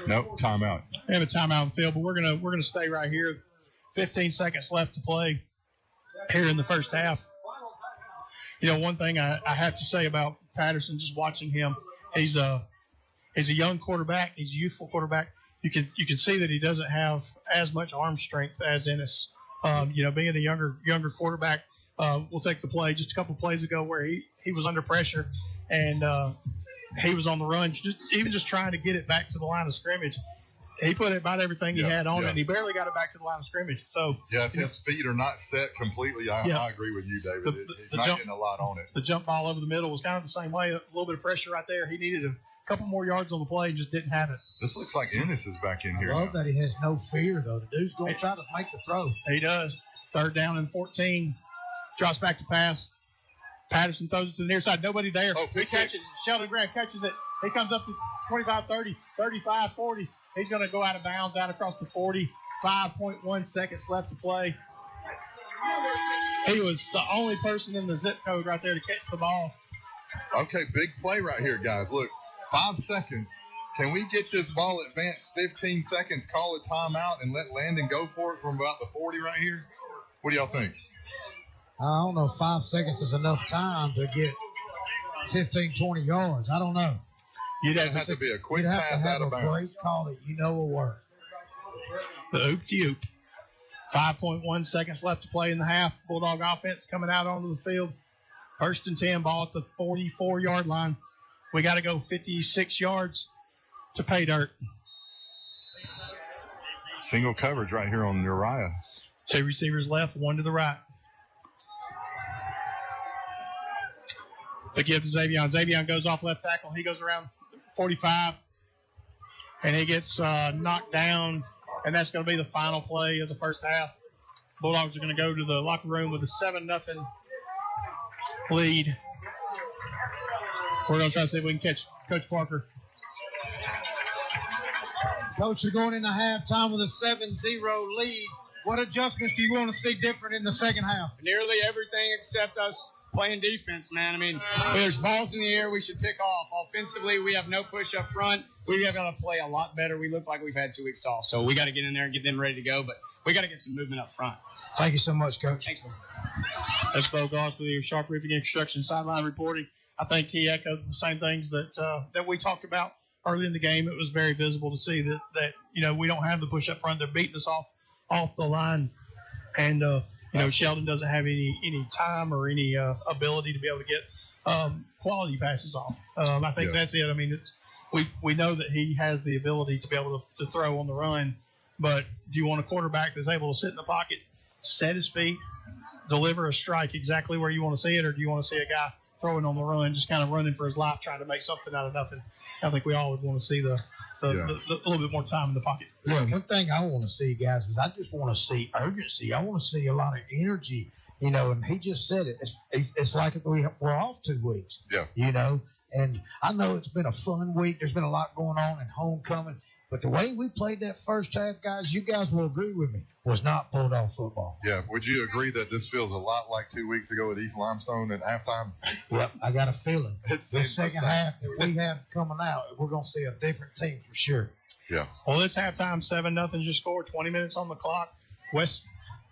Nope, timeout. We have a timeout on the field, but we're gonna stay right here. 15 seconds left to play here in the first half. You know, one thing I have to say about Patterson, just watching him, he's a young quarterback. He's a youthful quarterback. You can see that he doesn't have as much arm strength as Ennis. Being a younger quarterback. We'll take the play just a couple plays ago where he was under pressure and he was on the run, just trying to get it back to the line of scrimmage. He put about everything he had on it, and he barely got it back to the line of scrimmage. So yeah, if his feet are not set completely, I agree with you, David. He's not getting a lot on it. The jump ball over the middle was kind of the same way. A little bit of pressure right there. He needed a couple more yards on the play and just didn't have it. This looks like Ennis is back in here. I love that he has no fear, though. The dude's going to try to make the throw. He does. 3rd down and 14. Drops back to pass. Patterson throws it to the near side. Nobody there. He catches it. Sheldon Graham catches it. He comes up to 25, 30, 35, 40. He's going to go out of bounds out across the 40. 5.1 seconds left to play. He was the only person in the zip code right there to catch the ball. Okay, big play right here, guys. Look, 5 seconds. Can we get this ball advanced 15 seconds, call a timeout, and let Landon go for it from about the 40 right here? What do y'all think? I don't know if 5 seconds is enough time to get 15, 20 yards. I don't know. You'd have to be a quick pass out of bounds. A great call that you know will work. The oop-de-oop. 5.1 seconds left to play in the half. Bulldog offense coming out onto the field. 1st and 10, ball at the 44-yard line. We got to go 56 yards to pay dirt. Single coverage right here on Uriah. 2 receivers left, 1 to the right. They give to Xavion. Xavion goes off left tackle. He goes around 45, and he gets knocked down, and that's going to be the final play of the first half. Bulldogs are going to go to the locker room with a 7-0 lead. We're going to try to see if we can catch Coach Parker. Coach, you're going into halftime with a 7-0 lead. What adjustments do you want to see different in the second half? Nearly everything except us playing defense, man. I mean, there's balls in the air we should pick off. Offensively, we have no push up front. We have got to play a lot better. We look like we've had 2 weeks off, so we got to get in there and get them ready to go, but we got to get some movement up front. Thank you so much, Coach. Thanks, man. That's Bo Goss with your Sharp Roofing and Construction sideline reporting. I think he echoed the same things that we talked about early in the game. It was very visible to see that we don't have the push up front. They're beating us off the line, and Sheldon doesn't have any time or any ability to be able to get quality passes off. I think that's it. I mean, we know that he has the ability to be able to throw on the run, but do you want a quarterback that's able to sit in the pocket, set his feet, deliver a strike exactly where you want to see it, or do you want to see a guy throwing on the run, just kind of running for his life, trying to make something out of nothing? I think we all would want to see the little bit more time in the pocket. Yeah, one thing I want to see, guys, is I just want to see urgency. I want to see a lot of energy, and he just said it. It's like we're off 2 weeks, and I know it's been a fun week. There's been a lot going on in homecoming, but the way we played that first half, guys, you guys will agree with me, was not Bulldog football. Yeah, would you agree that this feels a lot like 2 weeks ago at East Limestone at halftime? Yep, I got a feeling. The second half that we have coming out, we're going to see a different team for sure. Yeah. Well, this halftime, 7-0 just scored, 20 minutes on the clock. West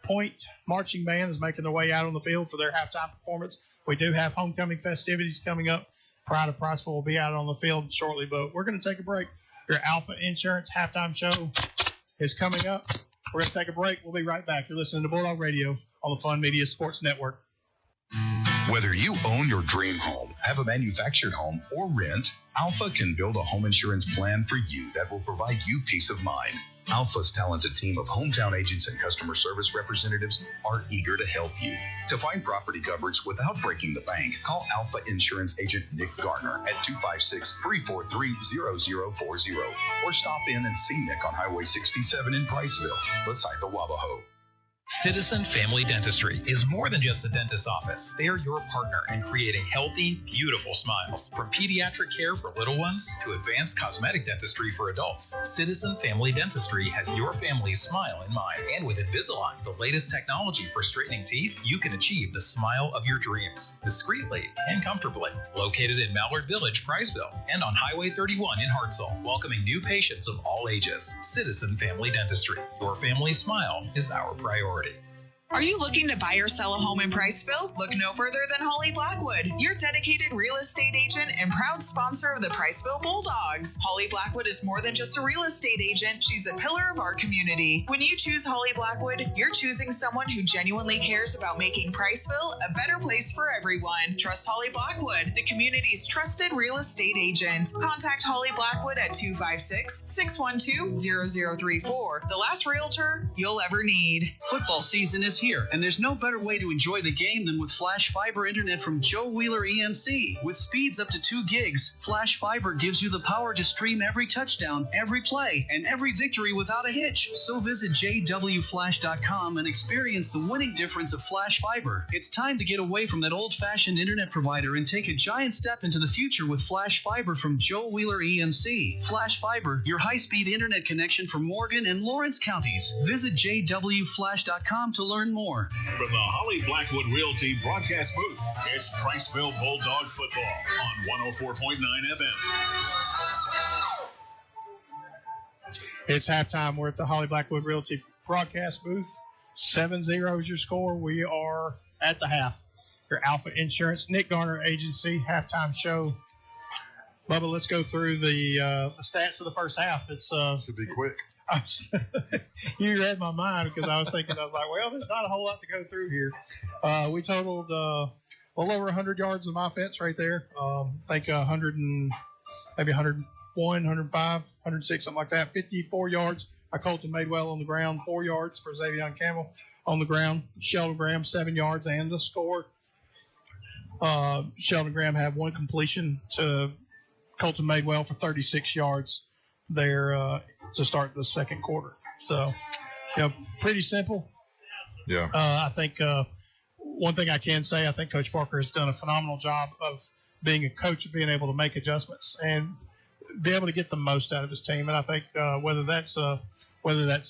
Point Marching Band is making their way out on the field for their halftime performance. We do have homecoming festivities coming up. Pride of Priceville will be out on the field shortly, but we're going to take a break. Your Alpha Insurance halftime show is coming up. We're going to take a break. We'll be right back. You're listening to Bulldog Radio on the Fun Media Sports Network. Whether you own your dream home, have a manufactured home, or rent, Alpha can build a home insurance plan for you that will provide you peace of mind. Alpha's talented team of hometown agents and customer service representatives are eager to help you. To find property coverage without breaking the bank, call Alpha Insurance Agent Nick Garner at 256-343-0040 or stop in and see Nick on Highway 67 in Priceville, beside the Wabahoe. Citizen Family Dentistry is more than just a dentist's office. They are your partner in creating healthy, beautiful smiles. From pediatric care for little ones to advanced cosmetic dentistry for adults, Citizen Family Dentistry has your family's smile in mind. And with Invisalign, the latest technology for straightening teeth, you can achieve the smile of your dreams, discreetly and comfortably. Located in Mallard Village, Priceville, and on Highway 31 in Hartselle, welcoming new patients of all ages. Citizen Family Dentistry. Your family's smile is our priority. Are you looking to buy or sell a home in Priceville? Look no further than Holly Blackwood, your dedicated real estate agent and proud sponsor of the Priceville Bulldogs. Holly Blackwood is more than just a real estate agent. She's a pillar of our community. When you choose Holly Blackwood, you're choosing someone who genuinely cares about making Priceville a better place for everyone. Trust Holly Blackwood, the community's trusted real estate agent. Contact Holly Blackwood at 256-612-0034. The last realtor you'll ever need. Football season is here, and there's no better way to enjoy the game than with Flash Fiber Internet from Joe Wheeler EMC. With speeds up to 2 gigs, Flash Fiber gives you the power to stream every touchdown, every play, and every victory without a hitch. So visit jwflash.com and experience the winning difference of Flash Fiber. It's time to get away from that old-fashioned internet provider and take a giant step into the future with Flash Fiber from Joe Wheeler EMC. Flash Fiber, your high-speed internet connection for Morgan and Lawrence counties. Visit jwflash.com to learn more. From the Holly Blackwood Realty broadcast booth, it's Priceville Bulldog football on 104.9 FM. It's halftime. We're at the Holly Blackwood Realty broadcast booth. 7-0 is your score. We are at the half. Your Alpha Insurance, Nick Garner Agency halftime show. Bubba, let's go through the stats of the first half. It's should be quick. You read my mind because I was like, well, there's not a whole lot to go through here. We totaled well over 100 yards of offense right there. I think 100 and maybe 101, 105, 106, something like that. 54 yards. Colton Madewell on the ground, 4 yards for Xavier Campbell on the ground. Sheldon Graham, 7 yards and the score. Sheldon Graham had one completion to Colton Madewell for 36 yards there to start the second quarter. So, pretty simple. Yeah. I think one thing I can say, I think Coach Parker has done a phenomenal job of being a coach and being able to make adjustments and be able to get the most out of his team. And I think whether that's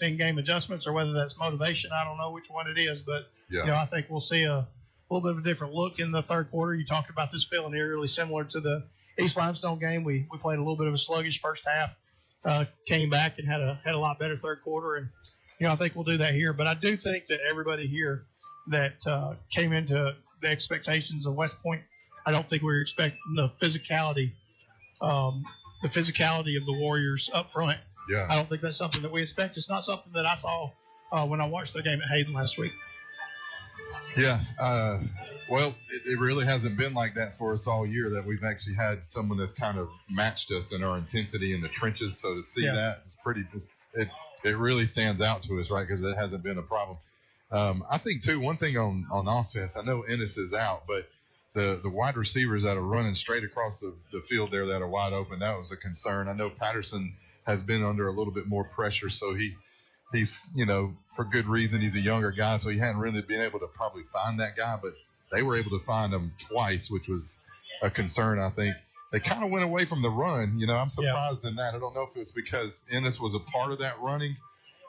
in-game adjustments or whether that's motivation, I don't know which one it is. But, I think we'll see a little bit of a different look in the third quarter. You talked about this feeling eerily similar to the East Limestone game. We played a little bit of a sluggish first half, came back and had a lot better third quarter. And, I think we'll do that here. But I do think that everybody here that came into the expectations of West Point, I don't think we were expecting the physicality of the Warriors up front. Yeah. I don't think that's something that we expect. It's not something that I saw when I watched the game at Hayden last week. Yeah. Well, it really hasn't been like that for us all year, that we've actually had someone that's kind of matched us in our intensity in the trenches. So to see that is it really stands out to us, right? Because it hasn't been a problem. I think, too, one thing on offense, I know Ennis is out, but the wide receivers that are running straight across the field there that are wide open, that was a concern. I know Patterson has been under a little bit more pressure, so he's, for good reason, he's a younger guy, so he hadn't really been able to probably find that guy, but they were able to find him twice, which was a concern, I think. They kind of went away from the run. I'm surprised in that. I don't know if it's because Ennis was a part of that running,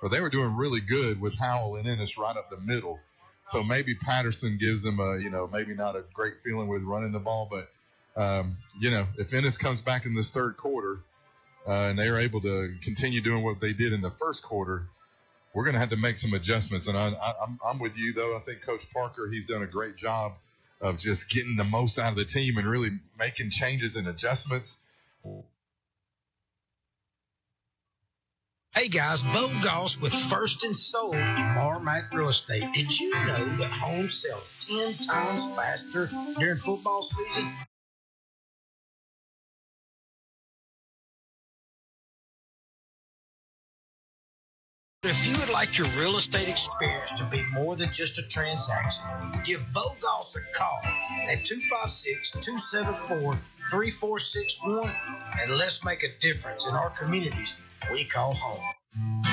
or they were doing really good with Howell and Ennis right up the middle. So maybe Patterson gives them maybe not a great feeling with running the ball, but, if Ennis comes back in this third quarter and they are able to continue doing what they did in the first quarter, we're going to have to make some adjustments. And I'm with you, though. I think Coach Parker, he's done a great job of just getting the most out of the team and really making changes and adjustments. Hey guys, Bo Goss with First and Sold Marmac Real Estate. Did you know that homes sell 10 times faster during football season? If you would like your real estate experience to be more than just a transaction, give Bo Goss a call at 256-274-3461 and let's make a difference in our communities we call home.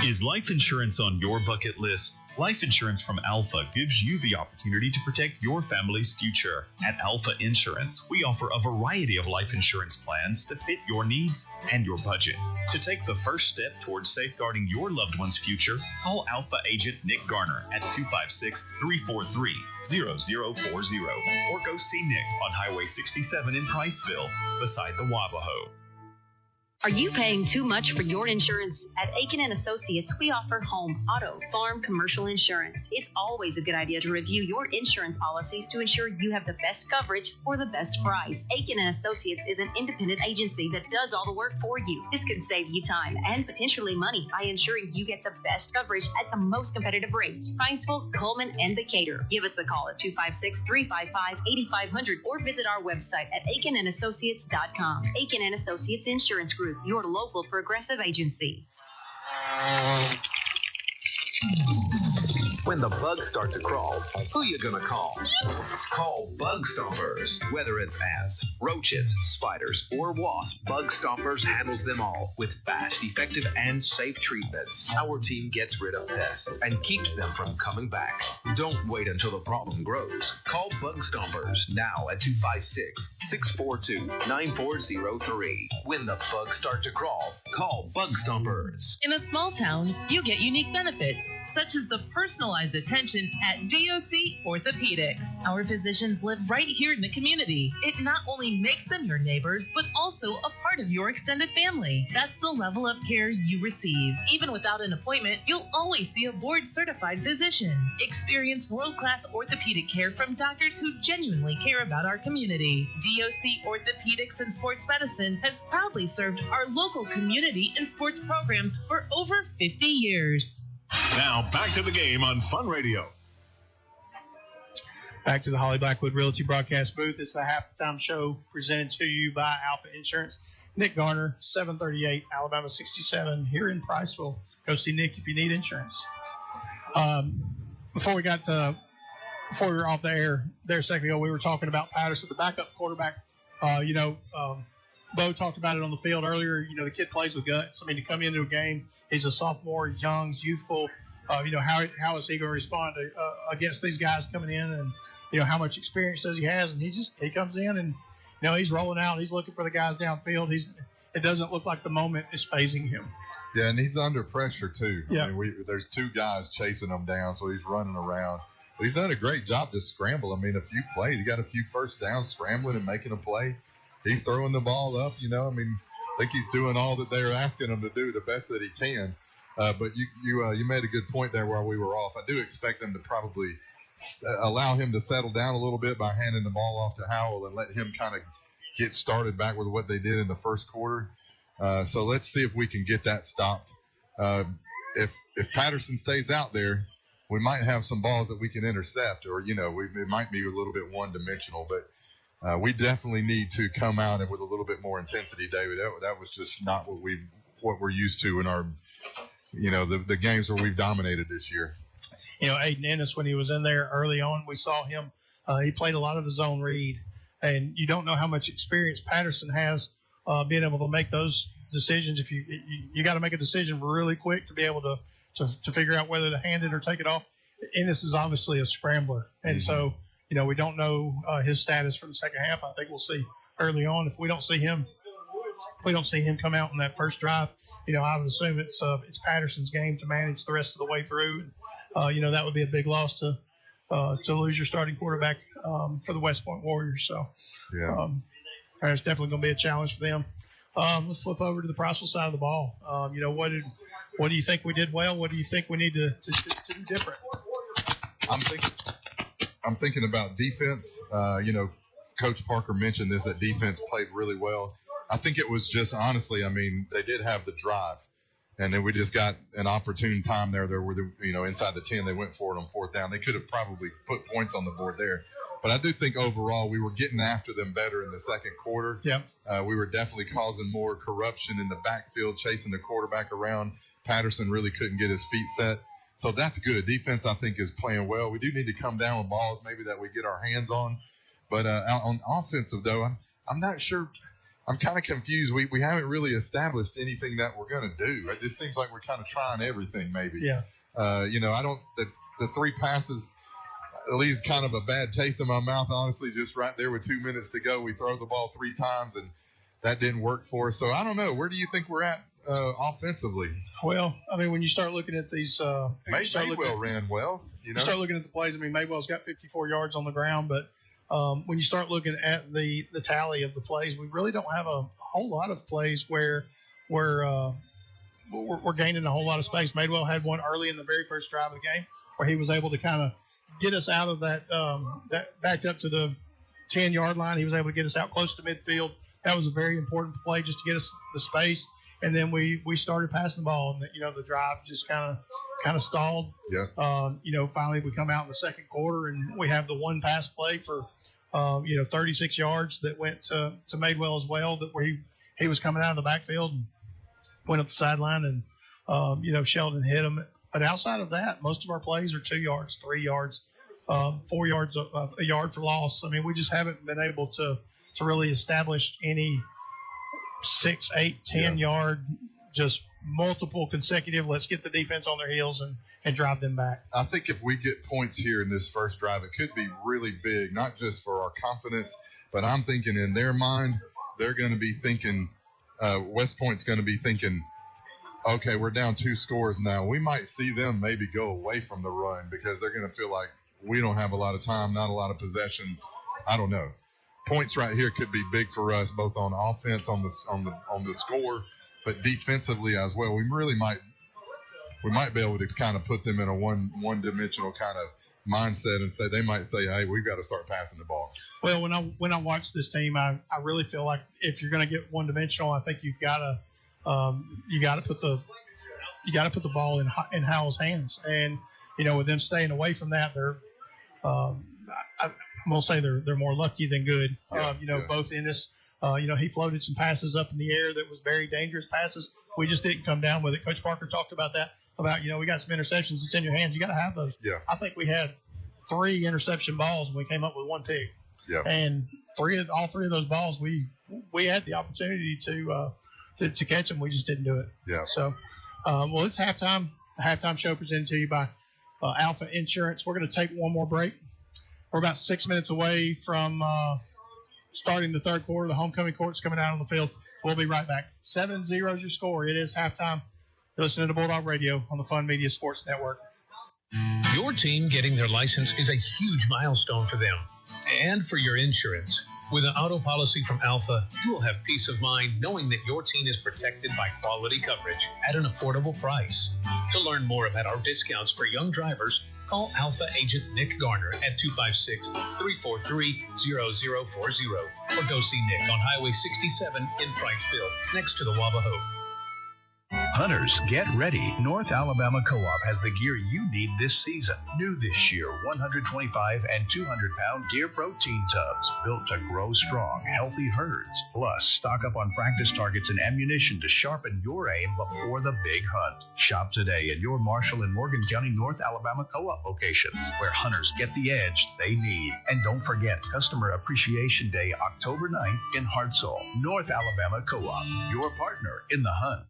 Is life insurance on your bucket list? Life insurance from Alpha gives you the opportunity to protect your family's future. At Alpha Insurance, we offer a variety of life insurance plans to fit your needs and your budget. To take the first step towards safeguarding your loved one's future, call Alpha agent Nick Garner at 256-343-0040 or go see Nick on Highway 67 in Priceville beside the Wabahoe. Are you paying too much for your insurance? At Aiken & Associates, we offer home, auto, farm, commercial insurance. It's always a good idea to review your insurance policies to ensure you have the best coverage for the best price. Aiken & Associates is an independent agency that does all the work for you. This could save you time and potentially money by ensuring you get the best coverage at the most competitive rates. Priceville, Coleman, and Decatur. Give us a call at 256-355-8500 or visit our website at aikenandassociates.com. Aiken & Associates Insurance Group, your local Progressive agency. When the bugs start to crawl, who you gonna call? Call Bug Stompers. Whether it's ants, roaches, spiders, or wasps, Bug Stompers handles them all with fast, effective, and safe treatments. Our team gets rid of pests and keeps them from coming back. Don't wait until the problem grows. Call Bug Stompers now at 256-642-9403. When the bugs start to crawl, call Bug Stompers. In a small town, you get unique benefits, such as the personalized attention at DOC Orthopedics. Our physicians live right here in the community. It not only makes them your neighbors, but also a part of your extended family. That's the level of care you receive. Even without an appointment, you'll always see a board-certified physician. Experience world-class orthopedic care from doctors who genuinely care about our community. DOC Orthopedics and Sports Medicine has proudly served our local community and sports programs for over 50 years. Now, back to the game on Fun Radio. Back to the Holly Blackwood Realty broadcast booth. It's the halftime show presented to you by Alpha Insurance. Nick Garner, 738 Alabama 67 here in Priceville. Go see Nick if you need insurance. Before we were off the air there a second ago, we were talking about Patterson, the backup quarterback. Bo talked about it on the field earlier. The kid plays with guts. I mean, to come into a game, he's a sophomore, he's young, he's youthful. How is he going to respond against these guys coming in, and how much experience does he has? And he comes in and he's rolling out. He's looking for the guys downfield. It doesn't look like the moment is phasing him. Yeah, and he's under pressure too. Yeah. I mean, there's two guys chasing him down, so he's running around. But he's done a great job to scramble. I mean, a few plays, he got a few first downs scrambling and making a play. He's throwing the ball up, I think he's doing all that they're asking him to do, the best that he can. But you made a good point there while we were off. I do expect them to probably allow him to settle down a little bit by handing the ball off to Howell and let him kind of get started back with what they did in the first quarter. So let's see if we can get that stopped. If Patterson stays out there, we might have some balls that we can intercept, or it might be a little bit one-dimensional, but. We definitely need to come out with a little bit more intensity, David. That was just not what we're used to in our, the games where we've dominated this year. Aiden Ennis, when he was in there early on, we saw him. He played a lot of the zone read, and you don't know how much experience Patterson has being able to make those decisions. If you got to make a decision really quick to be able to figure out whether to hand it or take it off. Ennis is obviously a scrambler, and so. We don't know his status for the second half. I think we'll see early on. If we don't see him come out in that first drive, I would assume it's Patterson's game to manage the rest of the way through. That would be a big loss to lose your starting quarterback for the West Point Warriors. So, yeah, it's definitely going to be a challenge for them. Let's flip over to the Priceville side of the ball. What do you think we did well? What do you think we need to do different? I'm thinking about defense. Coach Parker mentioned this, that defense played really well. I think it was just, honestly, they did have the drive. And then we just got an opportune time there where, inside the 10, they went for it on fourth down. They could have probably put points on the board there. But I do think overall we were getting after them better in the second quarter. Yeah. We were definitely causing more corruption in the backfield, chasing the quarterback around. Patterson really couldn't get his feet set. So that's good. Defense, I think, is playing well. We do need to come down with balls maybe that we get our hands on. But on offensive, though, I'm not sure. I'm kind of confused. We haven't really established anything that we're going to do. It just seems like we're kind of trying everything maybe. Yeah. The three passes leaves kind of a bad taste in my mouth, honestly, just right there with 2 minutes to go. We throw the ball 3 times, and that didn't work for us. So I don't know. Where do you think we're at offensively? Well, when you start looking at these, Maywell ran well. You start looking at the plays. Maywell's got 54 yards on the ground, but when you start looking at the tally of the plays, we really don't have a whole lot of plays where we're gaining a whole lot of space. Madewell had one early in the very first drive of the game where he was able to kind of get us out of that backed up to the 10-yard line. He was able to get us out close to midfield. That was a very important play just to get us the space. And then we started passing the ball, and the drive just kind of stalled. Yeah. Finally we come out in the second quarter, and we have the one pass play for 36 yards that went to Madewell as well. That where he was coming out of the backfield and went up the sideline, and Sheldon hit him. But outside of that, most of our plays are 2 yards, 3 yards, 4 yards, a yard for loss. I mean, we just haven't been able to really establish any 6, 8, 10 yard, just multiple consecutive. Let's get the defense on their heels and drive them back. I think if we get points here in this first drive, it could be really big, not just for our confidence, but I'm thinking in their mind, they're going to be thinking, West Point's going to be thinking, okay, we're down 2 scores now. We might see them maybe go away from the run because they're going to feel like we don't have a lot of time, not a lot of possessions. I don't know. Points right here could be big for us, both on offense on the score, but defensively as well. We might be able to kind of put them in a one-dimensional kind of mindset and say they might say, hey, we've got to start passing the ball. Well, when I watch this team, I really feel like if you're going to get one-dimensional, I think you've got to put the ball in Howell's hands, and with them staying away from that, they're I'm gonna say they're more lucky than good. Both in this, he floated some passes up in the air that was very dangerous passes. We just didn't come down with it. Coach Parker talked about that. We got some interceptions. It's in your hands. You got to have those. Yeah. I think we had 3 interception balls and we came up with 1 pick. Yeah. And all three of those balls, we had the opportunity to catch them. We just didn't do it. Yeah. So, it's halftime. The halftime show presented to you by Alpha Insurance. We're going to take one more break. We're about 6 minutes away from starting the third quarter. The homecoming court's coming out on the field. We'll be right back. 7-0 is your score. It is halftime. You're listening to Bulldog Radio on the Fun Media Sports Network. Your team getting their license is a huge milestone for them and for your insurance. With an auto policy from Alpha, you will have peace of mind knowing that your team is protected by quality coverage at an affordable price. To learn more about our discounts for young drivers, call Alpha agent Nick Garner at 256-343-0040 or go see Nick on Highway 67 in Priceville, next to the Wabahoe. Hunters, get ready. North Alabama Co-op has the gear you need this season. New this year, 125 and 200-pound deer protein tubs built to grow strong, healthy herds. Plus, stock up on practice targets and ammunition to sharpen your aim before the big hunt. Shop today at your Marshall and Morgan County North Alabama Co-op locations, where hunters get the edge they need. And don't forget, Customer Appreciation Day, October 9th in Hartselle. North Alabama Co-op, your partner in the hunt.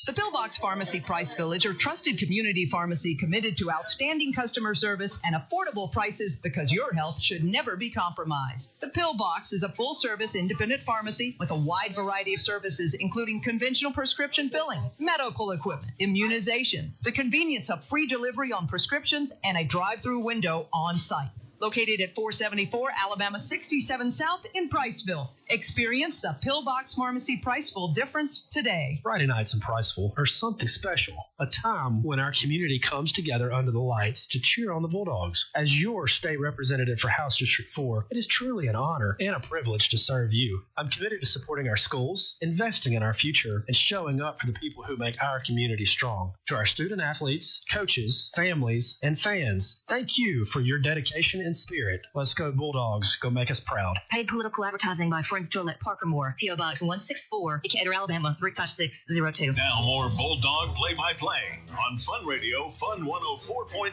The Pillbox Pharmacy Priceville is your trusted community pharmacy committed to outstanding customer service and affordable prices because your health should never be compromised. The Pillbox is a full-service independent pharmacy with a wide variety of services, including conventional prescription filling, medical equipment, immunizations, the convenience of free delivery on prescriptions, and a drive-through window on site. Located at 474 Alabama 67 South in Priceville. Experience the Pillbox Pharmacy Priceville difference today. Friday nights in Priceville are something special. A time when our community comes together under the lights to cheer on the Bulldogs. As your state representative for House District 4, it is truly an honor and a privilege to serve you. I'm committed to supporting our schools, investing in our future, and showing up for the people who make our community strong. To our student athletes, coaches, families, and fans, thank you for your dedication and spirit. Let's go Bulldogs. Go make us proud. Paid political advertising by Friends Gillette Parker Moore, P.O. Box 164, Decatur, Alabama 35602. Now more Bulldog play-by-play on Fun Radio, Fun 104.9.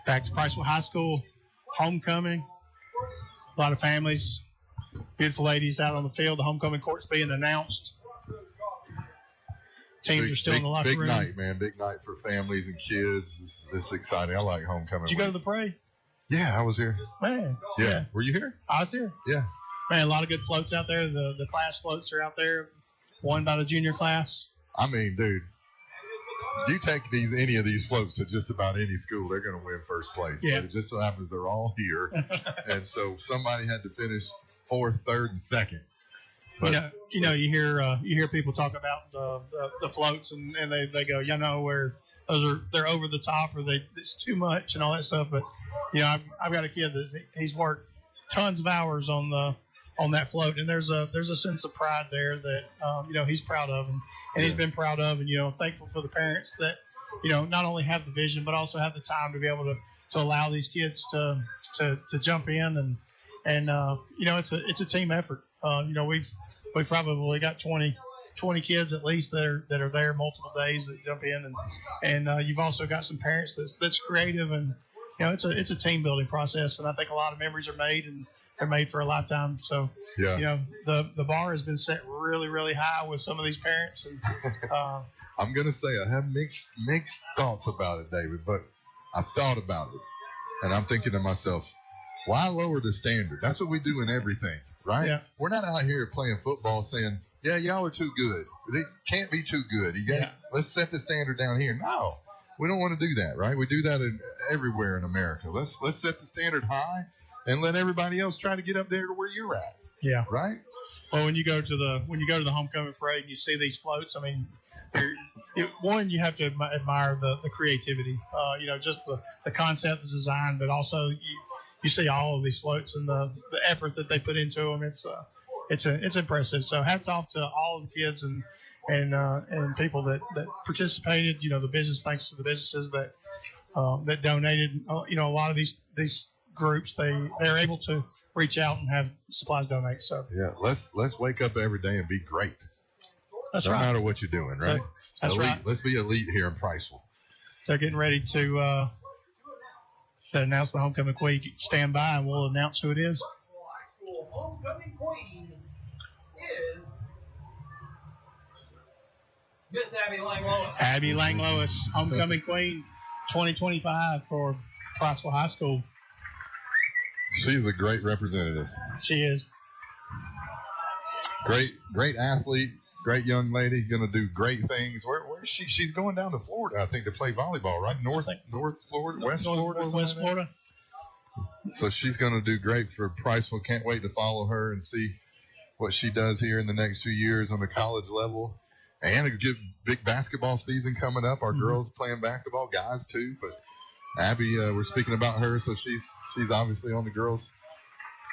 Back to Priceville High School, homecoming. A lot of families, beautiful ladies out on the field. The homecoming court's being announced. Teams are still in the locker room. Big night, man. Big night for families and kids. It's exciting. I like homecoming. Did you go to the parade? Yeah, I was here. Man. Yeah. Were you here? I was here. Yeah. Man, a lot of good floats out there. The class floats are out there, won by the junior class. I mean, dude, you take any of these floats to just about any school, they're going to win first place. Yeah. But it just so happens they're all here. And so somebody had to finish 4th, 3rd, and 2nd. But you hear people talk about the floats and they go, where they're over the top or it's too much and all that stuff. But I've got a kid that he's worked tons of hours on that float, and there's a sense of pride there that he's proud of and he's been proud of, and thankful for the parents that not only have the vision but also have the time to be able to allow these kids to jump in and it's a team effort. We've probably got 20 kids at least that are there multiple days that jump in, and you've also got some parents that's creative, and it's a team building process, and I think a lot of memories are made, and they're made for a lifetime. So the bar has been set really, really high with some of these parents, and I'm gonna say I have mixed thoughts about it, David, but I've thought about it, and I'm thinking to myself, why lower the standard? That's what we do in everything, right? Yeah. We're not out here playing football saying, yeah, y'all are too good. They can't be too good. Let's set the standard down here. No, we don't want to do that, right? We do that everywhere in America. Let's set the standard high and let everybody else try to get up there to where you're at. Yeah. Right. Well, when you go to the homecoming parade and you see these floats, I mean, you have to admire the creativity. Just the concept, the design, but also you see all of these floats and the effort that they put into them. It's impressive. So hats off to all of the kids and people that participated. The business, thanks to the businesses that donated. A lot of these groups they're able to reach out and have supplies donate. So yeah, let's wake up every day and be great. That's right. No right. matter what you're doing, right? That's elite. right. Let's be elite here in Priceville. They're getting ready to announce the homecoming queen. Stand by and we'll announce who it is. Homecoming queen is Miss Abby Lang-Lois. Abby Lang-Lois, homecoming queen 2025 for Priceville High School. She's a great representative. She is. Great athlete, great young lady, going to do great things. Where is she? She's going down to Florida, I think, to play volleyball, right? North Florida, West Florida. So she's going to do great for Priceville. Can't wait to follow her and see what she does here in the next few years on the college level. And a good big basketball season coming up. Our girls playing basketball, guys too. But Abby, we're speaking about her, so she's obviously on the girls'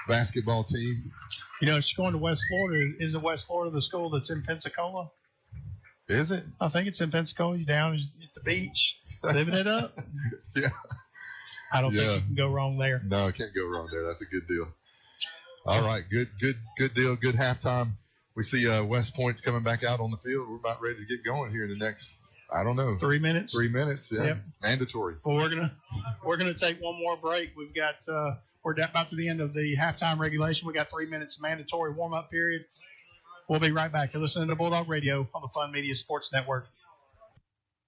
basketball team. She's going to West Florida. Isn't West Florida the school that's in Pensacola? Is it? I think it's in Pensacola. You're down at the beach, living it up. Yeah. I don't think you can go wrong there. No, I can't go wrong there. That's a good deal. All right, good deal. Good halftime. We see West Point's coming back out on the field. We're about ready to get going here in the next, I don't know, 3 minutes. 3 minutes, yeah, Yep. Mandatory. Well, we're gonna take one more break. We've got we're about to the end of the halftime regulation. We got 3 minutes mandatory warm up period. We'll be right back. You're listening to Bulldog Radio on the Fun Media Sports Network.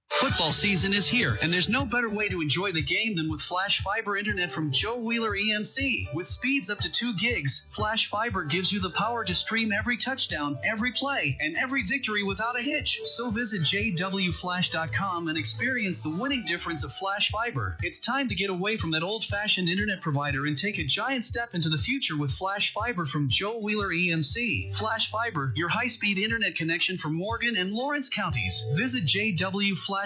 Football season is here, and there's no better way to enjoy the game than with Flash Fiber Internet from Joe Wheeler EMC. With speeds up to 2 gigs, Flash Fiber gives you the power to stream every touchdown, every play, and every victory without a hitch. So visit jwflash.com and experience the winning difference of Flash Fiber. It's time to get away from that old-fashioned internet provider and take a giant step into the future with Flash Fiber from Joe Wheeler EMC. Flash Fiber, your high-speed internet connection for Morgan and Lawrence counties. Visit jwflash.com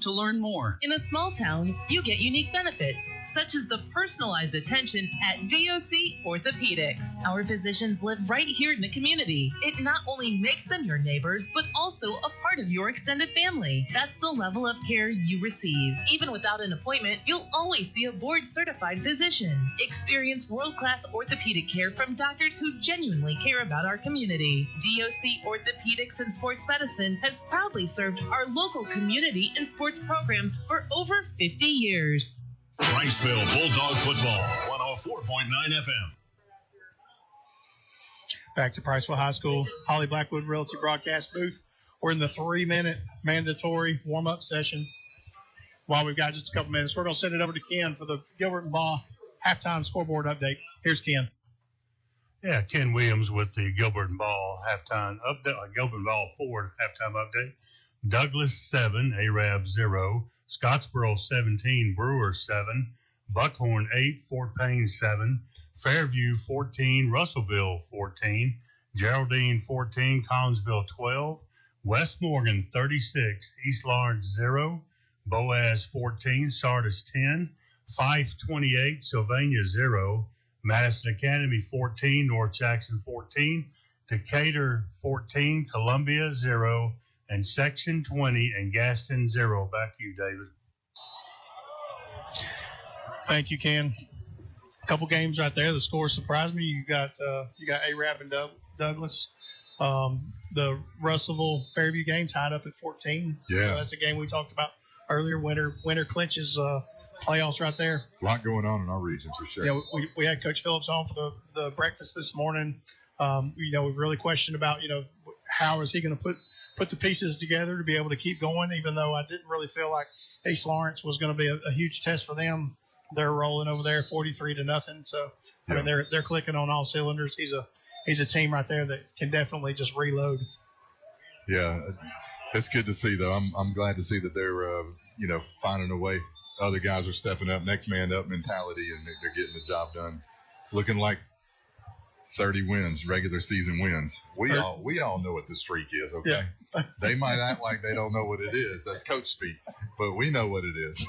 to learn more. In a small town, you get unique benefits, such as the personalized attention at DOC Orthopedics. Our physicians live right here in the community. It not only makes them your neighbors, but also a part of your extended family. That's the level of care you receive. Even without an appointment, you'll always see a board-certified physician. Experience world-class orthopedic care from doctors who genuinely care about our community. DOC Orthopedics and Sports Medicine has proudly served our local community and sports programs for over 50 years. Priceville Bulldog Football, 104.9 FM. Back to Priceville High School, Holly Blackwood Realty broadcast booth. We're in the 3-minute mandatory warm-up session. While we've got just a couple minutes, we're going to send it over to Ken for the Gilbert and Baugh halftime scoreboard update. Here's Ken. Yeah, Ken Williams with the Gilbert and Baugh halftime update. Gilbert and Baugh Ford halftime update. Douglas 7, Arab 0, Scottsboro 17, Brewer 7, Buckhorn 8, Fort Payne 7, Fairview 14, Russellville 14, Geraldine 14, Collinsville 12, West Morgan 36, East Lawrence 0, Boaz 14, Sardis 10, Fife 28, Sylvania 0, Madison Academy 14, North Jackson 14, Decatur 14, Columbia 0, and Section 20 and Gaston 0. Back to you, David. Thank you, Ken. A couple games right there. The score surprised me. You got Arab and Douglas. The Russellville Fairview game tied up at 14. Yeah, that's a game we talked about earlier. Winter clinches playoffs right there. A lot going on in our region for sure. Yeah, we had Coach Phillips on for the breakfast this morning. We've really questioned about how is he going to put the pieces together to be able to keep going. Even though I didn't really feel like East Lawrence was going to be a huge test for them. They're rolling over there 43-0. So I mean they're clicking on all cylinders. He's a team right there that can definitely just reload. Yeah, it's good to see though. I'm glad to see that they're finding a way. Other guys are stepping up, next man up mentality, and they're getting the job done. Looking like 30 wins, regular season wins. We all know what the streak is, okay? Yeah. They might act like they don't know what it is. That's coach speak, but we know what it is.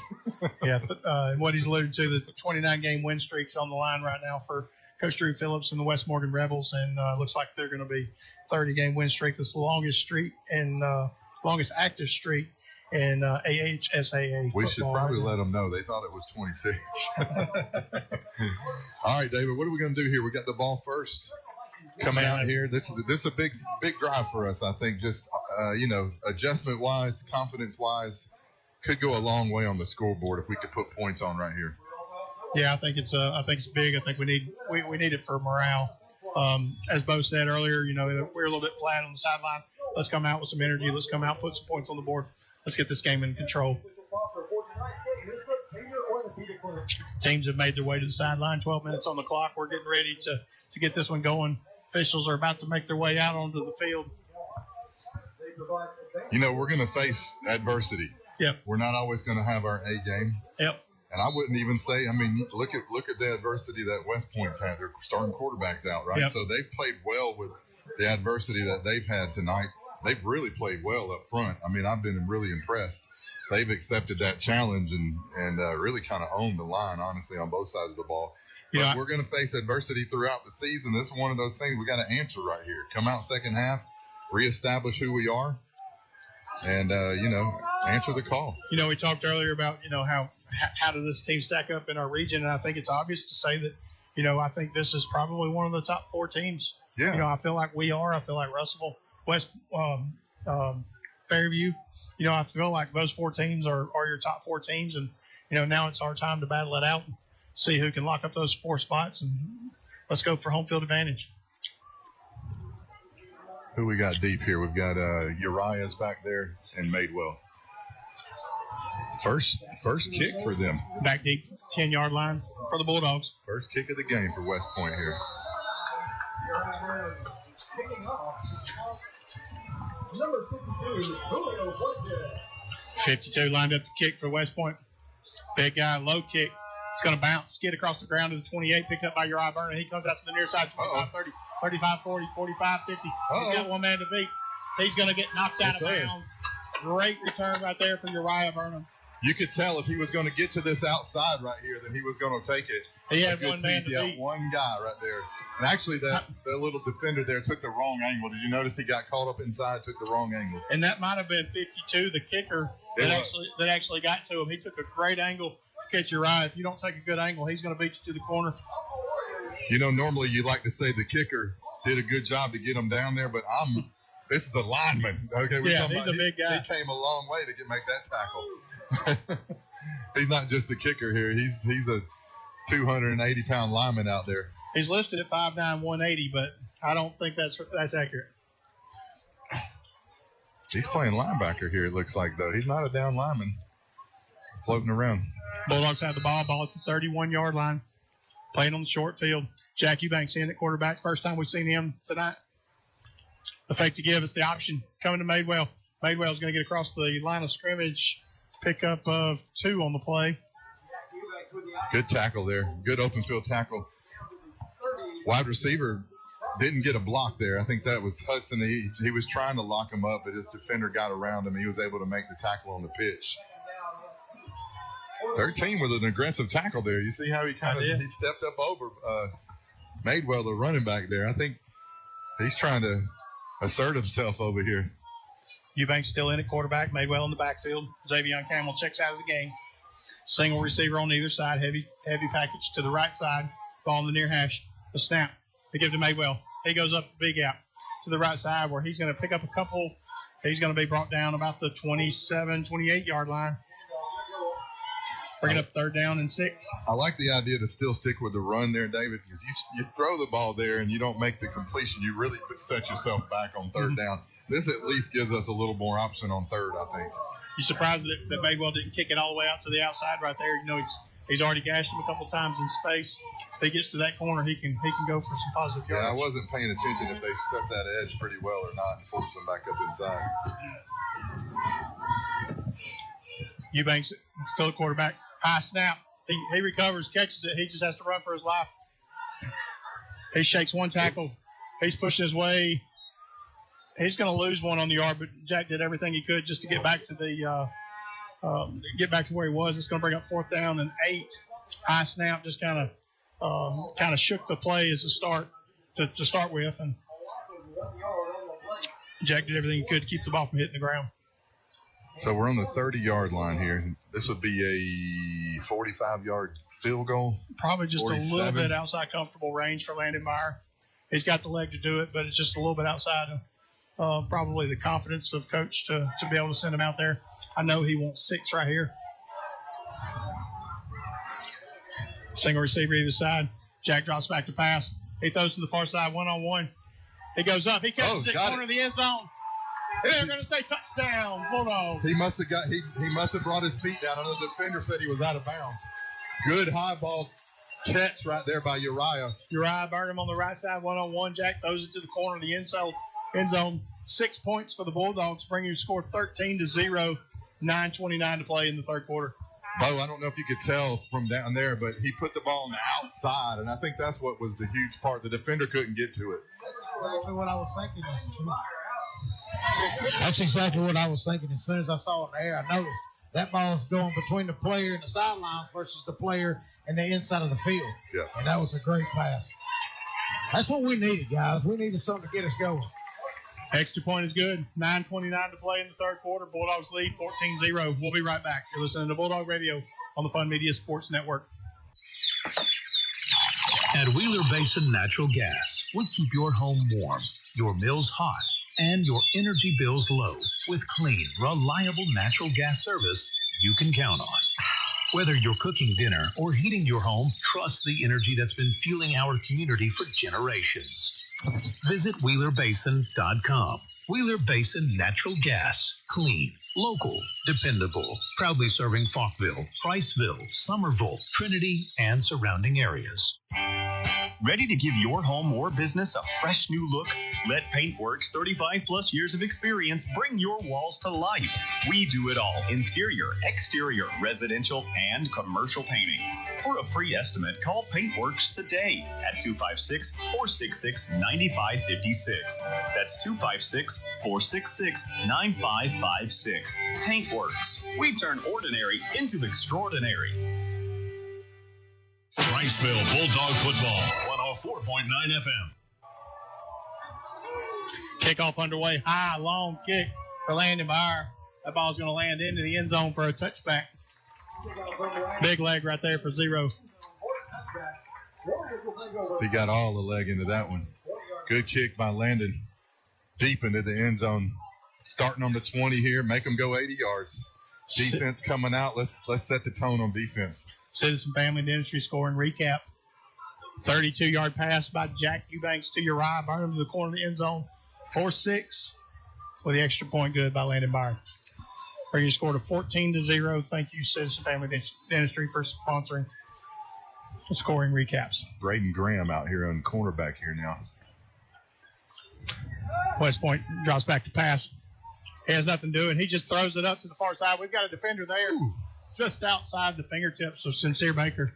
Yeah, and what he's alluded to, the 29-game win streak's on the line right now for Coach Drew Phillips and the West Morgan Rebels, and looks like they're going to be 30-game win streak. That's the longest streak and longest active streak in AHSAA football. We should probably let them know. They thought it was 26. All right, David, what are we going to do here? We got the ball first coming out here. This is a big drive for us, I think. Just adjustment-wise, confidence-wise, could go a long way on the scoreboard if we could put points on right here. Yeah, I think it's big. I think we need it for morale. As Bo said earlier, we're a little bit flat on the sideline. Let's come out with some energy. Let's come out, put some points on the board. Let's get this game in control. Teams have made their way to the sideline. 12 minutes on the clock. We're getting ready to get this one going. Officials are about to make their way out onto the field. We're going to face adversity. Yep. We're not always going to have our A game. Yep. And I wouldn't even say, look at the adversity that West Point's had. They're starting quarterbacks out, right? Yep. So they've played well with the adversity that they've had tonight. They've really played well up front. I've been really impressed. They've accepted that challenge and really kind of owned the line, honestly, on both sides of the ball. But we're going to face adversity throughout the season. This is one of those things we got to answer right here. Come out second half, reestablish who we are, and, answer the call. We talked earlier about, how does this team stack up in our region? And I think it's obvious to say that, I think this is probably one of the top 4 teams. Yeah. I feel like we are. I feel like Russellville, West, Fairview. I feel like those 4 teams are your top 4 teams. And, now it's our time to battle it out and see who can lock up those 4 spots. And let's go for home field advantage. Who we got deep here? We've got Uriah's back there and Madewell. First kick for them. Back deep, 10-yard line for the Bulldogs. First kick of the game for West Point here. Number 52, Julio Fuentes. 52 lined up to kick for West Point. Big guy, low kick. It's going to bounce, skid across the ground to the 28, picked up by Uriah Vernon. He comes out to the near side, 25, 30, 35, 40, 45, 50. He's got one man to beat. He's going to get knocked out of bounds. Great return right there for Uriah Vernon. You could tell if he was going to get to this outside right here, then he was going to take it. He had one man to beat. One guy right there. And actually, that little defender there took the wrong angle. Did you notice he got caught up inside, took the wrong angle? And that might have been 52, the kicker, that actually got to him. He took a great angle to catch Uriah. If you don't take a good angle, he's going to beat you to the corner. Normally you like to say the kicker did a good job to get him down there, but this is a lineman. Okay, he's a big guy. He came a long way to make that tackle. He's not just a kicker here. He's a 280-pound lineman out there. He's listed at 5'9", 180, but I don't think that's accurate. He's playing linebacker here, it looks like, though. He's not a down lineman. Floating around. Bulldogs have the ball at the 31-yard line. Playing on the short field. Jack Eubanks in at quarterback. First time we've seen him tonight. The fake to give is the option. Coming to Madewell. Madewell's going to get across the line of scrimmage. Pickup of 2 on the play. Good tackle there. Good open field tackle. Wide receiver didn't get a block there. I think that was Hudson. He was trying to lock him up, but his defender got around him. He was able to make the tackle on the pitch. 13 with an aggressive tackle there. You see how he he stepped up over Madewell, the running back there. I think he's trying to assert himself over here. Eubanks still in at quarterback. Madewell in the backfield. Xavier Campbell checks out of the game. Single receiver on either side. Heavy package to the right side. Ball in the near hash. The snap. They give it to Madewell. He goes up the big gap to the right side where he's going to pick up a couple. He's going to be brought down about the 27, 28-yard line. Bringing up 3rd down and 6. I like the idea to still stick with the run there, David, because you throw the ball there and you don't make the completion. You really set yourself back on 3rd down. This at least gives us a little more option on 3rd, I think. You surprised that Madewell didn't kick it all the way out to the outside right there? You know, he's already gashed him a couple times in space. If he gets to that corner, he can go for some positive yards. Yeah, I wasn't paying attention if they set that edge pretty well or not and force him back up inside. Eubanks still a quarterback. High snap. He recovers, catches it. He just has to run for his life. He shakes one tackle. He's pushing his way. He's going to lose one on the yard, but Jack did everything he could just to get back to where he was. It's going to bring up 4th down and 8. High snap just kind of shook the play as a start to start with, and Jack did everything he could to keep the ball from hitting the ground. So we're on the 30-yard line here. This would be a 45-yard field goal. Probably just 47. A little bit outside comfortable range for Landon Meyer. He's got the leg to do it, but it's just a little bit outside of probably the confidence of coach to be able to send him out there. I know he wants 6 right here. Single receiver either side. Jack drops back to pass. He throws to the far side, one-on-one. He goes up. He catches it corner of the end zone. They're going to say touchdown, Bulldogs. He must have brought his feet down. I know the defender said he was out of bounds. Good high ball catch right there by Uriah. Uriah Burnham on the right side, one-on-one. Jack throws it to the corner of the end zone. 6 points for the Bulldogs, bringing you score 13-0. 9:29 to play in the 3rd quarter. Bo, I don't know if you could tell from down there, but he put the ball on the outside, and I think that's what was the huge part. The defender couldn't get to it. That's exactly what I was thinking. That's exactly what I was thinking. As soon as I saw it in the air, I noticed that ball is going between the player and the sidelines versus the player and the inside of the field. Yeah. And that was a great pass. That's what we needed, guys. We needed something to get us going. Extra point is good. 9:29 to play in the 3rd quarter. Bulldogs lead 14-0. We'll be right back. You're listening to Bulldog Radio on the Fun Media Sports Network. At Wheeler Basin Natural Gas, we keep your home warm, your meals hot, and your energy bills low with clean, reliable natural gas service you can count on. Whether you're cooking dinner or heating your home, trust the energy that's been fueling our community for generations. Visit WheelerBasin.com. Wheeler Basin Natural Gas. Clean, local, dependable. Proudly serving Falkville, Priceville, Somerville, Trinity, and surrounding areas. Ready to give your home or business a fresh new look? Let Paintworks 35-plus years of experience bring your walls to life. We do it all: interior, exterior, residential, and commercial painting. For a free estimate, call Paintworks today at 256-466-9556. That's 256-466-9556. Paintworks. We turn ordinary into extraordinary. Priceville Bulldog Football, 104.9 FM. Kickoff underway. High, long kick for Landon Meyer. That ball's going to land into the end zone for a touchback. Big leg right there for 0. He got all the leg into that one. Good kick by Landon. Deep into the end zone. Starting on the 20 here. Make them go 80 yards. Defense coming out. Let's set the tone on defense. Citizen Family Dentistry scoring recap. 32-yard pass by Jack Eubanks to Uriah Burnham to the corner of the end zone. 4-6 with the extra point good by Landon Meyer. Bringing your score to 14-0. Thank you, Citizen Family Dentistry, for sponsoring the scoring recaps. Braden Graham out here on cornerback here now. West Point drops back to pass. He has nothing to do, and he just throws it up to the far side. We've got a defender there just outside the fingertips of Sincere Baker.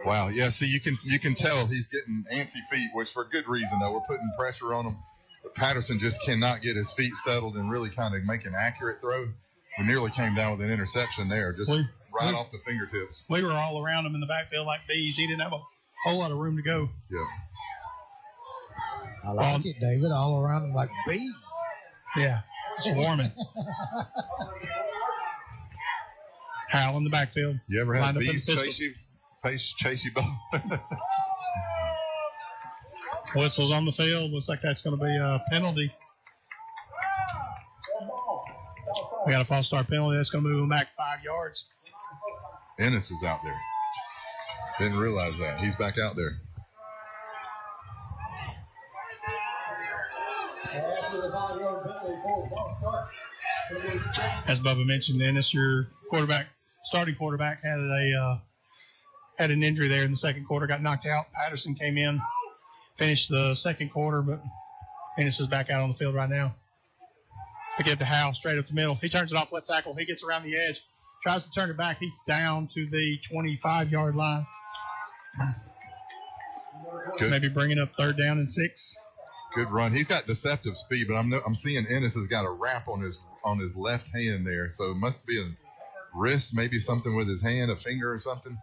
Wow. Yeah. See, you can tell he's getting antsy feet, which for good reason though. We're putting pressure on him. But Patterson just cannot get his feet settled and really kind of make an accurate throw. We nearly came down with an interception there, just right off the fingertips. We were all around him in the backfield like bees. He didn't have a whole lot of room to go. Yeah. I like it, David. All around him like bees. Yeah, swarming. Howell in the backfield. You ever had Lined up in bees the chase you ball? Whistles on the field. Looks like that's going to be a penalty. We got a false start penalty. That's going to move him back 5 yards. Ennis is out there. Didn't realize that. He's back out there. As Bubba mentioned, Ennis, your starting quarterback, had an injury there in the second quarter, got knocked out. Patterson came in, finished the second quarter, but Ennis is back out on the field right now. They give to Howell straight up the middle. He turns it off left tackle. He gets around the edge, tries to turn it back. He's down to the 25-yard line. Good. Maybe bringing up 3rd down and 6. Good run. He's got deceptive speed, but I'm seeing Ennis has got a wrap on his left hand there, so it must be a wrist, maybe something with his hand, a finger or something.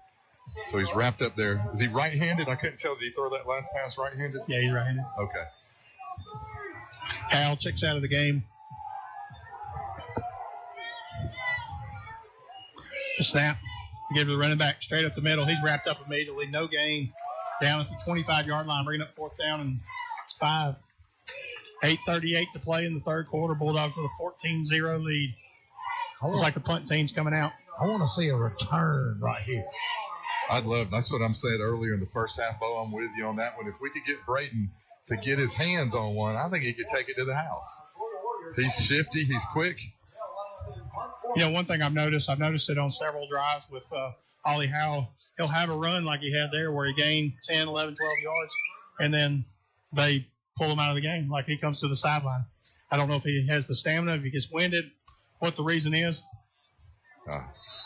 So he's wrapped up there. Is he right-handed? I couldn't tell. Did he throw that last pass right-handed? Yeah, he's right-handed. Okay. Howell checks out of the game. The snap. Give to the running back straight up the middle. He's wrapped up immediately. No gain. Down at the 25-yard line, bringing up 4th down and 5. 8:38 to play in the third quarter. Bulldogs with a 14-0 lead. Looks like the punt team's coming out. I want to see a return right here. That's what I'm saying earlier in the first half, Bo. I'm with you on that one. If we could get Brayton to get his hands on one, I think he could take it to the house. He's shifty. He's quick. You know, one thing I've noticed it on several drives with Ollie Howell. He'll have a run like he had there where he gained 10, 11, 12 yards, and then they pull him out of the game like he comes to the sideline. I don't know if he has the stamina, if he gets winded, what the reason is.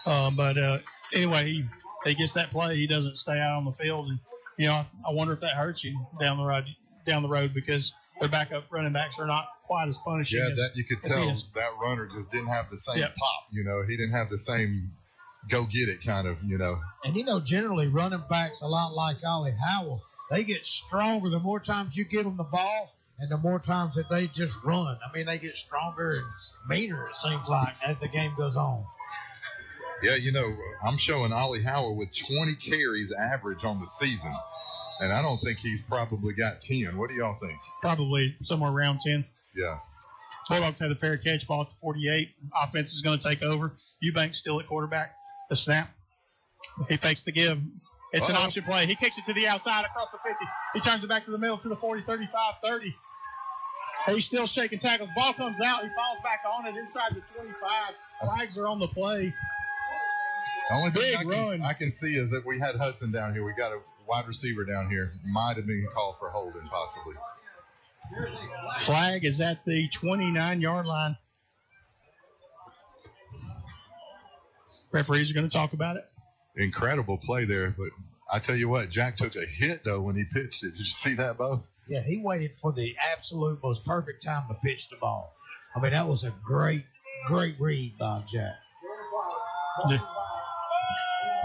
But anyway, he gets that play. He doesn't stay out on the field. And, you know, I wonder if that hurts you down the road because their backup running backs are not quite as punishing. Yeah, as, that you could tell that runner just didn't have the same pop. You know, he didn't have the same go get it kind of, you know. And, you know, generally running backs, a lot like Ollie Howell, they get stronger the more times you give them the ball and the more times that they just run. I mean, they get stronger and meaner, it seems like, as the game goes on. Yeah, you know, I'm showing Ollie Howell with 20 carries average on the season, and I don't think he's probably got 10. What do y'all think? Probably somewhere around 10. Yeah. Bulldogs had a fair catch, ball at the 48. Offense is going to take over. Eubanks still at quarterback. The snap. He fakes the give. It's an option play. He kicks it to the outside across the 50. He turns it back to the middle to the 40, 35, 30. He's still shaking tackles. Ball comes out. He falls back on it inside the 25. Flags are on the play. The only thing I can see is that we had Hudson down here. We got a wide receiver down here. Might have been called for holding, possibly. Flag is at the 29-yard line. Referees are going to talk about it. Incredible play there, but I tell you what, Jack took a hit, though, when he pitched it. Did you see that, Bo? Yeah, he waited for the absolute most perfect time to pitch the ball. I mean, that was a great, great read by Jack.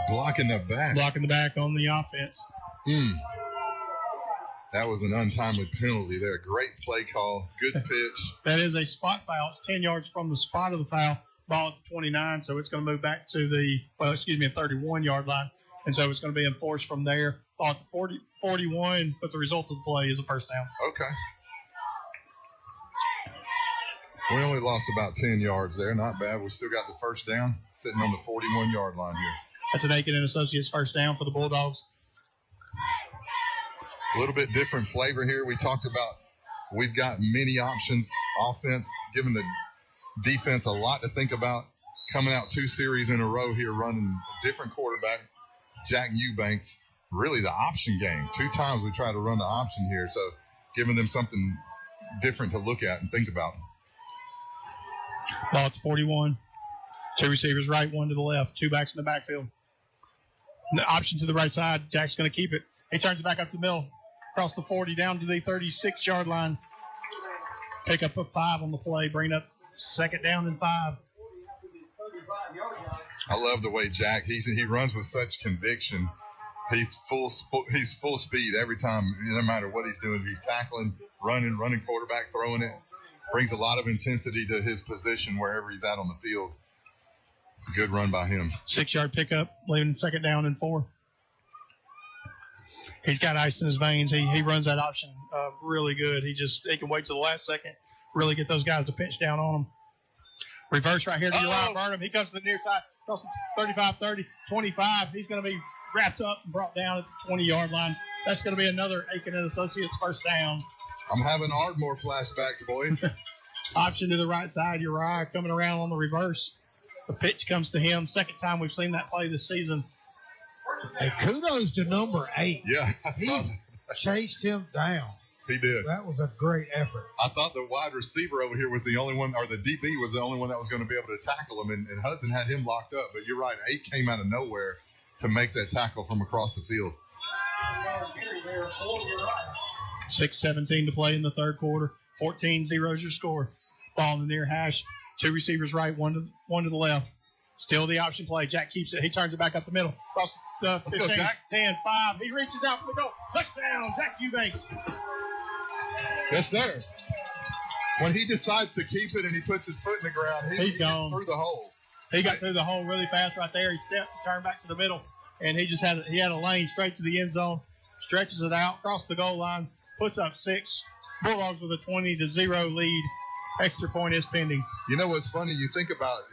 Blocking the back. Blocking the back on the offense. That was an untimely penalty there. Great play call. Good pitch. That is a spot foul. It's 10 yards from the spot of the foul. Ball at the 29, so it's going to move back to the, 31-yard line. And so it's going to be enforced from there. Ball at the 41, but the result of the play is a first down. Okay. We only lost about 10 yards there. Not bad. We still got the first down sitting on the 41-yard line here. That's an Aiken and Associates first down for the Bulldogs. A little bit different flavor here. We talked about we've got many options. Offense, giving the defense a lot to think about. Coming out 2 series in a row here, running a different quarterback, Jack Eubanks. Really the option game. 2 times we tried to run the option here, so giving them something different to look at and think about. Ball at 41. 2 receivers right, 1 to the left. 2 backs in the backfield. The option to the right side. Jack's going to keep it. He turns it back up the middle, across the 40, down to the 36-yard line. Pick up a 5 on the play, bring up 2nd down and 5. I love the way Jack he runs with such conviction. He's full speed every time, no matter what he's doing. He's tackling, running quarterback, throwing it. Brings a lot of intensity to his position wherever he's at on the field. Good run by him. 6-yard pickup, leaving 2nd down and 4. He's got ice in his veins. He runs that option really good. He can wait till the last second, really get those guys to pinch down on him. Reverse right here to Uriah Burnham. He comes to the near side, across the 35, 30, 25. He's going to be wrapped up and brought down at the 20-yard line. That's going to be another Aiken and Associates first down. I'm having Ardmore flashbacks, boys. Option to the right side. Uriah coming around on the reverse. The pitch comes to him. 2nd time we've seen that play this season. Hey, kudos to number 8. Yeah, he chased him down. He did. That was a great effort. I thought the wide receiver over here was the only one, or the DB was the only one that was going to be able to tackle him, and Hudson had him locked up. But you're right, 8 came out of nowhere to make that tackle from across the field. 6:17 to play in the 3rd quarter. 14-0 is your score. Ball in the near hash. 2 receivers right, one to the left. Still the option play. Jack keeps it. He turns it back up the middle. Across the 15, 10, 5. He reaches out for the goal. Touchdown, Jack Eubanks. Yes, sir. When he decides to keep it and he puts his foot in the ground, he's gone through the hole. He got through the hole really fast right there. He stepped to turn back to the middle, and he had a lane straight to the end zone. Stretches it out, across the goal line, puts up 6. Bulldogs with a 20-0 lead. Extra point is pending. You know what's funny? You think about it.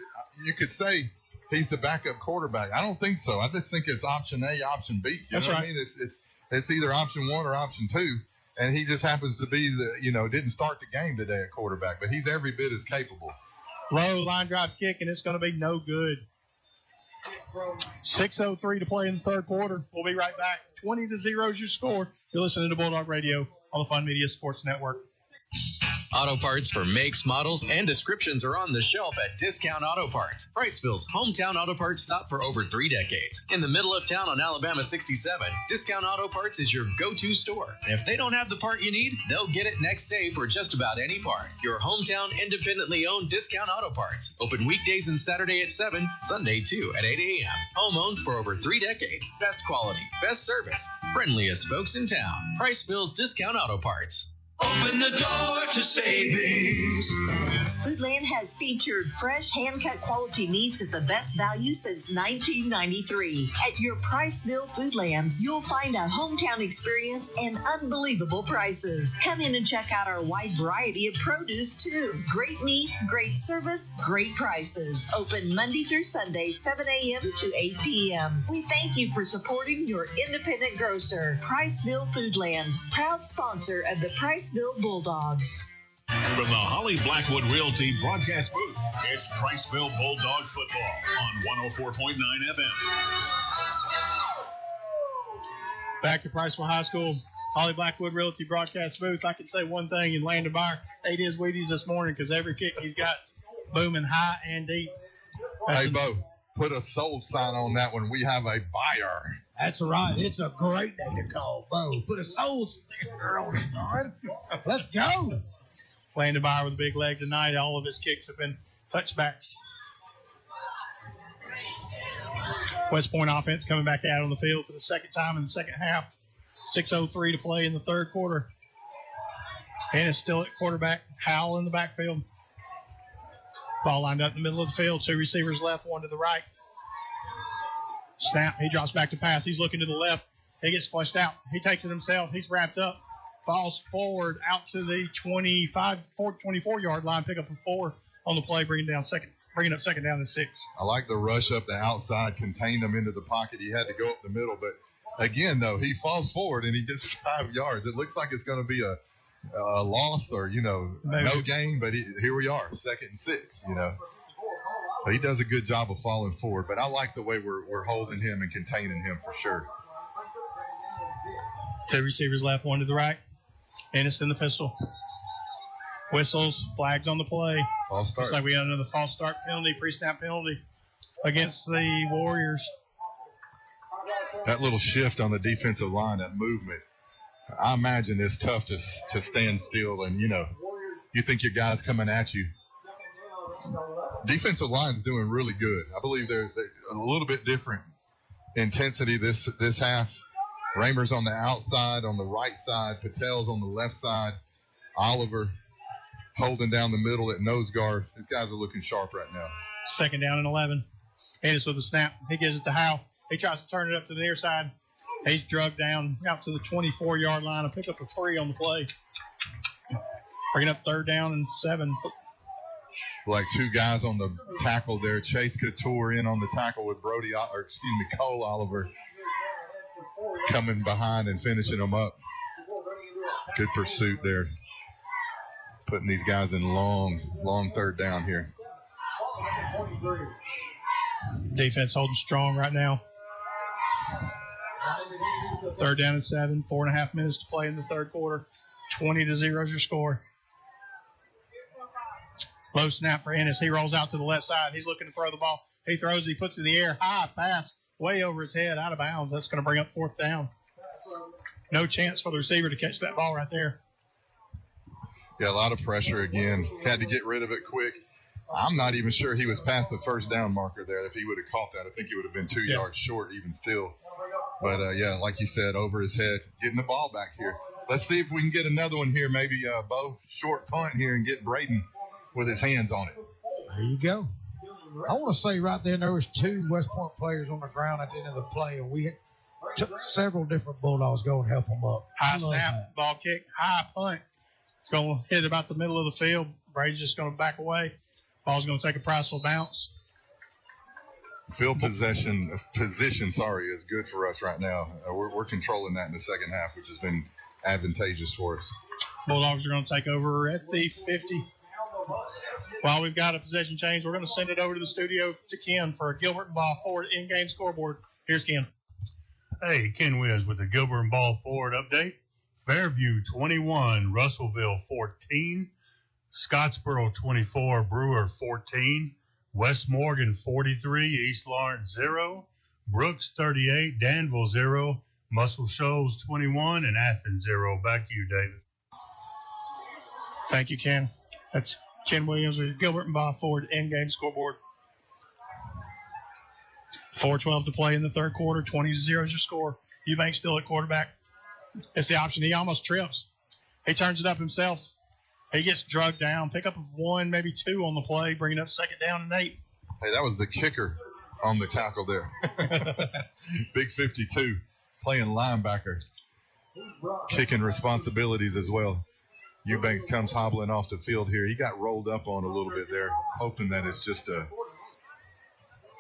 You could say he's the backup quarterback. I don't think so. I just think it's option A, option B. That's right. I mean? It's either option 1 or option 2. And he just happens to be didn't start the game today at quarterback, but he's every bit as capable. Low line drive kick, and it's going to be no good. 6:03 to play in the 3rd quarter. We'll be right back. 20-0 is your score. You're listening to Bulldog Radio on the Fun Media Sports Network. Auto parts for makes, models, and descriptions are on the shelf at Discount Auto Parts. Priceville's hometown auto parts stop for over 3 decades. In the middle of town on Alabama 67, Discount Auto Parts is your go-to store. And if they don't have the part you need, they'll get it next day for just about any part. Your hometown independently owned Discount Auto Parts. Open weekdays and Saturday at 7, Sunday too at 8 a.m. Home owned for over 3 decades. Best quality, best service, friendliest folks in town. Priceville's Discount Auto Parts. Open the door to savings. Foodland has featured fresh, hand-cut quality meats at the best value since 1993. At your Priceville Foodland, you'll find a hometown experience and unbelievable prices. Come in and check out our wide variety of produce, too. Great meat, great service, great prices. Open Monday through Sunday, 7 a.m. to 8 p.m. We thank you for supporting your independent grocer. Priceville Foodland, proud sponsor of the Priceville Bulldogs. From the Holly Blackwood Realty broadcast booth, it's Priceville Bulldog football on 104.9 FM. Back to Priceville High School, Holly Blackwood Realty broadcast booth. I can say one thing, and Landon Byer ate his Wheaties this morning because every kick he's got's booming high and deep. Hey, Bo, put a sold sign on that one. We have a buyer. That's right. It's a great day to call, Bo. Put a soul sticker on it, son. Let's go. Landon Byer with a big leg tonight. All of his kicks have been touchbacks. West Point offense coming back out on the field for the 2nd time in the 2nd half. 6:03 to play in the 3rd quarter. And it's still at quarterback. Howell in the backfield. Ball lined up in the middle of the field. 2 receivers left, 1 to the right. Snap. He drops back to pass. He's looking to the left. He gets flushed out. He takes it himself. He's wrapped up. Falls forward out to the 24-yard line. Pick up a 4 on the play, bringing up 2nd down and 6. I like the rush up the outside, contained him into the pocket. He had to go up the middle, but again, though, he falls forward and he gets 5 yards. It looks like it's going to be a loss or no gain, but here we are, 2nd and 6. So he does a good job of falling forward, but I like the way we're holding him and containing him for sure. 2 receivers left, 1 to the right. Ennis in the pistol. Whistles, flags on the play. False start. Looks like we had another false start penalty, pre-snap penalty against the Warriors. that little shift on the defensive line, that movement, I imagine it's tough to stand still and, you think your guy's coming at you. Defensive line's doing really good. I believe they're a little bit different intensity this half. Raymer's on the outside, on the right side. Patel's on the left side. Oliver holding down the middle at nose guard. These guys are looking sharp right now. 2nd down and 11. Hayes with the snap. He gives it to Howe. He tries to turn it up to the near side. He's drugged down out to the 24-yard line and pick up a 3 on the play. Bringing up 3rd down and 7. Like 2 guys on the tackle there. Chase Couture in on the tackle with Cole Oliver coming behind and finishing them up. Good pursuit there. Putting these guys in long 3rd down here. Defense holding strong right now. 3rd down and 7. 4.5 minutes to play in the 3rd quarter. 20-0 is your score. Low snap for Ennis. He rolls out to the left side. He's looking to throw the ball. He throws it. He puts it in the air. High pass. Way over his head. Out of bounds. That's going to bring up 4th down. No chance for the receiver to catch that ball right there. Yeah, a lot of pressure again. Had to get rid of it quick. I'm not even sure he was past the 1st down marker there. If he would have caught that, I think he would have been 2 yards short even still. But, like you said, over his head, getting the ball back here. Let's see if we can get another one here, maybe Bo, short punt here and get Braden with his hands on it. There you go. I want to say right there was 2 West Point players on the ground at the end of the play, and we took several different Bulldogs go and help them up. High snap, ball kick, high punt. It's going to hit about the middle of the field. Brady's just going to back away. Ball's going to take a Priceville bounce. Field position, is good for us right now. We're controlling that in the second half, which has been advantageous for us. Bulldogs are going to take over at the 50. While we've got a possession change, we're going to send it over to the studio to Ken for a Gilbert and Ball Ford in-game scoreboard. Here's Ken. Hey, Ken Wiz with the Gilbert and Ball Ford update. Fairview 21, Russellville 14, Scottsboro 24, Brewer 14, West Morgan 43, East Lawrence 0, Brooks 38, Danville 0, Muscle Shoals 21, and Athens 0. Back to you, David. Thank you, Ken. That's Ken Williams with Gilbert and Bob Ford in-game scoreboard. 4:12 to play in the 3rd quarter. 20-0 is your score. Eubanks still at quarterback. It's the option. He almost trips. He turns it up himself. He gets drugged down. Pick up of 1, maybe 2 on the play, bringing up 2nd down and 8. Hey, that was the kicker on the tackle there. Big 52, playing linebacker. Kicking responsibilities as well. Eubanks comes hobbling off the field here. He got rolled up on a little bit there, hoping that it's just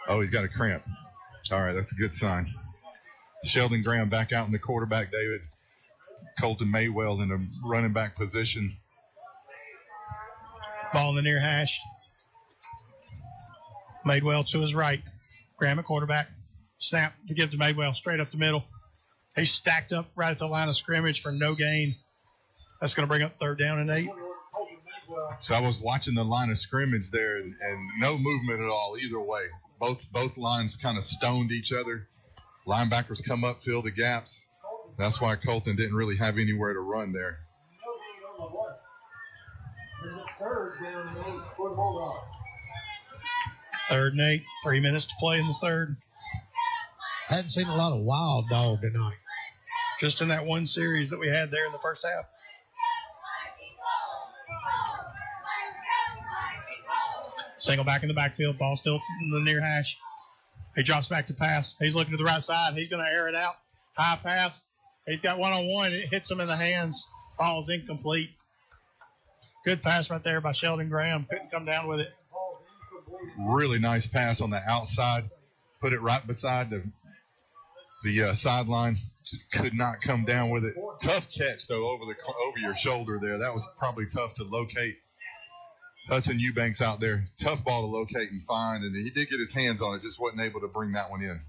he's got a cramp. All right, that's a good sign. Sheldon Graham back out in the quarterback, David. Colton Maywell's in the running back position. Ball in the near hash. Madewell to his right. Graham at quarterback. Snap to give to Madewell straight up the middle. He's stacked up right at the line of scrimmage for no gain. That's going to bring up 3rd down and 8. So I was watching the line of scrimmage there, and no movement at all either way. Both lines kind of stoned each other. Linebackers come up, fill the gaps. That's why Colton didn't really have anywhere to run there. 3rd and 8. 3 minutes to play in the 3rd. Hadn't seen a lot of wild dog tonight. Just in that one series that we had there in the first half. Single back in the backfield. Ball still in the near hash. He drops back to pass. He's looking to the right side. He's going to air it out. High pass. He's got one-on-one. It hits him in the hands. Ball's incomplete. Good pass right there by Sheldon Graham. Couldn't come down with it. Really nice pass on the outside. Put it right beside the sideline. Just could not come down with it. Tough catch, though, over your shoulder there. That was probably tough to locate. Hudson Eubanks out there. Tough ball to locate and find, and he did get his hands on it. Just wasn't able to bring that one in.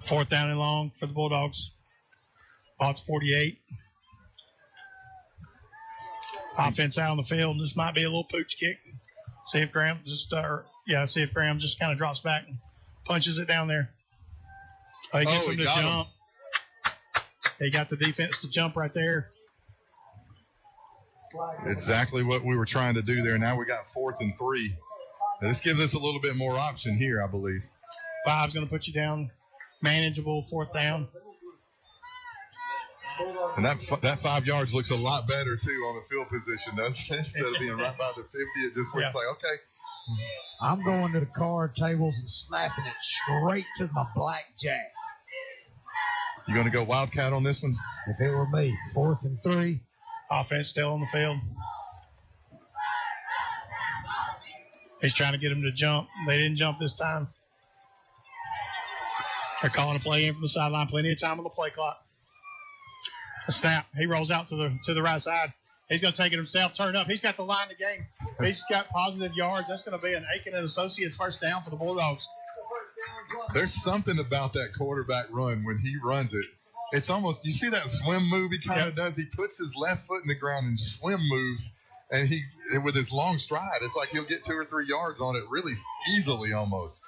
4th down and long for the Bulldogs. Ball to 48. Offense out on the field. This might be a little pooch kick. See if Graham just kind of drops back and punches it down there. He gets him to jump. He got the defense to jump right there. Exactly what we were trying to do there. Now we got 4th and 3. Now this gives us a little bit more option here, I believe. 5's going to put you down. Manageable 4th down. And that 5 yards looks a lot better, too, on the field position, doesn't it? Instead of being right by the 50, it just looks like, okay. I'm going to the card tables and snapping it straight to my blackjack. You going to go Wildcat on this one? If it were me, 4th and 3. Offense still on the field. He's trying to get him to jump. They didn't jump this time. They're calling a play in from the sideline. Plenty of time on the play clock. A snap. He rolls out to the right side. He's going to take it himself, turn up. He's got the line of the game. He's got positive yards. That's going to be an Aiken and Associates first down for the Bulldogs. There's something about that quarterback run when he runs it. It's almost, you see that swim move he kind of does? He puts his left foot in the ground and swim moves, and he, with his long stride, it's like he'll get 2 or 3 yards on it really easily almost.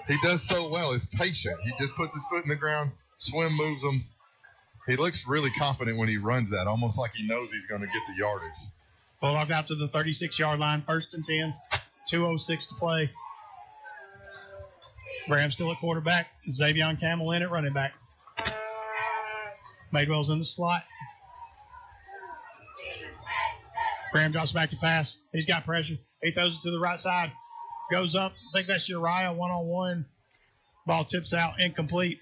He does so well. He's patient. He just puts his foot in the ground, swim moves them. He looks really confident when he runs that, almost like he knows he's going to get the yardage. Bulldogs out to the 36-yard line, 1st and 10, 2:06 to play. Graham still at quarterback. Xavier Camel in at running back. Madewell's in the slot. Graham drops back to pass. He's got pressure. He throws it to the right side. Goes up. I think that's Uriah one-on-one. Ball tips out. Incomplete.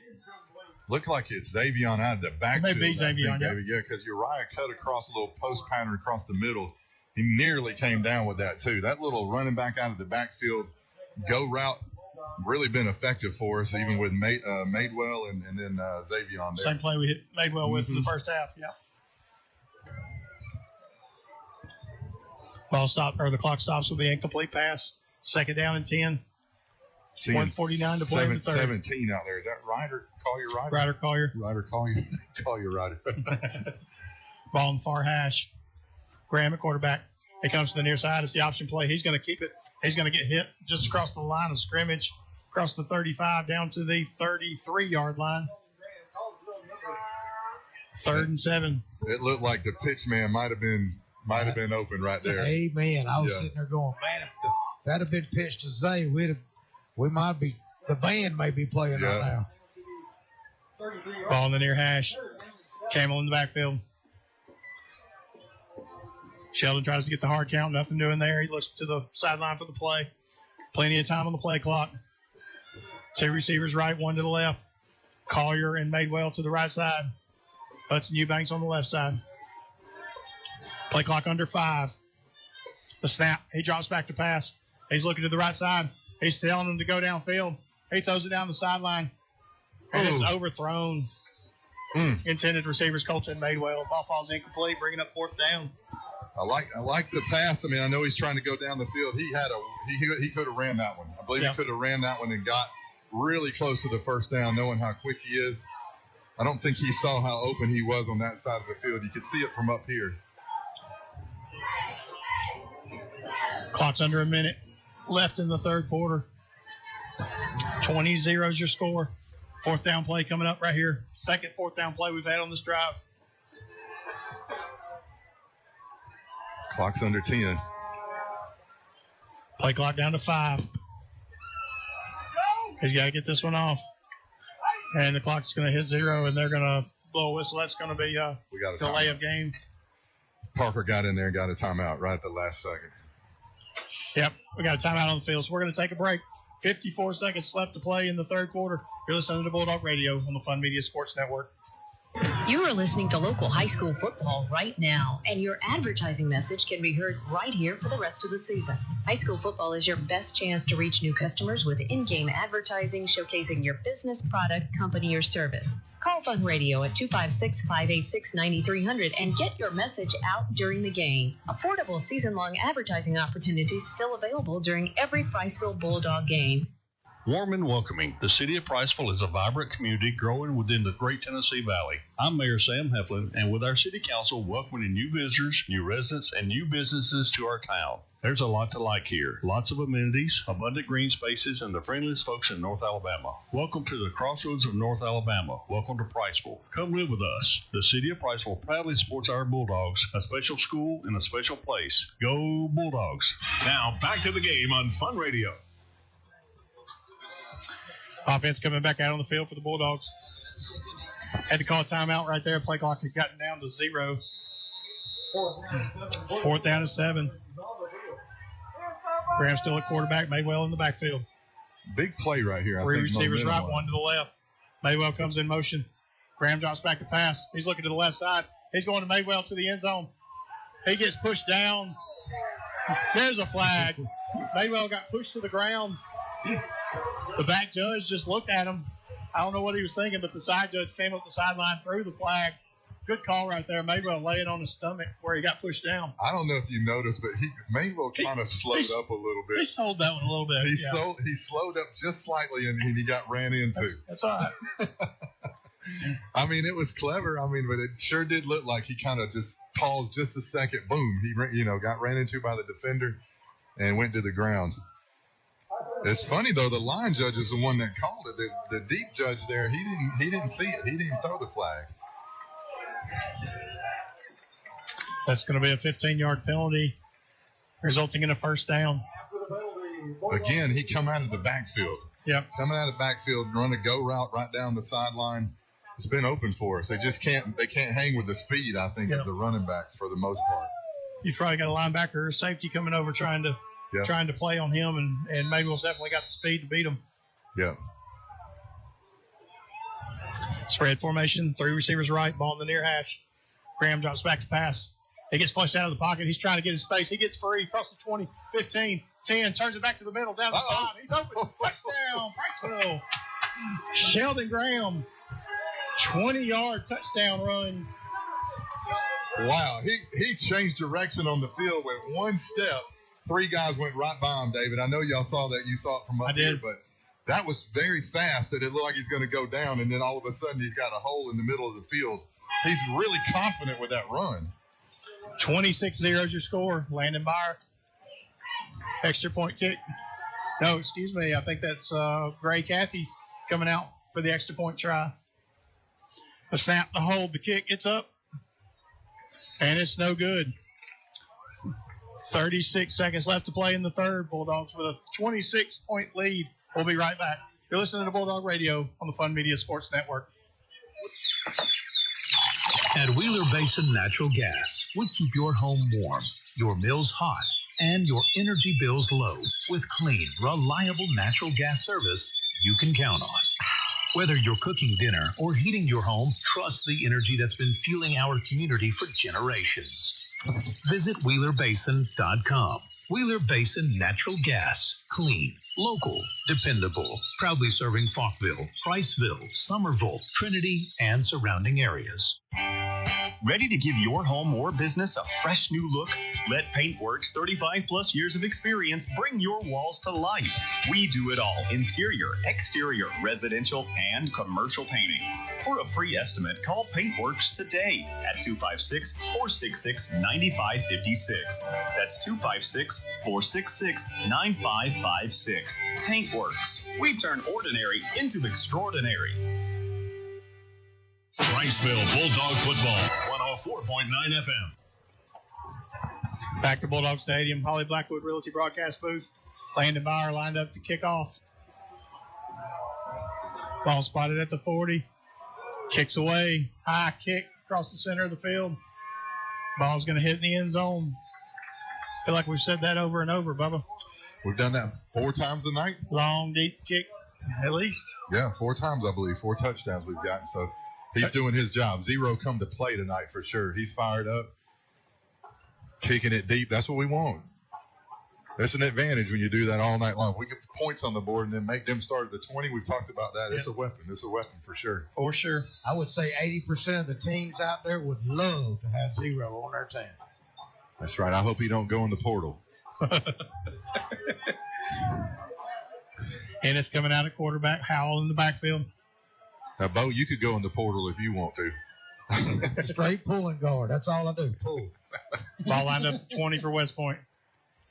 Looked like it's Xavier out of the backfield. Maybe Xavier, yeah, because Uriah cut across a little post pattern across the middle. He nearly came down with that, too. That little running back out of the backfield go route really been effective for us, even with Madewell and then Xavier on there. Same play we hit Madewell with in the first half, yeah. The clock stops with the incomplete pass. 2nd down and 10. 1:49 to play in the third. 17 out there. Is that Ryder Collier? Ryder Collier. Ryder Collier. Collier Ryder. Ball in the far hash. Graham at quarterback. He comes to the near side. It's the option play. He's going to keep it. He's going to get hit just across the line of scrimmage, across the 35 down to the 33-yard line. 3rd and 7. It looked like the pitch man might have been open right there. Amen. I was sitting there going, man, if that had been pitched to Zay, the band may be playing right now. Ball in the near hash. Camel in the backfield. Sheldon tries to get the hard count. Nothing doing there. He looks to the sideline for the play. Plenty of time on the play clock. 2 receivers right, 1 to the left. Collier and Madewell to the right side. Hudson Eubanks on the left side. Play clock under 5. The snap. He drops back to pass. He's looking to the right side. He's telling him to go downfield. He throws it down the sideline. And it's overthrown. Intended receivers Colton Madewell. Ball falls incomplete, bringing up 4th down. I like the pass. I mean, I know he's trying to go down the field. He could have ran that one. I believe he could have ran that one and got really close to the first down, knowing how quick he is. I don't think he saw how open he was on that side of the field. You could see it from up here. Clock's under a minute left in the third quarter. 20-0 is your score. 4th down play coming up right here. 2nd 4th down play we've had on this drive. Clock's under 10. Play clock down to 5. He's got to get this one off. And the clock's going to hit 0, and they're going to blow a whistle. That's going to be a delay of game. Parker got in there and got a timeout right at the last second. Yep, we got a timeout on the field, so we're going to take a break. 54 seconds left to play in the third quarter. You're listening to Bulldog Radio on the Fun Media Sports Network. You are listening to local high school football right now, and your advertising message can be heard right here for the rest of the season. High school football is your best chance to reach new customers with in-game advertising showcasing your business, product, company, or service. Call Fun Radio at 256-586-9300 and get your message out during the game. Affordable season-long advertising opportunities still available during every Priceville Bulldog game. Warm and welcoming, the city of Priceville is a vibrant community growing within the Great Tennessee Valley. I'm Mayor Sam Heflin, and with our city council welcoming new visitors, new residents, and new businesses to our town. There's a lot to like here. Lots of amenities, abundant green spaces, and the friendliest folks in North Alabama. Welcome to the crossroads of North Alabama. Welcome to Priceville. Come live with us. The city of Priceville proudly supports our Bulldogs, a special school and a special place. Go Bulldogs. Now back to the game on Fun Radio. Offense coming back out on the field for the Bulldogs. Had to call a timeout right there. Play clock had gotten down to 0. 4th down to 7. Graham still at quarterback. Maywell in the backfield. Big play right here. Three receivers right, one to the left. Maywell comes in motion. Graham drops back to pass. He's looking to the left side. He's going to Maywell to the end zone. He gets pushed down. There's a flag. Maywell got pushed to the ground. The back judge just looked at him. I don't know what he was thinking, but the side judge came up the sideline, threw the flag. Good call right there. Maywell laying on his stomach where he got pushed down. I don't know if you noticed, but Maywell kind of slowed up a little bit. He slowed that one a little bit. He slowed up just slightly, and he got ran into. That's all right. I mean, it was clever. I mean, but it sure did look like he kind of just paused just a second. Boom. He got ran into by the defender and went to the ground. It's funny though, the line judge is the one that called it. The deep judge there, he didn't see it. He didn't throw the flag. That's going to be a 15-yard penalty, resulting in a first down. Again, he come out of the backfield. Yep. Coming out of the backfield and run a go route right down the sideline. It's been open for us. They can't hang with the speed, I think, of the running backs for the most part. You've probably got a linebacker or a safety coming over trying to play on him, and Maywell's definitely got the speed to beat him. Yeah. Spread formation, 3 receivers right, ball in the near hash. Graham drops back to pass. He gets flushed out of the pocket. He's trying to get his space. He gets free, across the 20, 15, 10, turns it back to the middle, down the 5. He's open. Touchdown, Priceville. Sheldon Graham, 20-yard touchdown run. Wow, he changed direction on the field with one step. 3 guys went right by him, David. I know y'all saw that. You saw it from up here, but that was very fast that it looked like he's going to go down, and then all of a sudden he's got a hole in the middle of the field. He's really confident with that run. 26-0 is your score. Landon Byer. Extra point kick. No, excuse me. I think that's Gray Cathy coming out for the extra point try. The snap, the hold, the kick. It's up. And it's no good. 36 seconds left to play in the third. Bulldogs with a 26-point lead. We'll be right back. You're listening to Bulldog Radio on the Fun Media Sports Network. At Wheeler Basin Natural Gas, we keep your home warm, your meals hot, and your energy bills low with clean, reliable natural gas service you can count on. Whether you're cooking dinner or heating your home, trust the energy that's been fueling our community for generations. Visit WheelerBasin.com. Wheeler Basin Natural Gas. Clean, local, dependable. Proudly serving Falkville, Priceville, Somerville, Trinity, and surrounding areas. Ready to give your home or business a fresh new look? Let Paintworks 35-plus years of experience bring your walls to life. We do it all: interior, exterior, residential, and commercial painting. For a free estimate, call Paintworks today at 256-466-9556. That's 256-466-9556. Paintworks. We turn ordinary into extraordinary. Priceville Bulldog Football, 104.9 FM. Back to Bulldog Stadium. Holly Blackwood Realty broadcast booth. Landon Byer lined up to kick off. Ball spotted at the 40. Kicks away. High kick across the center of the field. Ball's going to hit in the end zone. I feel like we've said that over and over, Bubba. We've done that 4 times a night. Long, deep kick, at least. Yeah, 4 times, I believe. 4 touchdowns we've gotten. So he's doing his job. Zero come to play tonight for sure. He's fired up. Kicking it deep. That's what we want. That's an advantage when you do that all night long. We get points on the board and then make them start at the 20. We've talked about that. It's a weapon. It's a weapon for sure. For sure. I would say 80% of the teams out there would love to have Zero on their team. That's right. I hope he don't go in the portal. Ennis coming out at quarterback. Howell in the backfield. Now, Bo, you could go in the portal if you want to. Straight pulling guard. That's all I do. Pull. Ball lined up to 20 for West Point.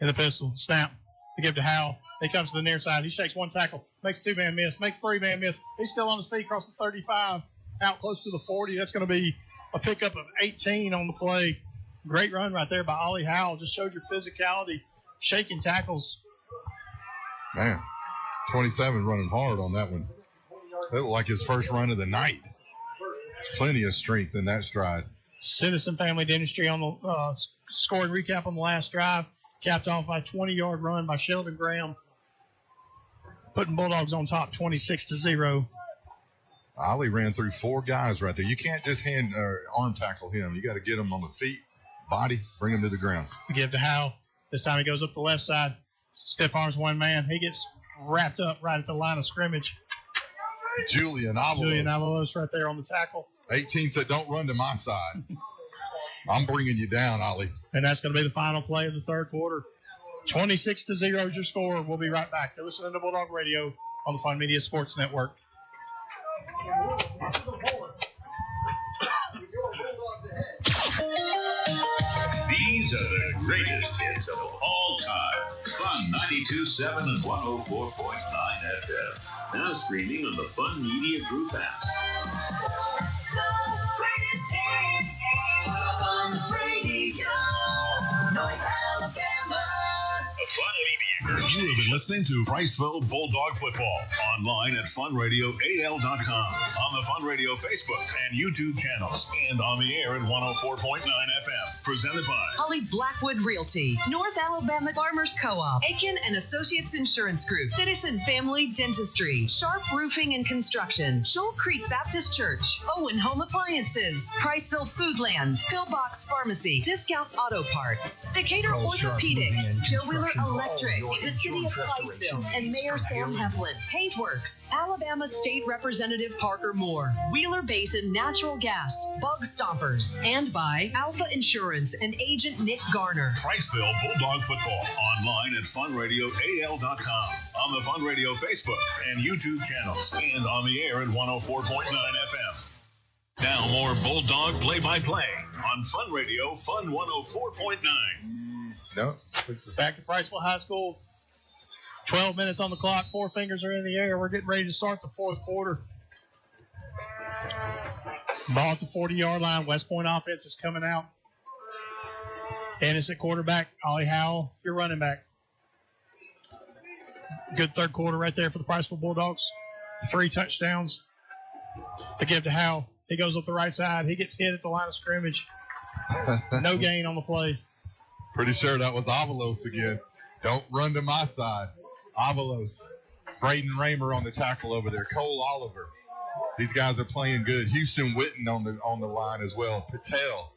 In the pistol. Snap. They give to Howell. He comes to the near side. He shakes one tackle. Makes a 2-man miss. Makes a 3-man miss. He's still on his feet across the 35. Out close to the 40. That's going to be a pickup of 18 on the play. Great run right there by Ollie Howell. Just showed your physicality. Shaking tackles. Man, 27 running hard on that one. That looked like his first run of the night. Plenty of strength in that stride. Citizen Family Dentistry on the scoring recap on the last drive. Capped off by a 20-yard run by Sheldon Graham. Putting Bulldogs on top 26-0. Ollie ran through 4 guys right there. You can't just arm tackle him. You got to get him on the feet, body, bring him to the ground. Give to Howell. This time he goes up the left side. Stiff arms one man. He gets wrapped up right at the line of scrimmage. Julian Avalos right there on the tackle. 18 said, don't run to my side. I'm bringing you down, Ollie. And that's going to be the final play of the third quarter. 26-0 is your score. We'll be right back. You're listening to Bulldog Radio on the Fun Media Sports Network. These are the greatest hits of all time. Fun 92.7 and 104.9 FM. Now streaming on the Fun Media Group app. Greatest hits. Fun Radio. North Alabama. You have been listening to Priceville Bulldog Football online at funradioal.com, on the Fun Radio Facebook and YouTube channels, and on the air at 104.9 FM. Presented by Holly Blackwood Realty, North Alabama Farmers Co-op, Aiken and Associates Insurance Group, Citizen Family Dentistry, Sharp Roofing and Construction, Shoal Creek Baptist Church, Owen Home Appliances, Priceville Foodland, Pillbox Pharmacy, Discount Auto Parts, Decatur Orthopedics, Joe Wheeler Electric, the City of Priceville, and Mayor Sam Heflin, Paintworks, Alabama State Representative Parker Moore, Wheeler Basin Natural Gas, Bug Stompers, and by Alpha Insurance and Agent Nick Garner. Priceville Bulldog Football online at funradioal.com, on the Fun Radio Facebook and YouTube channels, and on the air at 104.9 FM. Now more Bulldog play-by-play on Fun Radio, Fun 104.9. No. Back to Priceville High School. 12 minutes on the clock. 4 fingers are in the air. We're getting ready to start the fourth quarter. Ball at the 40-yard line. West Point offense is coming out. Ennis at quarterback. Ollie Howell, your running back. Good third quarter right there for the Priceville Bulldogs. 3 touchdowns. They give to Howell. He goes up the right side. He gets hit at the line of scrimmage. No gain on the play. Pretty sure that was Avalos again. Don't run to my side. Avalos. Braden Raymer on the tackle over there. Cole Oliver. These guys are playing good. Houston Witten on the line as well. Patel.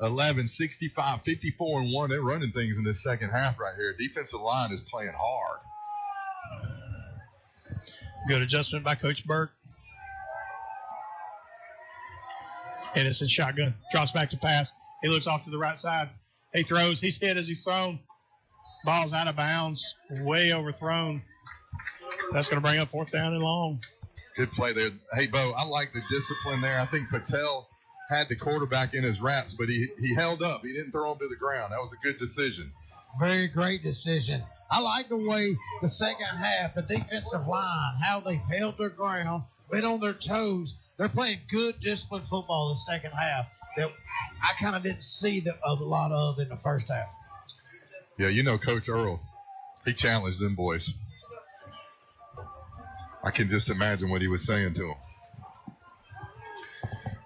11, 65, 54-1. They're running things in this second half right here. Defensive line is playing hard. Good adjustment by Coach Burke. Edison shotgun. Drops back to pass. He looks off to the right side. He throws. He's hit as he's thrown. Ball's out of bounds. Way overthrown. That's going to bring up 4th down and long. Good play there. Hey, Bo, I like the discipline there. I think Patel had the quarterback in his wraps, but he held up. He didn't throw him to the ground. That was a good decision. Very great decision. I like the way the second half, the defensive line, how they held their ground, been on their toes. They're playing good disciplined football in the second half that I kind of didn't see a lot of in the first half. Yeah, you know Coach Earl, he challenged them boys. I can just imagine what he was saying to them.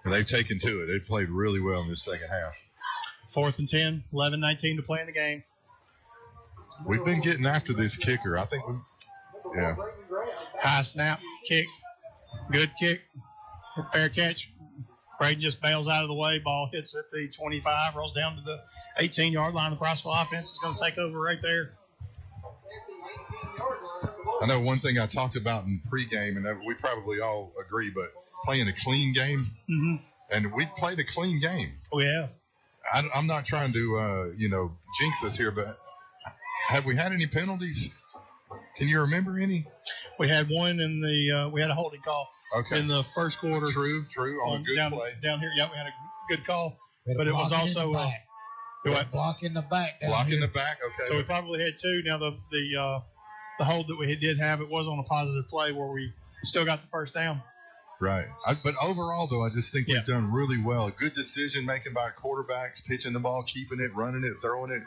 And they've taken to it. They played really well in this second half. 4th and 10, 11-19 to play in the game. We've been getting after this kicker. I think yeah. High snap, kick, good kick, fair catch. Braden just bails out of the way. Ball hits at the 25, rolls down to the 18-yard line. The Priceville offense is going to take over right there. I know one thing I talked about in pregame, and we probably all agree, but playing a clean game, and we've played a clean game. Oh, yeah. I'm not trying to, jinx us here, but have we had any penalties? Can you remember any? We had one in the we had a holding call in the first quarter. True. On a good play. Down here, yeah, we had a good call. But it was block also block in the back. Block in the back, okay. So we probably had two. Now the hold that we did have, it was on a positive play where we still got the first down. Right. But overall, though, I just think we've done really well. Good decision making by quarterbacks, pitching the ball, keeping it, running it, throwing it.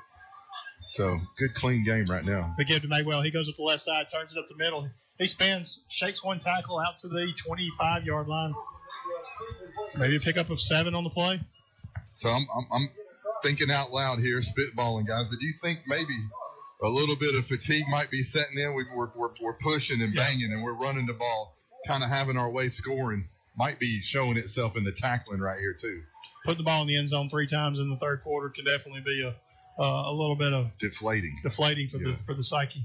So good, clean game right now. They give to Maywell. He goes up the left side, turns it up the middle. He spins, shakes one tackle out to the 25-yard line. Maybe a pickup of 7 on the play. So I'm thinking out loud here, spitballing, guys. But do you think maybe a little bit of fatigue might be setting in? We're pushing and banging, and we're running the ball, kind of having our way scoring. Might be showing itself in the tackling right here too. Put the ball in the end zone 3 times in the third quarter can definitely be a little bit of deflating for the psyche.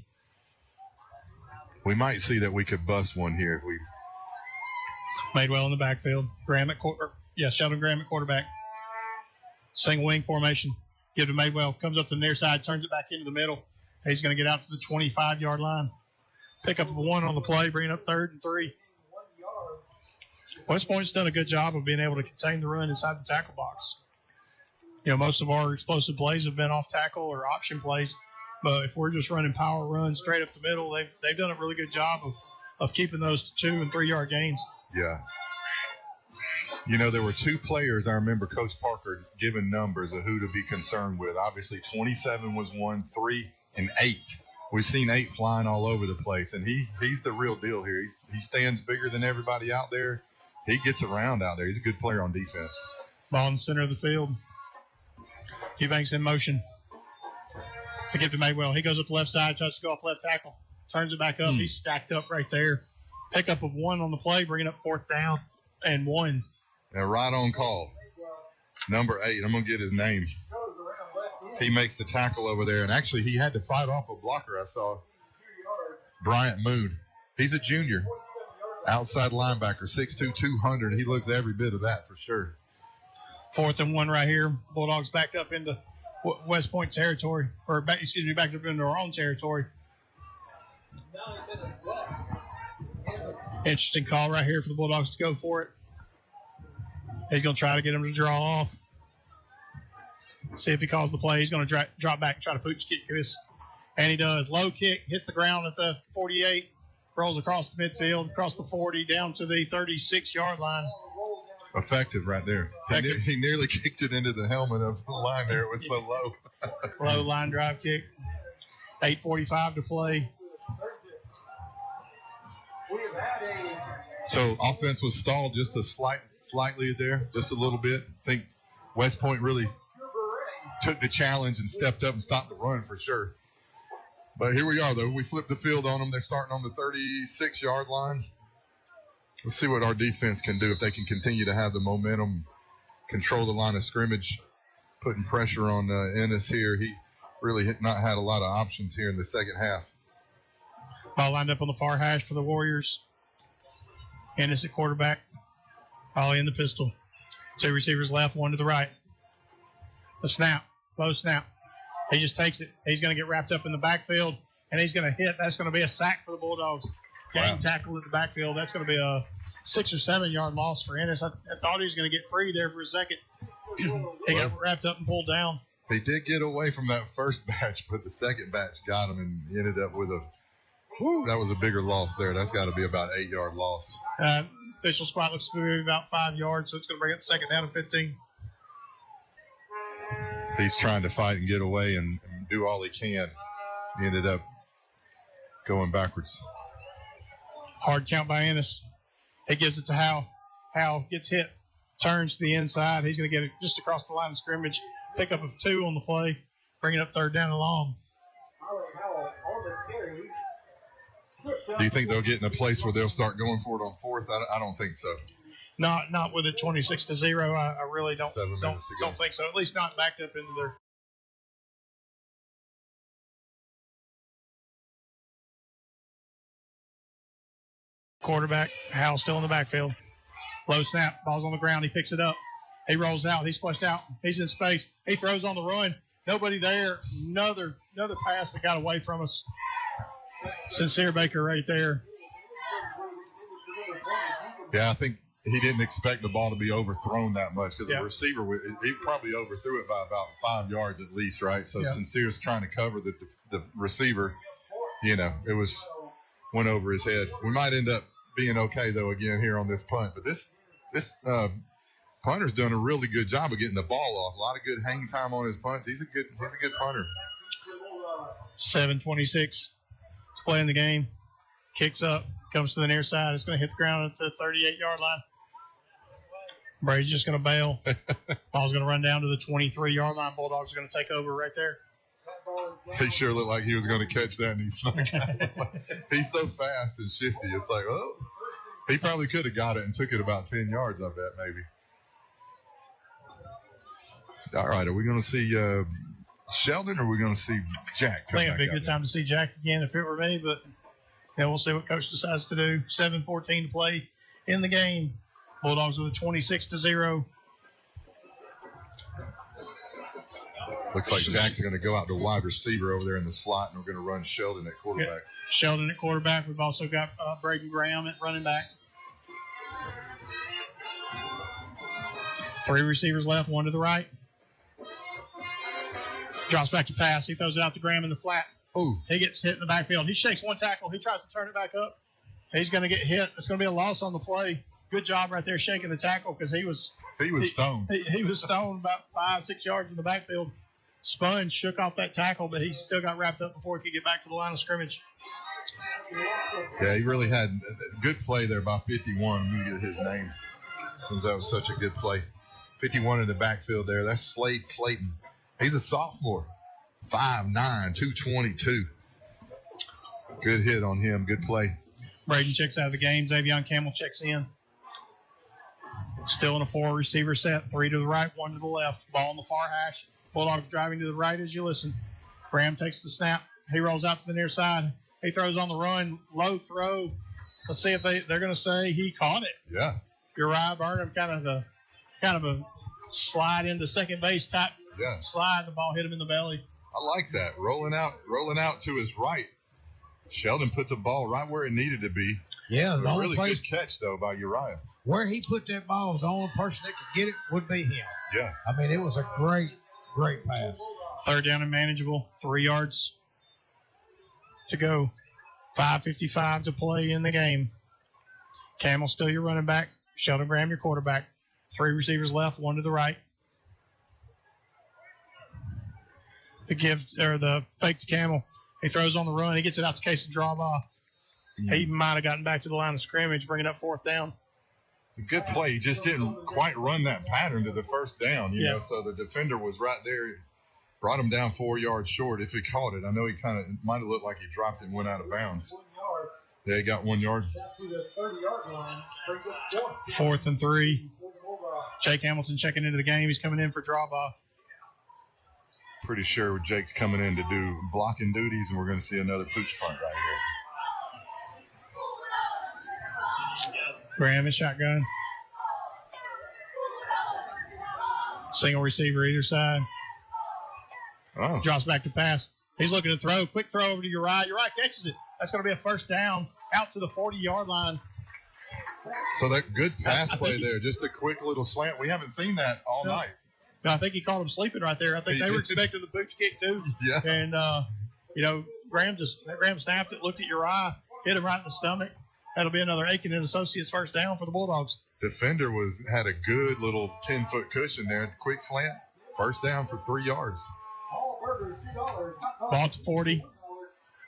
We might see that we could bust one here if we. Madewell in the backfield. Sheldon Graham at quarterback. Single wing formation. Give to Madewell. Comes up to the near side, turns it back into the middle. He's going to get out to the 25-yard line. Pickup of 1 on the play, bringing up 3rd and 3. West Point's done a good job of being able to contain the run inside the tackle box. Most of our explosive plays have been off tackle or option plays, but if we're just running power runs straight up the middle, they've done a really good job of keeping those to 2 and 3 yard gains. Yeah. There were 2 players I remember Coach Parker giving numbers of who to be concerned with. Obviously, 27 was 1, 3, and 8. We've seen 8 flying all over the place, and he's the real deal here. He stands bigger than everybody out there. He gets around out there. He's a good player on defense. Ball in the center of the field. Eubanks in motion. They give to Maywell. He goes up the left side, tries to go off left tackle. Turns it back up. He's stacked up right there. Pickup of 1 on the play, bringing up 4th down and 1. Now, right on call. Number 8. I'm going to get his name. He makes the tackle over there. And actually, he had to fight off a blocker I saw. Bryant Moon. He's a junior. Outside linebacker, 6'2", 200. He looks every bit of that for sure. 4th and 1 right here. Bulldogs backed up into West Point territory. Backed up into our own territory. Interesting call right here for the Bulldogs to go for it. He's going to try to get him to draw off. See if he calls the play. He's going to drop back and try to pooch kick this. And he does. Low kick, hits the ground at the 48, rolls across the midfield, across the 40, down to the 36-yard line. Effective right there. He nearly kicked it into the helmet of the line there. It was so low. Low line drive kick. 8:45 to play. So offense was stalled just slightly there, just a little bit. I think West Point really took the challenge and stepped up and stopped the run for sure. But here we are, though. We flipped the field on them. They're starting on the 36-yard line. Let's see what our defense can do if they can continue to have the momentum, control the line of scrimmage, putting pressure on Ennis here. He's really not had a lot of options here in the second half. Ball lined up on the far hash for the Warriors. Ennis at quarterback. Ollie in the pistol. 2 receivers left, 1 to the right. A snap. Low snap. He just takes it. He's going to get wrapped up in the backfield, and he's going to hit. That's going to be a sack for the Bulldogs. Game tackle in the backfield. That's going to be a 6 or 7 yard loss for Ennis. I thought he was going to get free there for a second. He got wrapped up and pulled down. He did get away from that first batch, but the second batch got him and he ended up with that was a bigger loss there. That's got to be about 8 yard loss. Official spot looks to be about 5 yards, so it's going to bring up 2nd down and 15. He's trying to fight and get away and do all he can. He ended up going backwards. Hard count by Ennis. He gives it to Howe. Howe gets hit, turns to the inside. He's going to get it just across the line of scrimmage. Pickup of 2 on the play, bringing up 3rd down and long. Do you think they'll get in a place where they'll start going for it on 4th? I don't think so. Not with it 26-0. I really don't 7 minutes to go. Don't think so. At least not backed up into their. Quarterback, Hal still in the backfield. Low snap, ball's on the ground. He picks it up. He rolls out. He's flushed out. He's in space. He throws on the run. Nobody there. Another pass that got away from us. Sincere Baker right there. Yeah, I think he didn't expect the ball to be overthrown that much because Yeah. the receiver, he probably overthrew it by about 5 yards at least, right? So Yeah. Sincere's trying to cover the receiver. You know, it went over his head. We might end up being okay, though, again here on this punt. But this punter's done a really good job of getting the ball off. A lot of good hang time on his punts. He's a good punter. 7:26 to play in the game. Kicks up, comes to the near side. It's going to hit the ground at the 38-yard line. Brady's just going to bail. Ball's going to run down to the 23-yard line. Bulldogs are going to take over right there. He sure looked like he was going to catch that, and he snuck out. He's so fast and shifty. It's like, oh, he probably could have got it and took it about 10 yards, I bet, maybe. All right, are we going to see Sheldon, or are we going to see Jack? I think it'd be a good time to see Jack again if it were me, but yeah, we'll see what Coach decides to do. 7:14 to play in the game. Bulldogs with a 26-0. Looks like Jack's going to go out to wide receiver over there in the slot, and we're going to run Sheldon at quarterback. Sheldon at quarterback. We've also got Braden Graham at running back. 3 receivers left, 1 to the right. Drops back to pass. He throws it out to Graham in the flat. Oh, he gets hit in the backfield. He shakes one tackle. He tries to turn it back up. He's going to get hit. It's going to be a loss on the play. Good job right there shaking the tackle because he was stoned. He was stoned about 5-6 yards in the backfield. Spun, shook off that tackle, but he still got wrapped up before he could get back to the line of scrimmage. Yeah, he really had a good play there by 51. Let me get his name since that was such a good play. 51 in the backfield there. That's Slade Clayton. He's a sophomore. 5'9", 222. Good hit on him. Good play. Brady checks out of the game. Xavion Campbell checks in. Still in a 4 receiver set. 3 to the right, 1 to the left. Ball on the far hash. Bulldogs driving to the right as you listen. Graham takes the snap. He rolls out to the near side. He throws on the run. Low throw. Let's see if they're going to say he caught it. Yeah. Uriah Burnham kind of a slide into second base type slide. The ball hit him in the belly. I like that. Rolling out to his right. Sheldon put the ball right where it needed to be. Yeah, the a only really place good catch though by Uriah. where he put that ball was the only person that could get it would be him. Yeah. I mean, it was a great pass. 3rd down and manageable. 3 yards to go. 5:55 to play in the game. Camel still your running back. Sheldon Graham your quarterback. 3 receivers left, 1 to the right. The fake to Camel. He throws on the run. He gets it out to Case and draw off. He might have gotten back to the line of scrimmage, bringing up 4th down. A good play. He just didn't quite run that pattern to the 1st down, you know, so the defender was right there. Brought him down 4 yards short if he caught it. I know he it might have looked like he dropped it and went out of bounds. Yeah, he got 1 yard. 4th and 3. Jake Hamilton checking into the game. He's coming in for drop-off. Pretty sure Jake's coming in to do blocking duties, and we're going to see another pooch punt right here. Graham is shotgun. Single receiver either side. Oh. Drops back to pass. He's looking to throw. Quick throw over to Uriah. Uriah catches it. That's going to be a 1st down out to the 40-yard line. So that good pass play there. Just a quick little slant. We haven't seen that all night. No, I think he caught him sleeping right there. I think they were expecting the pooch kick too. Yeah. And, Graham snapped it, looked at Uriah, hit him right in the stomach. That'll be another Aiken and Associates 1st down for the Bulldogs. Defender had a good little 10-foot cushion there. Quick slant. 1st down for 3 yards. Ball to 40.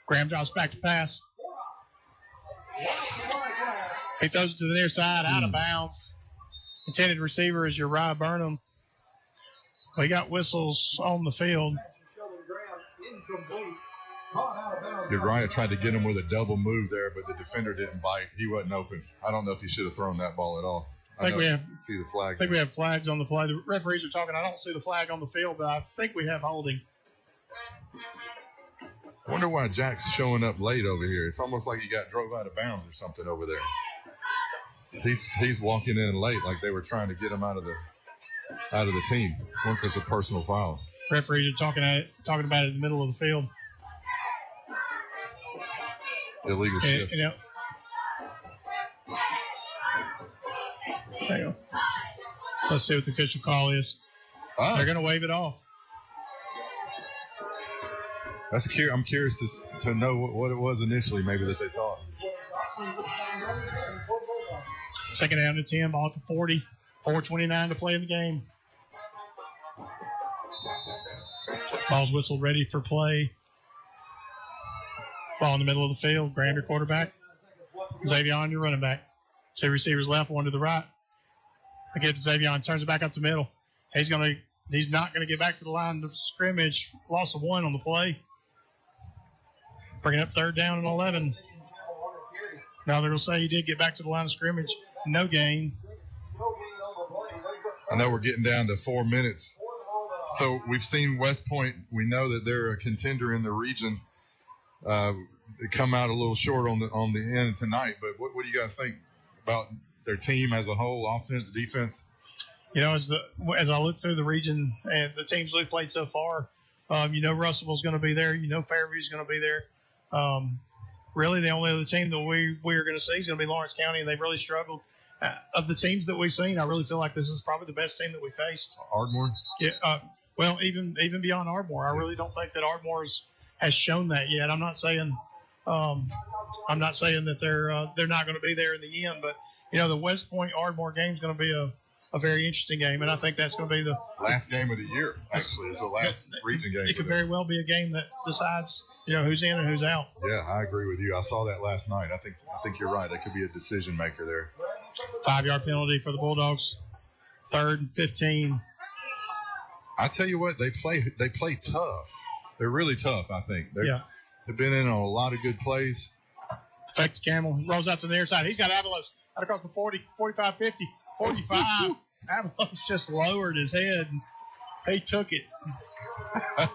Graham drops back to pass. He throws it to the near side, out of bounds. Intended receiver is Uriah Burnham. We got whistles on the field. Uriah tried to get him with a double move there, but the defender didn't bite. He wasn't open. I don't know if he should have thrown that ball at all. I think see the flag. I think we have flags on the play. The referees are talking. I don't see the flag on the field, but I think we have holding. I wonder why Jack's showing up late over here. It's almost like he got drove out of bounds or something over there. He's walking in late, like they were trying to get him out of the team. I wonder if it's a personal foul. Referees are talking about it in the middle of the field. illegal shift. You know, hang on. Let's see what the official call is. Oh. They're going to wave it off. I'm curious to know what it was initially, maybe that they thought. Second down to 10, ball at the 40, 4:29 to play in the game. Ball's whistled, ready for play. Ball in the middle of the field. Graham, your quarterback. Xavier, your running back. Two receivers left, one to the right. I get to Xavier, turns it back up the middle. He's not going to get back to the line of scrimmage. Loss of one on the play. Bringing up third down and 11. Now they're going to say he did get back to the line of scrimmage. No gain. I know we're getting down to 4 minutes. So we've seen West Point. We know that they're a contender in the region. They come out a little short on the end tonight. But what do you guys think about their team as a whole, offense, defense? You know, as I look through the region and the teams we've played so far, you know Russellville's going to be there. You know Fairview's going to be there. Really, the only other team that we are going to see is going to be Lawrence County, and they've really struggled. Of the teams that we've seen, I really feel like this is probably the best team that we faced. Ardmore? Yeah. Well, even beyond Ardmore, I really don't think that Ardmore has shown that yet. I'm not saying that they're not going to be there in the end, but you know the West Point Ardmore game is going to be a very interesting game, and I think that's going to be the last game of the year. Actually, it's the last region game. It could very well be a game that decides, you know, who's in and who's out. Yeah, I agree with you. I saw that last night. I think you're right. That could be a decision maker there. 5-yard penalty for the Bulldogs. 3rd and 15. I tell you what, they play tough. They're really tough. I think. They've been in on a lot of good plays. Affects Camel. Rolls out to the near side. He's got Avalos out across the 40, 45, 50, 45. Avalos just lowered his head. He took it.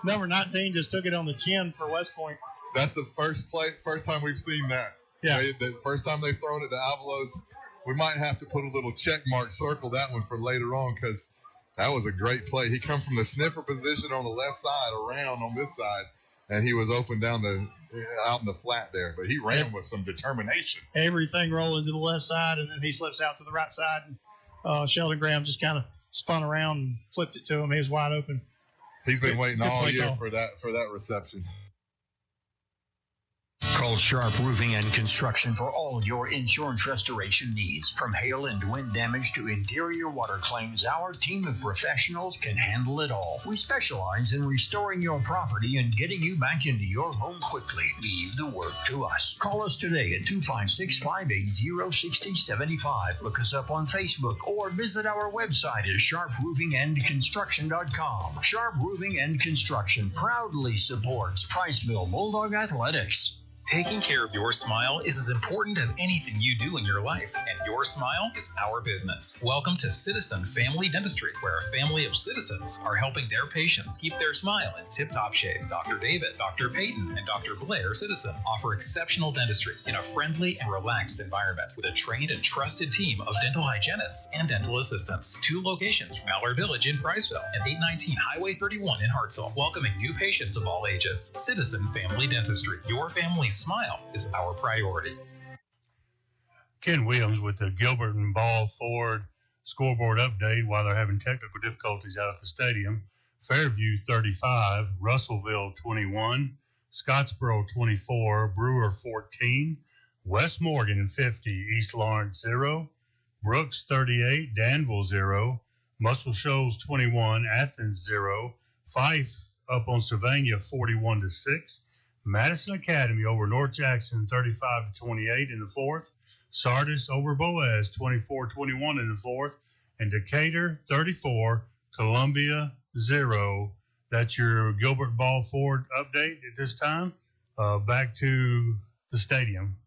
Number 19 just took it on the chin for West Point. That's the first time we've seen that. Yeah. The first time they've thrown it to Avalos. We might have to put a little check mark, circle that one for later on, because that was a great play. He come from the sniffer position on the left side around on this side, and he was open out in the flat there. But he ran with some determination. Everything rolling to the left side, and then he slips out to the right side. And Sheldon Graham just kind of spun around and flipped it to him. He was wide open. He's been waiting all year for that reception. Call Sharp Roofing and Construction for all your insurance restoration needs. From hail and wind damage to interior water claims, our team of professionals can handle it all. We specialize in restoring your property and getting you back into your home quickly. Leave the work to us. Call us today at 256-580-6075. Look us up on Facebook or visit our website at sharproofingandconstruction.com. Sharp Roofing and Construction proudly supports Priceville Bulldog Athletics. Taking care of your smile is as important as anything you do in your life, and your smile is our business. Welcome to Citizen Family Dentistry, where a family of citizens are helping their patients keep their smile in tip-top shape. Dr. David, Dr. Peyton, and Dr. Blair Citizen offer exceptional dentistry in a friendly and relaxed environment with a trained and trusted team of dental hygienists and dental assistants. 2 locations: Mallard Village in Priceville and 819 Highway 31 in Hartselle, welcoming new patients of all ages. Citizen Family Dentistry, your family's smile is our priority. Ken Williams with the Gilbert and Ball Ford scoreboard update while they're having technical difficulties out at the stadium. Fairview 35, Russellville 21, Scottsboro 24, Brewer 14, West Morgan 50, East Lawrence 0, Brooks 38, Danville 0, Muscle Shoals 21, Athens 0, Fife up on Sylvania 41-6, Madison Academy over North Jackson 35-28 in the 4th. Sardis over Boaz 24-21 in the 4th. And Decatur 34, Columbia 0. That's your Gilbert Ball Ford update at this time. Back to the stadium.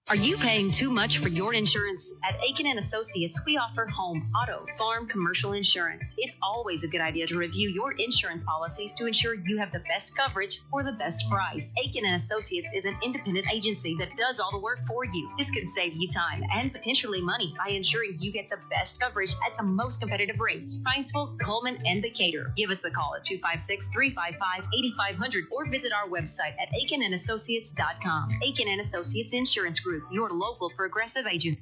Are you paying too much for your insurance? At Aiken & Associates, we offer home, auto, farm, commercial insurance. It's always a good idea to review your insurance policies to ensure you have the best coverage for the best price. Aiken & Associates is an independent agency that does all the work for you. This can save you time and potentially money by ensuring you get the best coverage at the most competitive rates. Niceville, Coleman, and Decatur. Give us a call at 256-355-8500 or visit our website at aikenandassociates.com. Aiken & Associates Insurance Group, your local Progressive agent.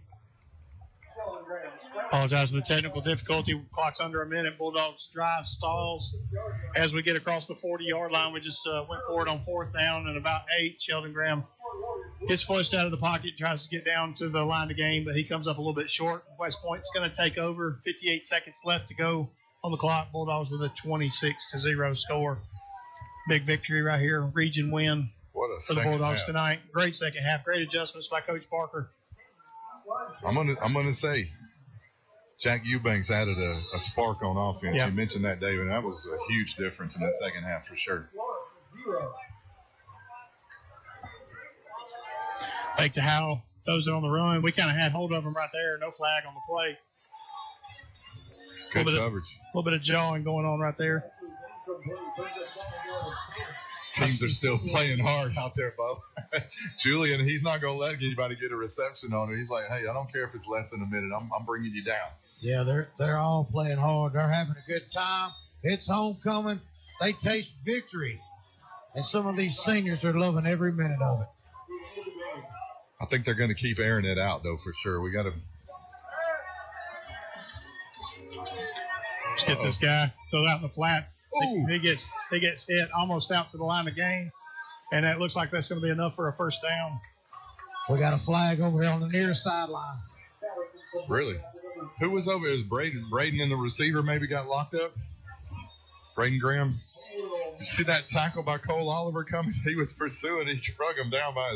Apologize for the technical difficulty. Clock's under a minute. Bulldogs drive stalls as we get across the 40-yard line. We just went forward on 4th down and about 8. Sheldon Graham gets flushed out of the pocket, tries to get down to the line of game, but he comes up a little bit short. West Point's going to take over. 58 seconds left to go on the clock. Bulldogs with a 26-0 score. Big victory right here. Region win for the Bulldogs tonight. Great second half. Great adjustments by Coach Parker. I'm gonna say Jack Eubanks added a spark on offense. Yeah. You mentioned that, David. That was a huge difference in the second half for sure. Fake to Howell, throws it on the run. We kind of had hold of him right there. No flag on the play. Good coverage. A little bit of jawing going on right there. Teams are still playing hard out there, Bo. Julian, he's not going to let anybody get a reception on him. He's like, hey, I don't care if it's less than a minute. I'm bringing you down. Yeah, they're all playing hard. They're having a good time. It's homecoming. They taste victory. And some of these seniors are loving every minute of it. I think they're going to keep airing it out, though, for sure. We got to. Let's get this guy. Throw out in the flat. He gets hit almost out to the line of game, and that looks like that's going to be enough for a first down. We got a flag over here on the near sideline. Really? Who was over here? Braden and the receiver maybe got locked up? Braden Graham? You see that tackle by Cole Oliver coming? He was pursuing. He drug him down by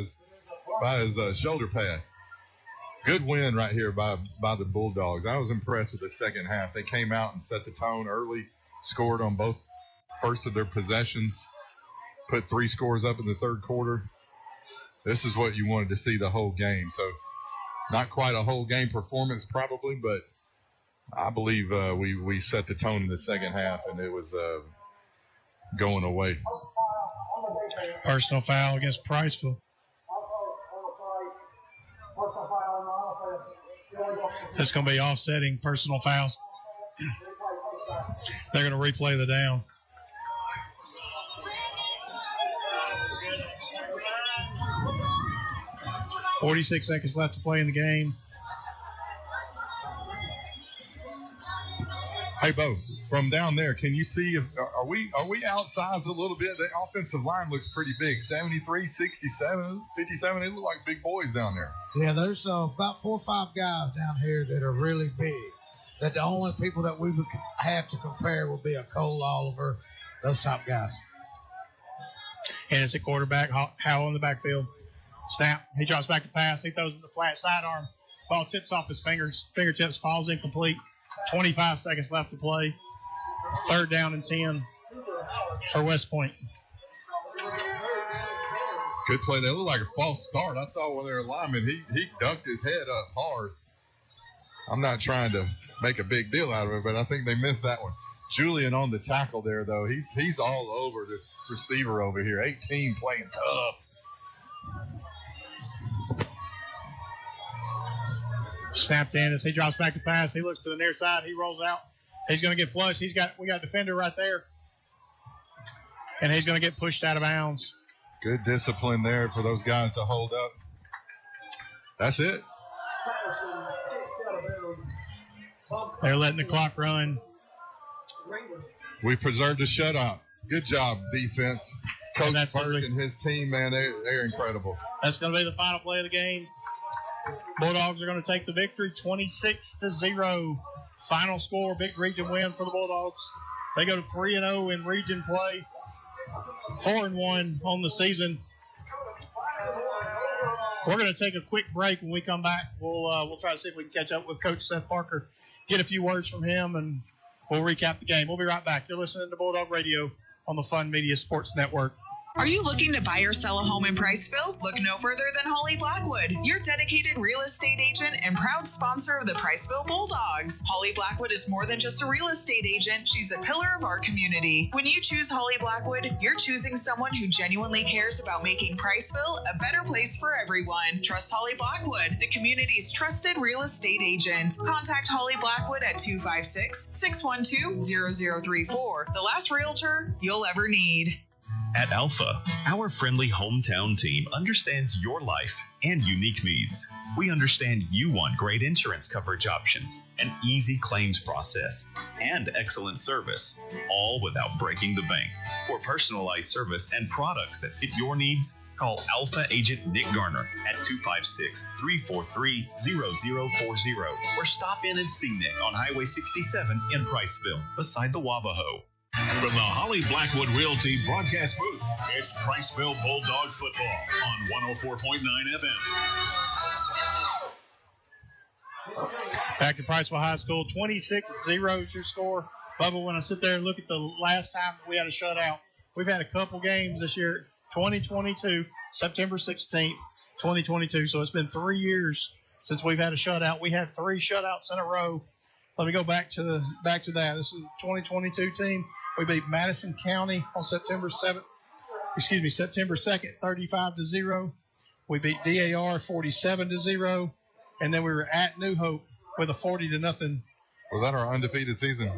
his shoulder pad. Good win right here by the Bulldogs. I was impressed with the second half. They came out and set the tone early, scored on both first of their possessions, put 3 scores up in the third quarter. This is what you wanted to see the whole game. So not quite a whole game performance probably, but I believe we set the tone in the second half, and it was going away. Personal foul against Priceville. It's going to be offsetting personal fouls. They're going to replay the down. .46 seconds left to play in the game. Hey, Bo, from down there, can you see if are we outsized a little bit? The offensive line looks pretty big. 73, 67, 57. They look like big boys down there. Yeah, there's about 4 or 5 guys down here that are really big. That the only people that we would have to compare would be a Cole Oliver, those type guys. And it's a quarterback, Howell in the backfield. Snap. He drops back to pass. He throws it the flat sidearm. Ball tips off his fingertips, falls incomplete. 25 seconds left to play. 3rd down and 10 for West Point. Good play. They look like a false start. I saw one of their linemen. He ducked his head up hard. I'm not trying to make a big deal out of it, but I think they missed that one. Julian on the tackle there, though. He's all over this receiver over here. 18 playing tough. Snapped in as he drops back to pass. He looks to the near side. He rolls out. He's going to get flushed. We got a defender right there. And he's going to get pushed out of bounds. Good discipline there for those guys to hold up. That's it. They're letting the clock run. We preserved a shutout. Good job, defense. Coach Burke and his team, man, they're incredible. That's going to be the final play of the game. Bulldogs are going to take the victory 26-0. Final score, big region win for the Bulldogs. They go to 3-0 in region play, 4-1 on the season. We're going to take a quick break. When we come back, we'll try to see if we can catch up with Coach Seth Parker, get a few words from him, and we'll recap the game. We'll be right back. You're listening to Bulldog Radio on the Fun Media Sports Network. Are you looking to buy or sell a home in Priceville? Look no further than Holly Blackwood, your dedicated real estate agent and proud sponsor of the Priceville Bulldogs. Holly Blackwood is more than just a real estate agent. She's a pillar of our community. When you choose Holly Blackwood, you're choosing someone who genuinely cares about making Priceville a better place for everyone. Trust Holly Blackwood, the community's trusted real estate agent. Contact Holly Blackwood at 256-612-0034. The last realtor you'll ever need. At Alpha, our friendly hometown team understands your life and unique needs. We understand you want great insurance coverage options, an easy claims process, and excellent service, all without breaking the bank. For personalized service and products that fit your needs, call Alpha Agent Nick Garner at 256-343-0040 or stop in and see Nick on Highway 67 in Priceville, beside the Wavaho. From the Holly Blackwood Realty broadcast booth, it's Priceville Bulldog football on 104.9 FM. Back to Priceville High School, 26-0 is your score. Bubba, when I sit there and look at the last time we had a shutout, we've had a couple games this year, 2022, September 16th, 2022. So it's been 3 years since we've had a shutout. We had 3 shutouts in a row. Let me go back to that. This is the 2022 team. We beat Madison County on September 2nd, 35-0. We beat DAR 47-0, and then we were at New Hope with a 40-0. Was that our undefeated season?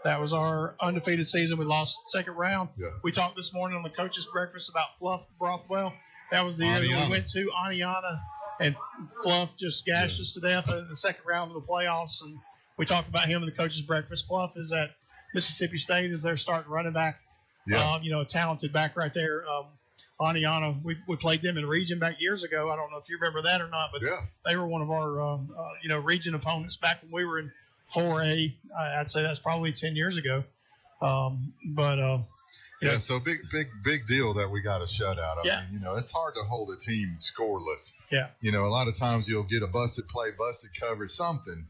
That was our undefeated season. We lost the second round. Yeah. We talked this morning on the coaches' breakfast about Fluff Brothwell. That was the year that we went to Aniana, and Fluff just gashed us to death in the second round of the playoffs. And we talked about him in the coaches' breakfast. Fluff is at Mississippi State as their starting running back. Yeah. A talented back right there. Aniana, we played them in region back years ago. I don't know if you remember that or not, but they were one of our, region opponents back when we were in 4A. I'd say that's probably 10 years ago. So big deal that we got a shutout. I mean, it's hard to hold a team scoreless. Yeah. A lot of times you'll get a busted play, busted coverage, something.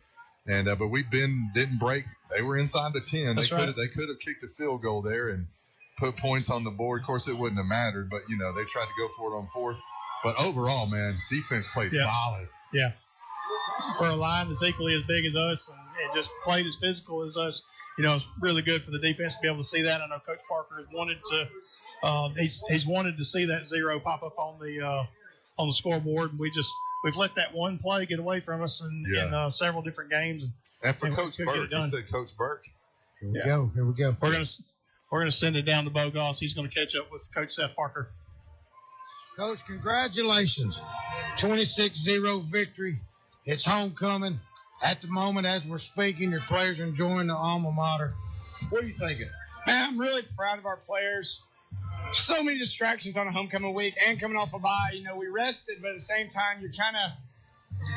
And but we didn't break. They were inside the 10. They could have kicked a field goal there and put points on the board. Of course, it wouldn't have mattered, but they tried to go for it on fourth. But overall, man, defense played solid. Yeah. For a line that's equally as big as us and just played as physical as us, it's really good for the defense to be able to see that. I know Coach Parker has wanted to. He's wanted to see that 0 pop up on the scoreboard, and we've let that one play get away from us in several different games. And for Coach Burke, you said Coach Burke. Here we go. We're gonna send it down to Bogoss. He's gonna catch up with Coach Seth Parker. Coach, congratulations. 26-0 victory. It's homecoming. At the moment, as we're speaking, your players are enjoying the alma mater. What are you thinking? Man, I'm really proud of our players. So many distractions on a homecoming week and coming off a bye. We rested, but at the same time,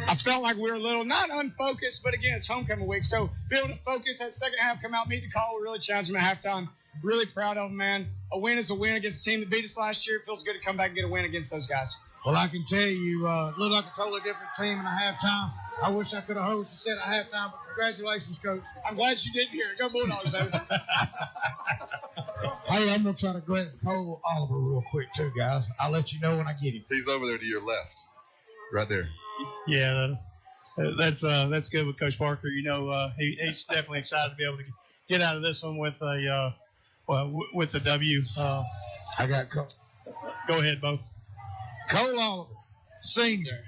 I felt like we were a little, not unfocused, but again, it's homecoming week. So be able to focus that second half, come out, meet the call, we really challenged them at halftime. Really proud of them, man. A win is a win against a team that beat us last year. It feels good to come back and get a win against those guys. Well, I can tell you, looked like a totally different team in a halftime. I wish I could have heard what you said at halftime, but congratulations, Coach. I'm glad you didn't hear it. Go Bulldogs, baby. Hey, I'm going to try to grab Cole Oliver real quick, too, guys. I'll let you know when I get him. He's over there to your left, right there. Yeah, that's good with Coach Parker. He's definitely excited to be able to get out of this one with a with the W. I got Cole. Go ahead, Bo. Cole Oliver, senior,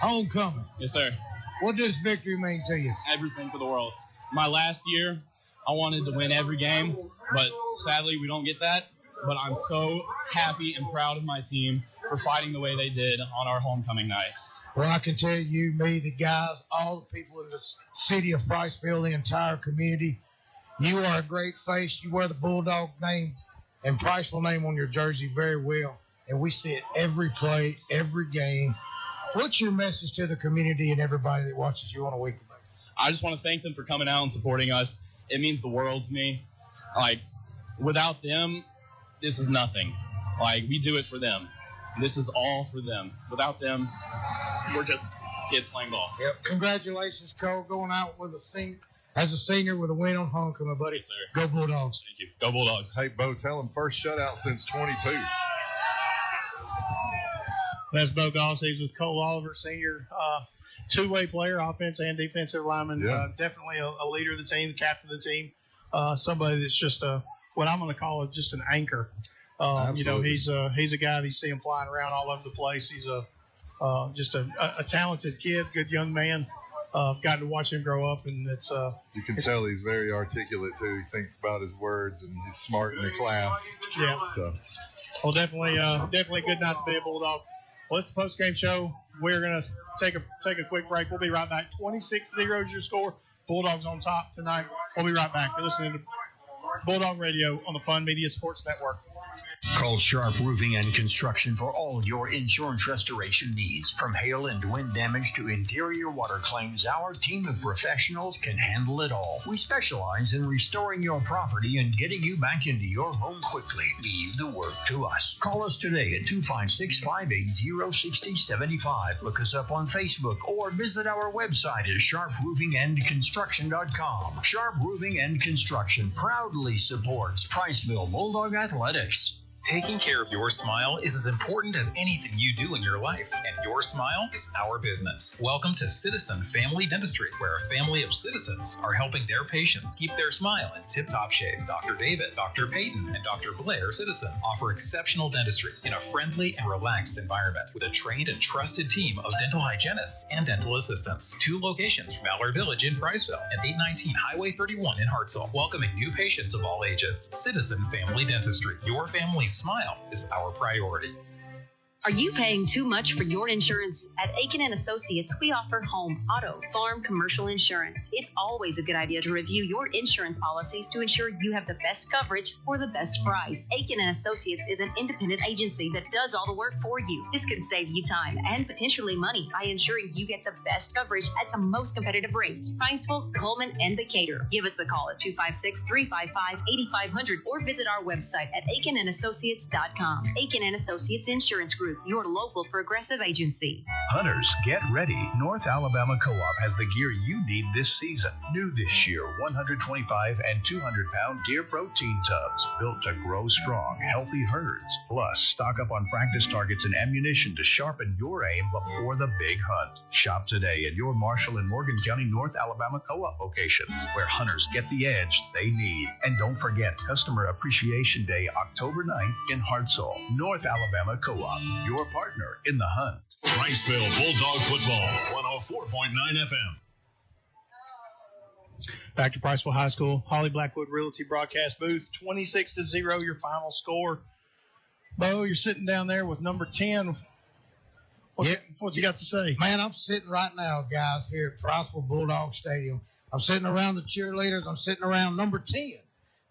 homecoming. Yes, sir. What does victory mean to you? Everything to the world. My last year, I wanted to win every game, but sadly we don't get that. But I'm so happy and proud of my team for fighting the way they did on our homecoming night. Well, I can tell you, me, the guys, all the people in the city of Priceville, the entire community, you are a great face. You wear the Bulldog name and Priceville name on your jersey very well. And we see it every play, every game. What's your message to the community and everybody that watches you on a weekly basis? I just want to thank them for coming out and supporting us. It means the world to me. Without them, this is nothing. We do it for them. This is all for them. Without them, we're just kids playing ball. Yep. Congratulations, Cole, going out with as a senior with a win on homecoming, buddy. Yes, sir. Go Bulldogs. Thank you. Go Bulldogs. Hey, Bo, tell them first shutout since 22. That's Bo Goss. He's with Cole Oliver, senior two-way player, offense and defensive lineman. Yeah. Definitely a leader of the team, captain of the team. Somebody that's just what I'm going to call it, just an anchor. You know, he's a guy that you see him flying around all over the place. He's just a talented kid, good young man. I've gotten to watch him grow up, and it's you can tell he's very articulate too. He thinks about his words, and he's smart in the class. Yeah. So, well, definitely a good night to be a Bulldog. Well, it's the post-game show. We're gonna take a quick break. We'll be right back. 26-0 is your score. Bulldogs on top tonight. We'll be right back. You're listening to Bulldog Radio on the Fun Media Sports Network. Call Sharp Roofing and Construction for all your insurance restoration needs. From hail and wind damage to interior water claims, our team of professionals can handle it all. We specialize in restoring your property and getting you back into your home quickly. Leave the work to us. Call us today at 256-580-6075. Look us up on Facebook or visit our website at sharproofingandconstruction.com. Sharp Roofing and Construction proudly supports Priceville Bulldog Athletics. Taking care of your smile is as important as anything you do in your life, and your smile is our business. Welcome to Citizen Family Dentistry, where a family of citizens are helping their patients keep their smile in tip-top shape. Dr. David, Dr. Peyton, and Dr. Blair Citizen offer exceptional dentistry in a friendly and relaxed environment with a trained and trusted team of dental hygienists and dental assistants. 2 locations: Valor Village in Priceville and 819 Highway 31 in Hartselle, welcoming new patients of all ages. Citizen Family Dentistry, your family's smile is our priority. Are you paying too much for your insurance? At Aiken & Associates, we offer home, auto, farm, commercial insurance. It's always a good idea to review your insurance policies to ensure you have the best coverage for the best price. Aiken & Associates is an independent agency that does all the work for you. This can save you time and potentially money by ensuring you get the best coverage at the most competitive rates. Priceville, Coleman, and Decatur. Give us a call at 256-355-8500 or visit our website at aikenandassociates.com. Aiken & Associates Insurance Group, your local Progressive agency. Hunters, get ready. North Alabama Co-op has the gear you need this season. New this year, 125 and 200-pound deer protein tubs built to grow strong, healthy herds. Plus, stock up on practice targets and ammunition to sharpen your aim before the big hunt. Shop today at your Marshall and Morgan County North Alabama Co-op locations, where hunters get the edge they need. And don't forget Customer Appreciation Day, October 9th in Hartselle. North Alabama Co-op, your partner in the hunt. Priceville Bulldog Football, 104.9 FM. Back to Priceville High School, Holly Blackwood Realty broadcast booth, 26-0, your final score. Bo, you're sitting down there with number 10. What's he got to say? Man, I'm sitting right now, guys, here at Priceville Bulldog Stadium. I'm sitting around the cheerleaders. I'm sitting around number 10,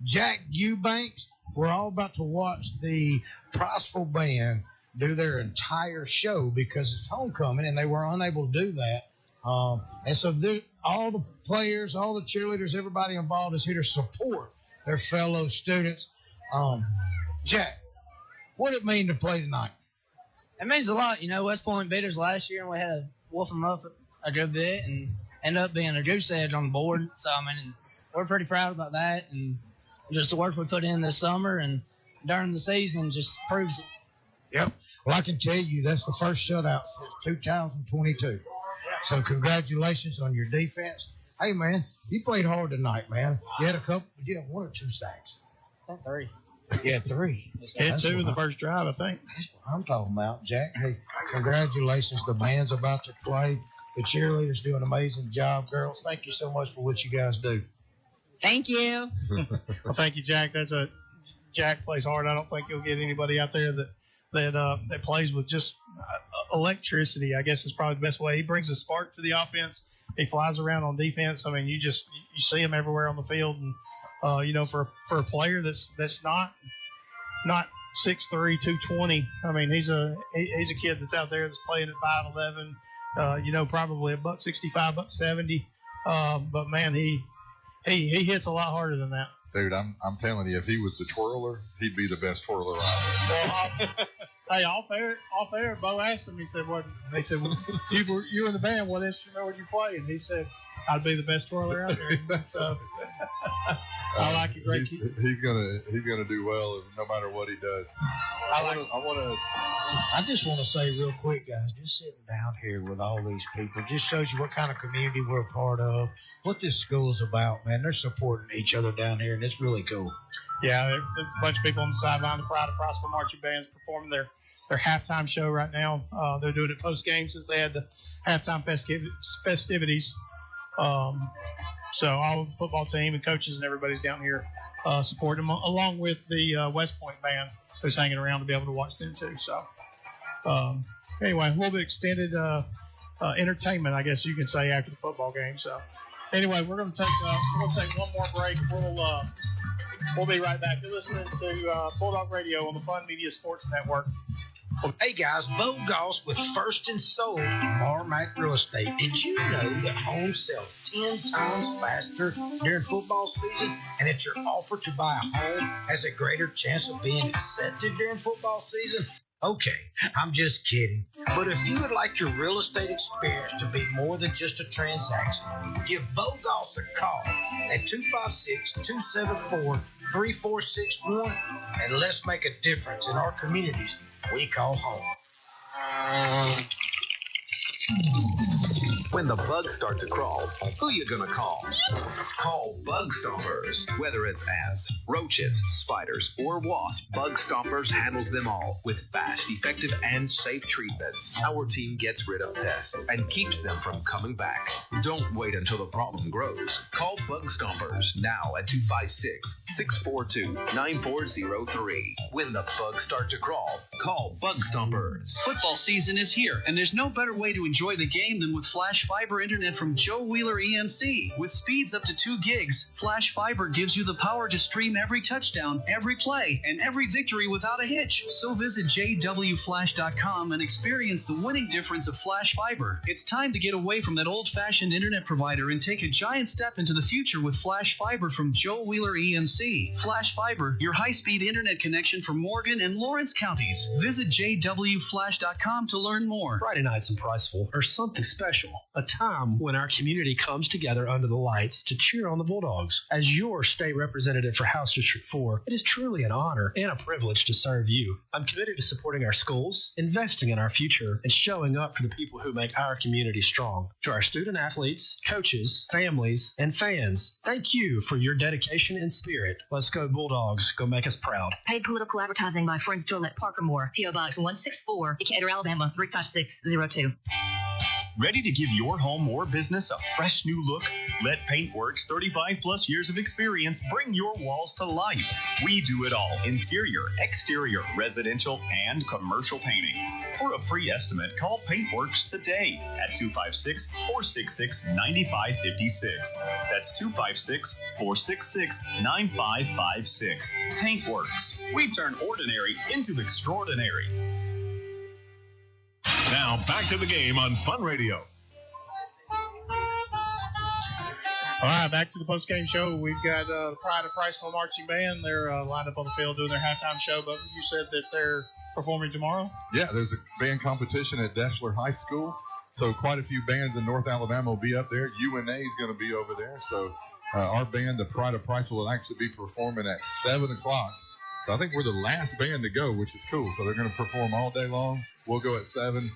Jack Eubanks. We're all about to watch the Priceville band do their entire show because it's homecoming, and they were unable to do that. And so all the players, all the cheerleaders, everybody involved is here to support their fellow students. Jack, what did it mean to play tonight? It means a lot. You know, West Point beat us last year, and we had to wolf them up a good bit and end up being a goose egg on the board. So, I mean, we're pretty proud about that. And just the work we put in this summer and during the season just proves it. Yep. Well, I can tell you that's the first shutout since 2022. So congratulations on your defense. Hey, man, you played hard tonight, man. You had you had 1 or 2 sacks? I think 3. Yeah, 3. Hit 2 in the first drive, I think. That's what I'm talking about, Jack. Hey, congratulations. The band's about to play. The cheerleaders do an amazing job. Girls, thank you so much for what you guys do. Thank you. Well, thank you, Jack. Jack plays hard. I don't think you'll get anybody out there that plays with just electricity, I guess is probably the best way. He brings a spark to the offense. He flies around on defense. I mean, you see him everywhere on the field. And, you know, for a player that's not 6'3", 220, I mean, he's a kid that's out there that's playing at 5'11", you know, probably $165, $170. But, man, he hits a lot harder than that. Dude, I'm telling you, if he was the twirler, he'd be the best twirler out there. Hey, off air, Bo asked him. He said, "What?" They said, "You were in the band. What instrument would you play?" And he said, I'd be the best twirler out there. So I like it. Great. He's gonna do well no matter what he does. I just want to say real quick, guys, just sitting down here with all these people just shows you what kind of community we're a part of, what this school is about, man. They're supporting each other down here, and it's really cool. Yeah, there's a bunch of people on the sideline. The Pride of Prosper Marching Band's performing their halftime show right now. They're doing it post-game since they had the halftime festivities. So all of the football team and coaches and everybody's down here supporting them, along with the West Point band who's hanging around to be able to watch them too. So anyway, a little bit extended entertainment, I guess you can say, after the football game. So anyway, we're going to take one more break. We'll be right back. You're listening to Bulldog Radio on the Fun Media Sports Network. Hey guys, Bo Goss with First and Sold Marmac Real Estate. Did you know that homes sell 10 times faster during football season, and that your offer to buy a home has a greater chance of being accepted during football season? Okay, I'm just kidding. But if you would like your real estate experience to be more than just a transaction, give Bo Goss a call at 256-274-3461, and let's make a difference in our communities we call home. When the bugs start to crawl, who you gonna call? Call Bug Stompers. Whether it's ants, roaches, spiders, or wasps, Bug Stompers handles them all with fast, effective, and safe treatments. Our team gets rid of pests and keeps them from coming back. Don't wait until the problem grows. Call Bug Stompers now at 256-642-9403. When the bugs start to crawl, call Bug Stompers. Football season is here, and there's no better way to enjoy the game than with Flash Fiber Internet from Joe Wheeler EMC. With speeds up to 2 gigs, Flash Fiber gives you the power to stream every touchdown, every play, and every victory without a hitch. So visit jwflash.com and experience the winning difference of Flash Fiber. It's time to get away from that old-fashioned internet provider and take a giant step into the future with Flash Fiber from Joe Wheeler EMC. Flash Fiber, your high-speed internet connection for Morgan and Lawrence counties. Visit jwflash.com to learn more. Friday nights in Priceville are something special. A time when our community comes together under the lights to cheer on the Bulldogs. As your state representative for House District 4, it is truly an honor and a privilege to serve you. I'm committed to supporting our schools, investing in our future, and showing up for the people who make our community strong. To our student athletes, coaches, families, and fans, thank you for your dedication and spirit. Let's go Bulldogs. Go make us proud. Paid political advertising by Friends Toilet, Parker Moore, P.O. Box 164, Decatur, Alabama 35602. Ready to give your home or business a fresh new look? Let Paintworks 35 plus years of experience bring your walls to life. We do it all: interior, exterior, residential, and commercial painting. For a free estimate, call Paintworks today at 256-466-9556. That's 256-466-9556. Paintworks. We turn ordinary into extraordinary. Now back to the game on Fun Radio. All right, back to the post-game show. We've got the Pride of Priceville Marching Band. They're lined up on the field doing their halftime show, but you said that they're performing tomorrow? Yeah, there's a band competition at Deschler High School, so quite a few bands in North Alabama will be up there. UNA is going to be over there, so our band, the Pride of Priceville, will actually be performing at 7 o'clock. So I think we're the last band to go, which is cool. So they're going to perform all day long. We'll go at 7. A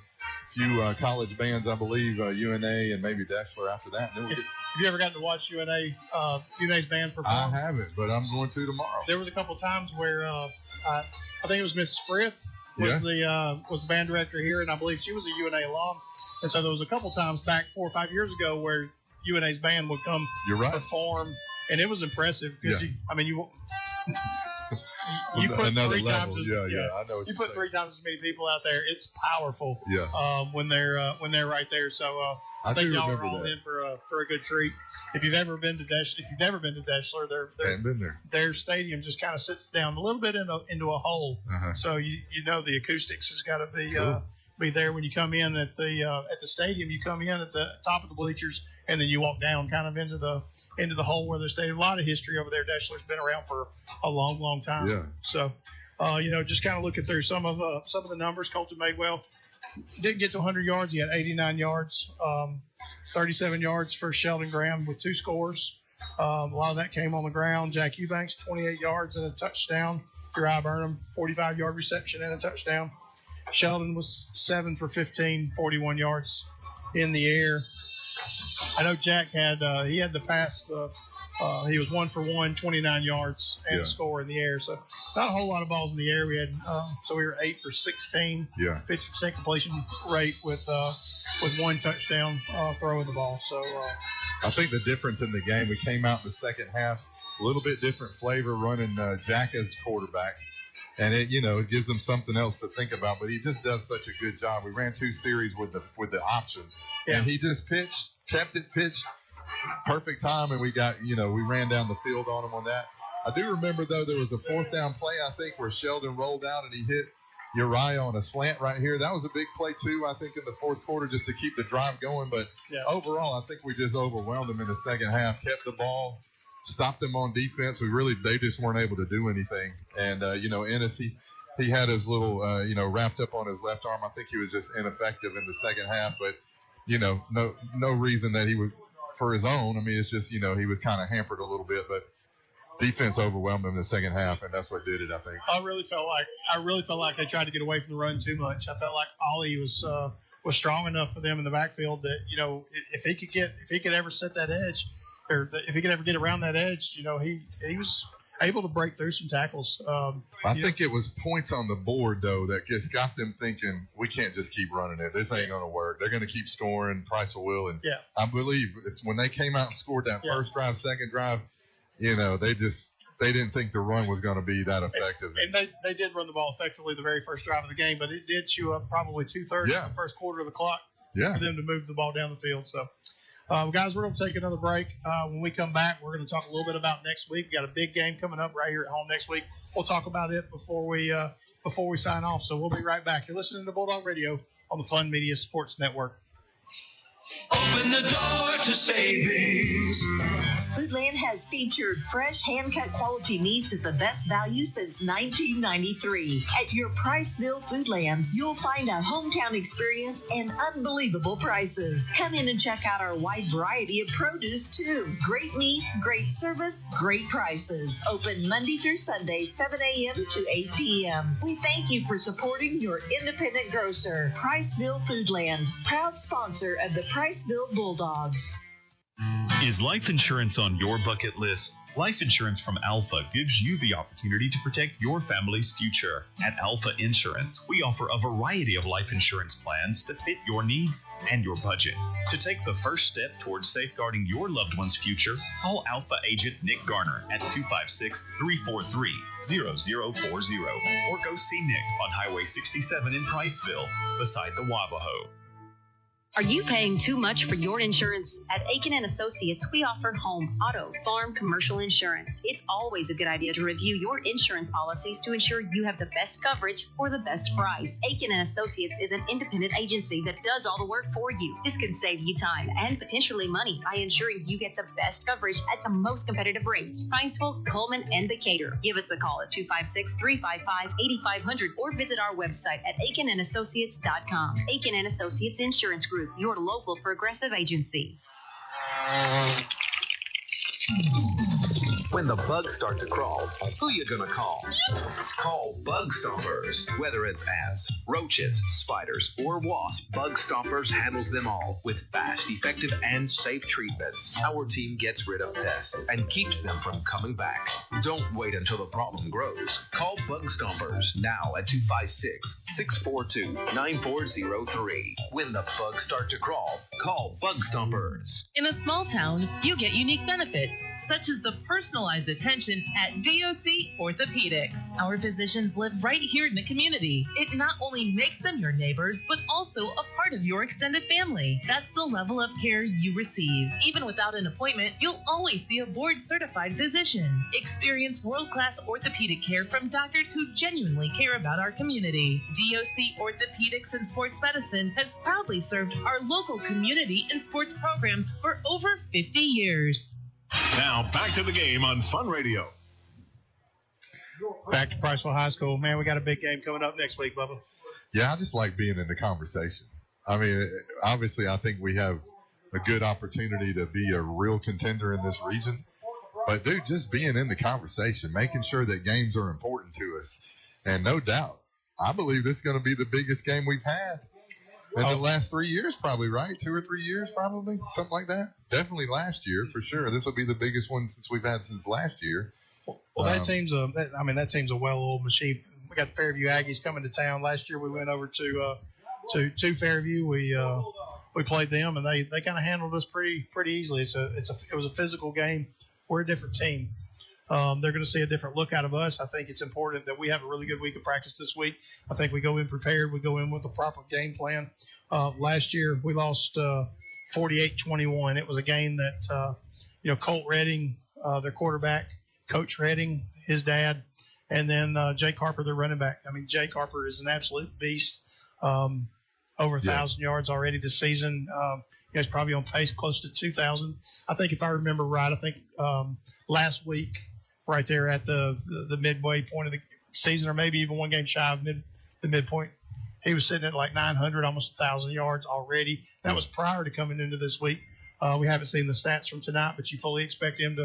few college bands, I believe, UNA and maybe Deschler after that. And then we'll Have you ever gotten to watch UNA's band perform? I haven't, but I'm going to tomorrow. There was a couple times where I think it was Mrs. Frith was the band director here, and I believe she was a UNA alum. And so there was a couple times back 4 or 5 years ago where UNA's band would come perform, and it was impressive because you put another 3 times level. I know what you put saying. 3 times as many people out there. It's powerful. Yeah. When they're right there. So I think y'all are all in for a good treat. If you've never been to Deschler, their stadium just kind of sits down a little bit into a hole. So you know the acoustics has got to be there when you come in at the stadium. You come in at the top of the bleachers, and then you walk down kind of into the hole where the stadium. A lot of history over there. Deschler's been around for a long time. Yeah. So, just kind of looking through some of the numbers. Colton Madewell, didn't get to 100 yards. He had 89 yards, 37 yards for Sheldon Graham with 2 scores. A lot of that came on the ground. Jack Eubanks, 28 yards and a touchdown. Uriah Burnham, 45-yard reception and a touchdown. Sheldon was 7 for 15, 41 yards in the air. I know Jack had he had the pass. He was 1 for 1, 29 yards and a score in the air. So not a whole lot of balls in the air. We had so we were 8 for 16, 50% completion rate with 1 touchdown throwing the ball. So I think the difference in the game, we came out in the second half a little bit different flavor, running Jack as quarterback. And it gives him something else to think about. But he just does such a good job. We ran 2 series with the option, and he just kept it pitched, perfect time, and we ran down the field on him on that. I do remember though there was a 4th down play I think where Sheldon rolled out and he hit Uriah on a slant right here. That was a big play too, I think, in the 4th quarter just to keep the drive going. But overall, I think we just overwhelmed them in the second half, kept the ball, stopped them on defense. They just weren't able to do anything. And, Ennis, he had his little, wrapped up on his left arm. I think he was just ineffective in the second half. But, no reason that he would, for his own. I mean, it's just, he was kind of hampered a little bit. But defense overwhelmed him in the second half, and that's what did it, I think. I really felt like they tried to get away from the run too much. I felt like Ollie was strong enough for them in the backfield that, if he could ever set that edge, or if he could ever get around that edge, he was able to break through some tackles. I think it was points on the board, though, that just got them thinking, we can't just keep running it. This ain't going to work. They're going to keep scoring. Price will. And I believe when they came out and scored that first drive, second drive, they didn't think the run was going to be that effective. And they did run the ball effectively the very first drive of the game, but it did chew up probably 2/3 of the first quarter of the clock for them to move the ball down the field. So, guys, we're going to take another break. When we come back, we're going to talk a little bit about next week. We got a big game coming up right here at home next week. We'll talk about it before we sign off. So we'll be right back. You're listening to Bulldog Radio on the Fun Media Sports Network. Open the door to savings. Foodland has featured fresh, hand-cut quality meats at the best value since 1993. At your Priceville Foodland, you'll find a hometown experience and unbelievable prices. Come in and check out our wide variety of produce, too. Great meat, great service, great prices. Open Monday through Sunday, 7 a.m. to 8 p.m. We thank you for supporting your independent grocer. Priceville Foodland, proud sponsor of the Priceville Bulldogs. Is life insurance on your bucket list? Life insurance from Alpha gives you the opportunity to protect your family's future. At Alpha Insurance, we offer a variety of life insurance plans to fit your needs and your budget. To take the first step towards safeguarding your loved one's future, call Alpha agent Nick Garner at 256-343-0040 or go see Nick on Highway 67 in Priceville beside the Wabahoe. Are you paying too much for your insurance? At Aiken & Associates, we offer home, auto, farm, commercial insurance. It's always a good idea to review your insurance policies to ensure you have the best coverage for the best price. Aiken & Associates is an independent agency that does all the work for you. This can save you time and potentially money by ensuring you get the best coverage at the most competitive rates. Priceville, Coleman, and Decatur. Give us a call at 256-355-8500 or visit our website at aikenandassociates.com. Aiken & Associates Insurance Group, your local progressive agency. When the bugs start to crawl, who you gonna call? Call Bug Stompers. Whether it's ants, roaches, spiders, or wasps, Bug Stompers handles them all with fast, effective, and safe treatments. Our team gets rid of pests and keeps them from coming back. Don't wait until the problem grows. Call Bug Stompers now at 256-642-9403. When the bugs start to crawl, call Bug Stompers. In a small town, you get unique benefits, such as the personalized attention at DOC Orthopedics. Our physicians live right here in the community. It not only makes them your neighbors, but also a part of your extended family. That's the level of care you receive. Even without an appointment, you'll always see a board-certified physician. Experience world-class orthopedic care from doctors who genuinely care about our community. DOC Orthopedics and Sports Medicine has proudly served our local community and sports programs for over 50 years. Now back to the game on Fun Radio. back to Priceville High School. Man, we got a big game coming up next week, Bubba. Yeah, I just like being in the conversation. I mean, obviously, I think we have a good opportunity to be a real contender in this region. But, dude, just being in the conversation, making sure that games are important to us. And no doubt, I believe this is going to be the biggest game we've had in the last 3 years, probably, right? 2 or 3 years, probably, something like that. Definitely last year, for sure. This will be the biggest one since we've had since last year. Well, that team's a well-oiled machine. We got the Fairview Aggies coming to town. Last year we went over to Fairview. We played them, and they kind of handled us pretty easily. It was a physical game. We're a different team. They're going to see a different look out of us. I think it's important that we have a really good week of practice this week. I think we go in prepared. We go in with a proper game plan. Last year we lost 48-21. It was a game that Colt Redding, their quarterback, Coach Redding, his dad, and then Jake Harper, their running back. I mean, Jake Harper is an absolute beast. Over 1,000 yards already this season. He's probably on pace close to 2,000. I think if I remember right, last week, right there at the midway point of the season, or maybe even one game shy of the midpoint, he was sitting at like 900, almost 1,000 yards already. That was prior to coming into this week. We haven't seen the stats from tonight, but you fully expect him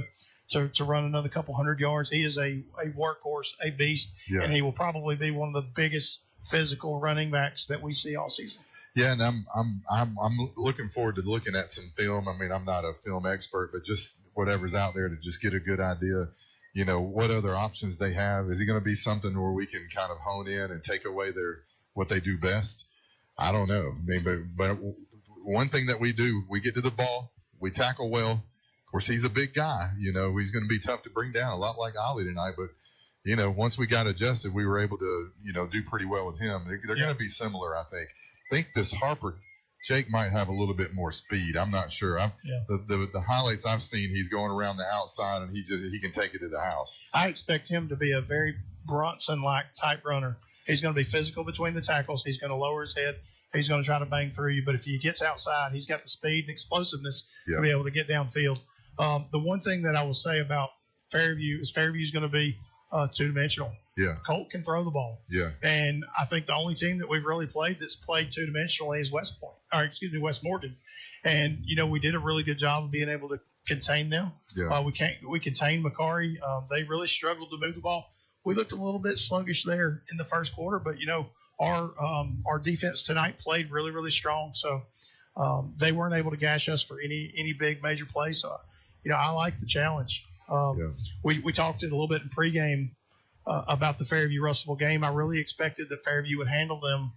to run another couple hundred yards. He is a workhorse, a beast, and he will probably be one of the biggest physical running backs that we see all season. Yeah, and I'm looking forward to looking at some film. I mean, I'm not a film expert, but just whatever's out there to just get a good idea, what other options they have. Is he going to be something where we can kind of hone in and take away what they do best? I don't know. I mean, but one thing that we do, we get to the ball, we tackle well. Of course, he's a big guy. He's going to be tough to bring down, a lot like Ollie tonight. But, once we got adjusted, we were able to, do pretty well with him. They're going to be similar, I think. I think this Harper, Jake might have a little bit more speed. I'm not sure. The highlights I've seen, he's going around the outside, and he can take it to the house. I expect him to be a very Bronson-like type runner. He's going to be physical between the tackles. He's going to lower his head. He's going to try to bang through you. But if he gets outside, he's got the speed and explosiveness to be able to get downfield. The one thing that I will say about Fairview is Fairview's going to be two-dimensional. Yeah. Colt can throw the ball. Yeah. And I think the only team that we've really played that's played two-dimensionally is West Morgan. And, we did a really good job of being able to contain them. Yeah. We contained Macari. They really struggled to move the ball. We looked a little bit sluggish there in the first quarter, but, our defense tonight played really, really strong. So they weren't able to gash us for any big major plays. So, I like the challenge. We talked a little bit in pregame about the Fairview-Russellville game. I really expected that Fairview would handle them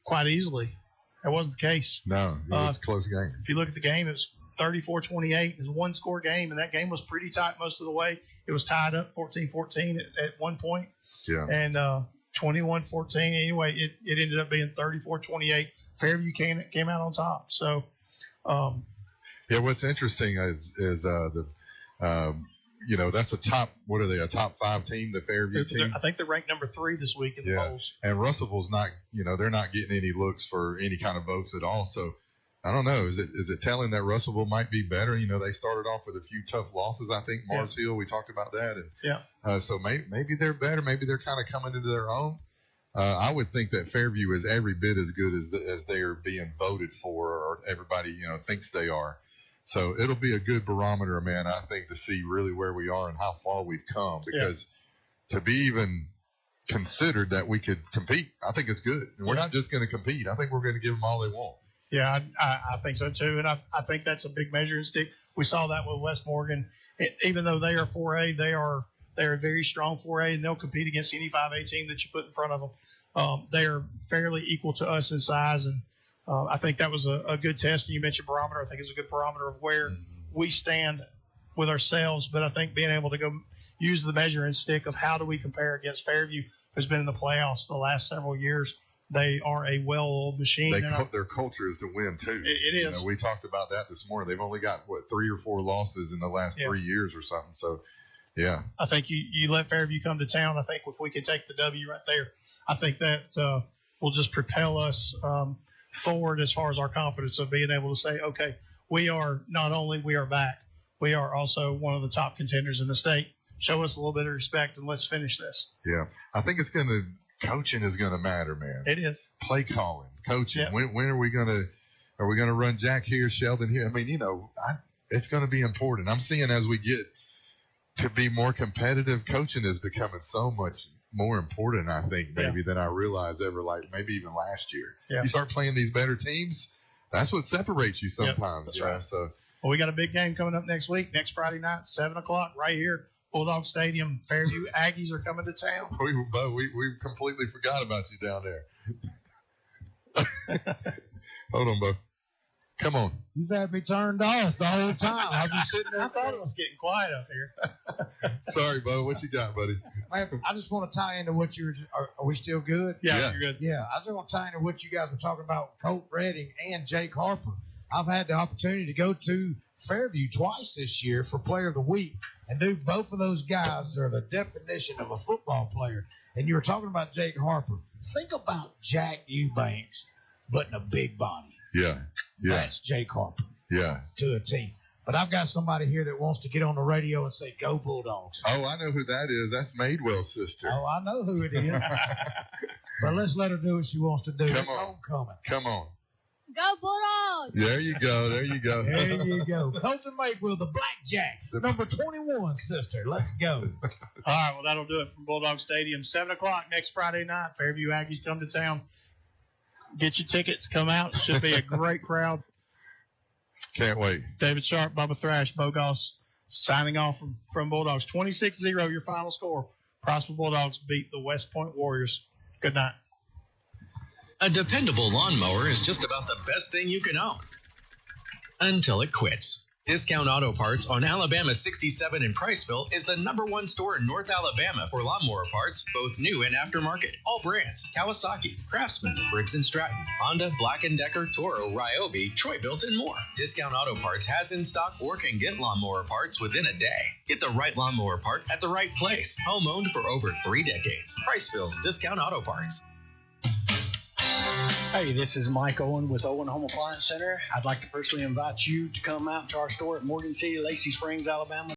quite easily. That wasn't the case. No, it was a close game. If you look at the game, it was 34-28. It was a one-score game, and that game was pretty tight most of the way. It was tied up 14-14 at one point. Yeah. And 21-14. Anyway, it ended up being 34-28. Fairview came out on top. So, what's interesting is that's a top. What are they? A top 5 team, the Fairview team. I think they're ranked number 3 this week in the polls. And Russellville's not. They're not getting any looks for any kind of votes at all. So I don't know. Is it telling that Russellville might be better? They started off with a few tough losses. I think Mars Hill. We talked about that. And so maybe they're better. Maybe they're kind of coming into their own. I would think that Fairview is every bit as good as they are being voted for, or everybody thinks they are. So it'll be a good barometer, man, I think, to see really where we are and how far we've come. Because to be even considered that we could compete, I think it's good. And we're not just going to compete. I think we're going to give them all they want. Yeah, I think so, too. And I think that's a big measuring stick. We saw that with West Morgan. Even though they are 4A, they are a very strong 4A, and they'll compete against any 5A team that you put in front of them. They are fairly equal to us in size, and I think that was a good test. And you mentioned barometer. I think it's a good barometer of where we stand with ourselves. But I think being able to go use the measuring stick of how do we compare against Fairview, who's been in the playoffs the last several years. They are a well-oiled machine. Their culture is to win, too. It is. We talked about that this morning. They've only got, 3 or 4 losses in the last 3 years or something. So, yeah. I think you let Fairview come to town. I think if we can take the W right there, I think that will just propel us forward as far as our confidence of being able to say, okay, we are back, we are also one of the top contenders in the state. show us a little bit of respect and let's finish this. Yeah, I think coaching is gonna matter, man. It is. Play calling, coaching. Yep. When are we gonna run Jack here, Sheldon here? I mean, it's gonna be important. I'm seeing as we get to be more competitive, coaching is becoming so much more important, I think, maybe than I realized ever, like maybe even last year. Yeah. You start playing these better teams, that's what separates you sometimes. That's right. So, well, we got a big game coming up next week, next Friday night, 7:00 right here, Bulldog Stadium. Fairview Aggies are coming to town. We completely forgot about you down there. Hold on, Bo. Come on. You've had me turned off the whole time. I'm just sitting there. I thought it was getting quiet up here. Sorry, Bo. What you got, buddy? Man, I just want to tie into what you were. Are we still good? Yeah, you're good. Yeah, I just want to tie into what you guys were talking about, Colt Redding and Jake Harper. I've had the opportunity to go to Fairview twice this year for Player of the Week, and dude, both of those guys are the definition of a football player. And you were talking about Jake Harper. Think about Jack Eubanks, but in a big body. Yeah. That's Jake Harper. Yeah. To a team. But I've got somebody here that wants to get on the radio and say, "Go Bulldogs." Oh, I know who that is. That's Madewell's sister. Oh, I know who it is. But let's let her do what she wants to do. It's homecoming. Come on. Go Bulldogs! There you go. There you go. There you go. Colton Madewell, the Blackjack, number 21 sister. Let's go. All right, well, that'll do it from Bulldog Stadium. 7:00 next Friday night. Fairview Aggies come to town. Get your tickets. Come out. It should be a great crowd. Can't wait. David Sharp, Bubba Thrash, Bogoss signing off from Bulldogs. 26-0 your final score. Prosper Bulldogs beat the West Point Warriors. Good night. A dependable lawnmower is just about the best thing you can own. Until it quits. Discount Auto Parts on Alabama 67 in Priceville is the #1 store in North Alabama for lawnmower parts, both new and aftermarket. All brands: Kawasaki, Craftsman, Briggs & Stratton, Honda, Black & Decker, Toro, Ryobi, Troy-Built, and more. Discount Auto Parts has in stock or can get lawnmower parts within a day. Get the right lawnmower part at the right place. Home owned for over 3 decades. Priceville's Discount Auto Parts. Hey, this is Mike Owen with Owen Home Appliance Center. I'd like to personally invite you to come out to our store at Morgan City, Lacey Springs, Alabama.